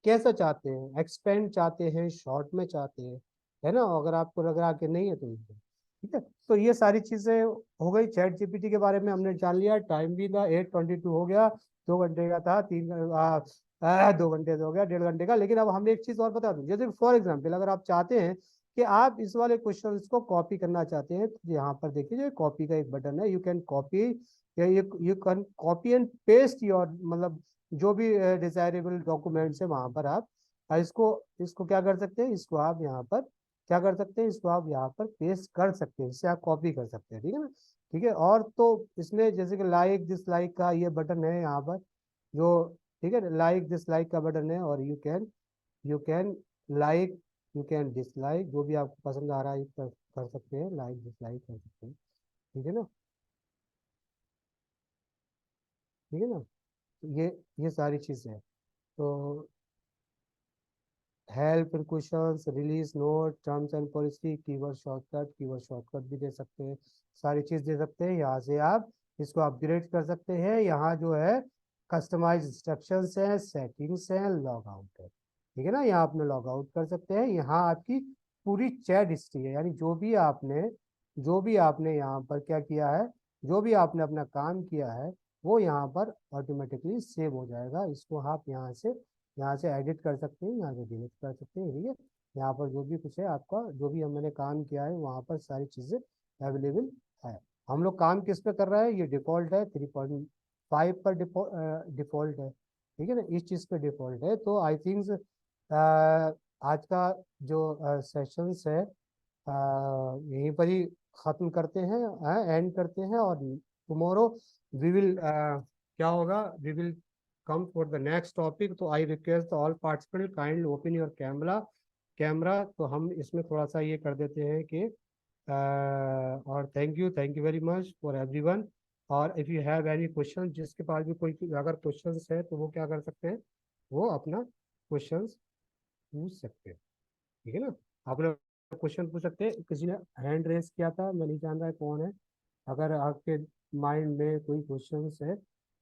कैसा चाहते हैं, एक्सपेंड चाहते हैं, शॉर्ट में चाहते हैं, है ना। अगर आपको लग रहा कि नहीं है तो नहीं है। ठीक है, तो ये सारी चीजें हो गई, चैट जीपीटी के बारे में हमने जान लिया, टाइम भी था 8:22 हो गया, 2 घंटे का था, 2 घंटे से हो गया 1.5 घंटे का। लेकिन अब हम एक चीज और बता दूं, जैसे फॉर एग्जाम्पल अगर आप चाहते हैं कि आप इस वाले क्वेश्चन को कॉपी करना चाहते हैं, तो यहाँ पर देखिए जो कॉपी का एक बटन है, यू कैन कॉपी, या you can copy and paste your, मतलब जो भी डिजायरेबल डॉक्यूमेंट्स है वहां पर आप इसको इसको क्या कर सकते हैं, इसको आप यहाँ पर क्या कर सकते हैं, इसको आप यहाँ पर पेस्ट कर सकते हैं, इससे आप कॉपी कर सकते हैं, ठीक है ना। ठीक है, और तो इसमें जैसे कि लाइक डिसलाइक का ये बटन है यहाँ पर जो, ठीक है, लाइक डिसलाइक का बटन है, और you can like, you can dislike, जो भी आपको पसंद आ रहा है कर सकते हैं, लाइक डिसलाइक कर सकते हैं, ठीक है ना, ठीक है ना। ये सारी चीज़ें हैं, तो help questions, release note, terms and policy, keyword shortcut भी दे सकते हैं, सारी चीज दे सकते हैं। यहाँ से आप इसको अपग्रेड कर सकते हैं, यहाँ जो है कस्टमाइज इंस्ट्रक्शंस है, सेटिंग्स है, लॉग आउट है, ठीक है ना, यहाँ आपने लॉग आउट कर सकते हैं। यहाँ आपकी पूरी चैट हिस्ट्री है, यानी जो भी आपने यहाँ पर क्या किया है, जो भी आपने अपना काम किया है वो यहाँ पर ऑटोमेटिकली सेव हो जाएगा, इसको आप यहाँ से एडिट कर सकते हैं, यहाँ से डिलीट कर सकते हैं, ठीक है। यहाँ पर जो भी कुछ है आपका, जो भी मैंने काम किया है वहाँ पर सारी चीज़ें अवेलेबल है। हम लोग काम किस पे कर रहे हैं, ये डिफ़ॉल्ट है 3.5 पर डिफ़ॉल्ट है, ठीक है ना, इस चीज़ पे डिफ़ॉल्ट है। तो आई थिंक आज का जो सेशंस है यहीं पर ही ख़त्म करते हैं, एंड करते हैं, और टुमारो वी विल क्या होगा, we will come for the next topic। तो I request all participant kindly open your camera. तो हम इसमें थोड़ा सा ये कर देते हैं कि और thank you very much for everyone. और if you have any question, जिसके पास भी कोई अगर क्वेश्चंस है तो वो क्या कर सकते हैं, वो अपना क्वेश्चंस पूछ सकते हैं, ठीक है ना। आपने क्वेश्चन पूछ सकते हैं, किसी ने हैंड रेस किया था, मैं नहीं जान रहा है कौन है, अगर आपके माइंड में कोई क्वेश्चंस है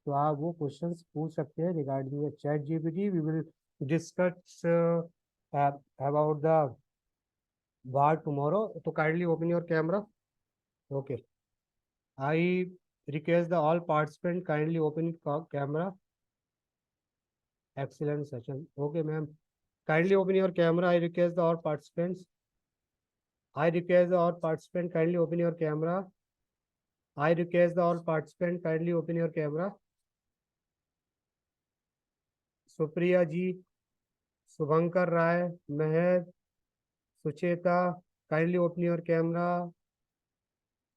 तो आप वो क्वेश्चंस पूछ सकते हैं regarding ChatGPT. We will discuss about the war tomorrow. तो kindly open your camera. Okay, I request the all participant kindly open camera. excellent session. Okay, ma'am. Kindly open your camera. I request the all participants. Kindly open your camera. I request the all participants kindly open your camera. Supriya ji, Shubhankar Rai, Mahak, Sucheta, kindly open your camera.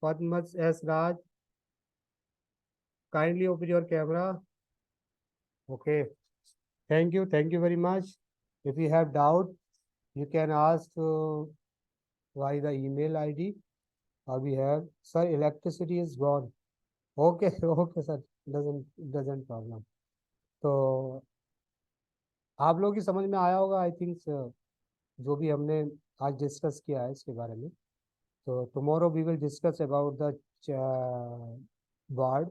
Padmas S. Raj, kindly open your camera. Okay. Thank you very much. If you have doubt, you can ask via the email ID. We have, sir, electricity is gone. Okay, okay, sir. Doesn't problem. तो आप लोगों की समझ में आया होगा, I think, जो भी हमने आज डिस्कस किया है इसके बारे में. तो tomorrow we will discuss about the Bard,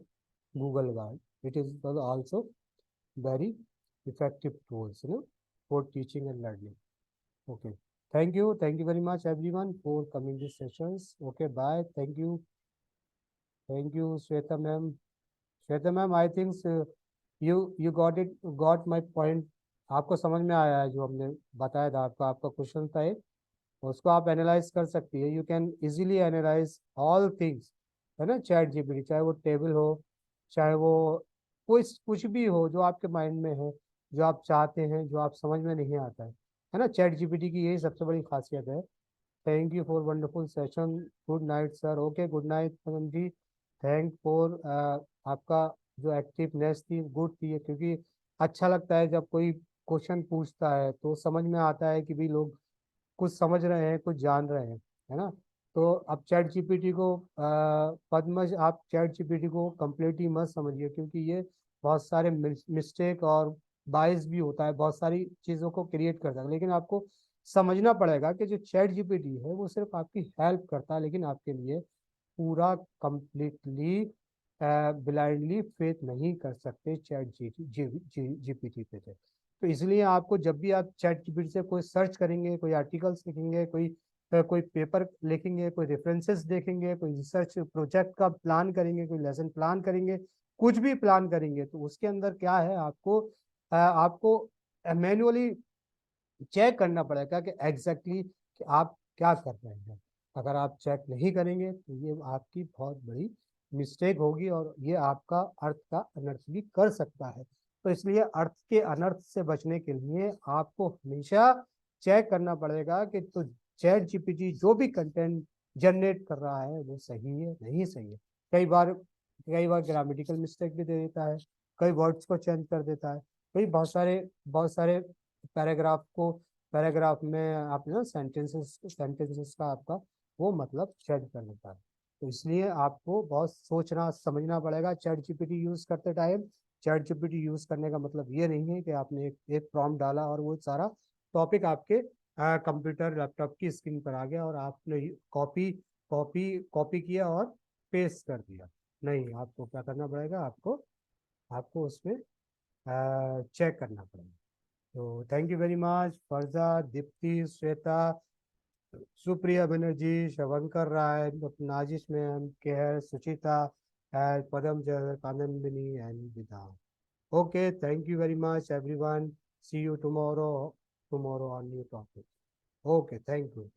Google Bard. It is also very effective tools, for teaching and learning. Okay. Thank you very much everyone for coming these sessions. Okay, bye. Thank you, Shweta ma'am. I think you got my point. आपको समझ में आया है जो हमने बताया था आपको. आपका क्वेश्चन था एक, उसको आप एनालाइज कर सकती है. You can easily analyse all things, है ना. चैट जीपीटी, चाहे वो टेबल हो, चाहे वो कुछ भी हो जो आपके माइंड में है, जो आप चाहते हैं, जो आप समझ में नहीं आता है ना. चैट जीपीटी की यही सबसे बड़ी खासियत है. Thank you for wonderful session. Good night sir. Okay, good night Pavan ji. Thank for आपका जो एक्टिवनेस थी गुड थी, क्योंकि अच्छा लगता है जब कोई क्वेश्चन पूछता है तो समझ में आता है कि भी लोग कुछ समझ रहे हैं, कुछ जान रहे हैं, है ना. तो अब चैट जीपीटी को पद्मज, आप चैट जीपीटी को कम्प्लीटली मत समझिए, क्योंकि ये बहुत सारे मिस्टेक और बाइस भी होता है, बहुत सारी चीज़ों को क्रिएट करता है. लेकिन आपको समझना पड़ेगा कि जो चैट जीपीटी है वो सिर्फ आपकी हेल्प करता है, लेकिन आपके लिए पूरा कंप्लीटली ब्लाइंडली फेथ नहीं कर सकते चैट जीपीटी पे. तो इसलिए आपको जब भी आप चैट जीपीटी से कोई सर्च करेंगे, कोई आर्टिकल्स लिखेंगे, कोई पेपर लिखेंगे, कोई रेफरेंसेस देखेंगे, कोई रिसर्च प्रोजेक्ट का प्लान करेंगे, कोई लेसन प्लान करेंगे, कुछ भी प्लान करेंगे, तो उसके अंदर क्या है, आपको मैन्युअली चेक करना पड़ेगा कि एग्जैक्टली कि आप क्या कर रहे हैं. अगर आप चेक नहीं करेंगे तो ये आपकी बहुत बड़ी मिस्टेक होगी और ये आपका अर्थ का अनर्थ भी कर सकता है. तो इसलिए अर्थ के अनर्थ से बचने के लिए आपको हमेशा चेक करना पड़ेगा कि तो चैट जीपीटी जो भी कंटेंट जनरेट कर रहा है वो सही है नहीं सही है. कई बार ग्रामेटिकल मिस्टेक भी दे देता है, कई वर्ड्स को चेंज कर देता है, कई बहुत सारे पैराग्राफ में आप ना सेंटेंसेस का आपका वो मतलब चेंज कर देता है. तो इसलिए आपको बहुत सोचना समझना पड़ेगा चैट जीपीटी यूज करते टाइम. चैट जीपीटी यूज करने का मतलब ये नहीं है कि आपने एक प्रॉम्प्ट डाला और वो सारा टॉपिक आपके कंप्यूटर लैपटॉप की स्क्रीन पर आ गया और आपने कॉपी किया और पेस्ट कर दिया. नहीं, आपको क्या करना पड़ेगा, आपको उसमें चेक करना पड़ेगा. तो thank you very much. Farza, Deepti, Shweta, Supriya Banerjee, Shubhankar Rai, Nazish ma'am, Kehar, Suchita, Padam जर, कानंदिनी and Vidhan. Okay, thank you very much everyone. See you tomorrow on new topic. Okay, thank you.